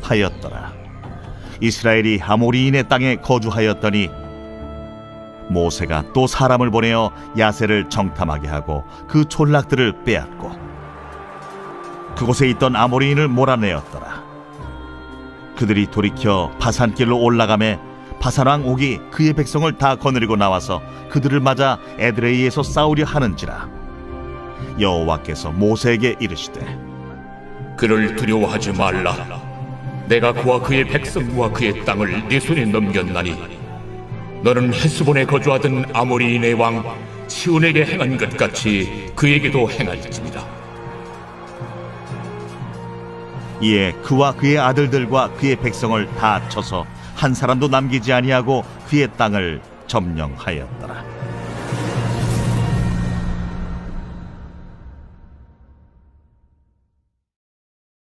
하였더라. 이스라엘이 아모리인의 땅에 거주하였더니 모세가 또 사람을 보내어 야세를 정탐하게 하고 그 촌락들을 빼앗고 그곳에 있던 아모리인을 몰아내었더라. 그들이 돌이켜 바산길로 올라가매 바산왕 옥이 그의 백성을 다 거느리고 나와서 그들을 맞아 에드레이에서 싸우려 하는지라. 여호와께서 모세에게 이르시되 그를 두려워하지 말라. 내가 그와 그의 백성과 그의 땅을 네 손에 넘겼나니 너는 헤스본에 거주하던 아모리인의 왕 시온에게 행한 것 같이 그에게도 행할지니라. 이에 그와 그의 아들들과 그의 백성을 다 쳐서 한 사람도 남기지 아니하고 그의 땅을 점령하였다.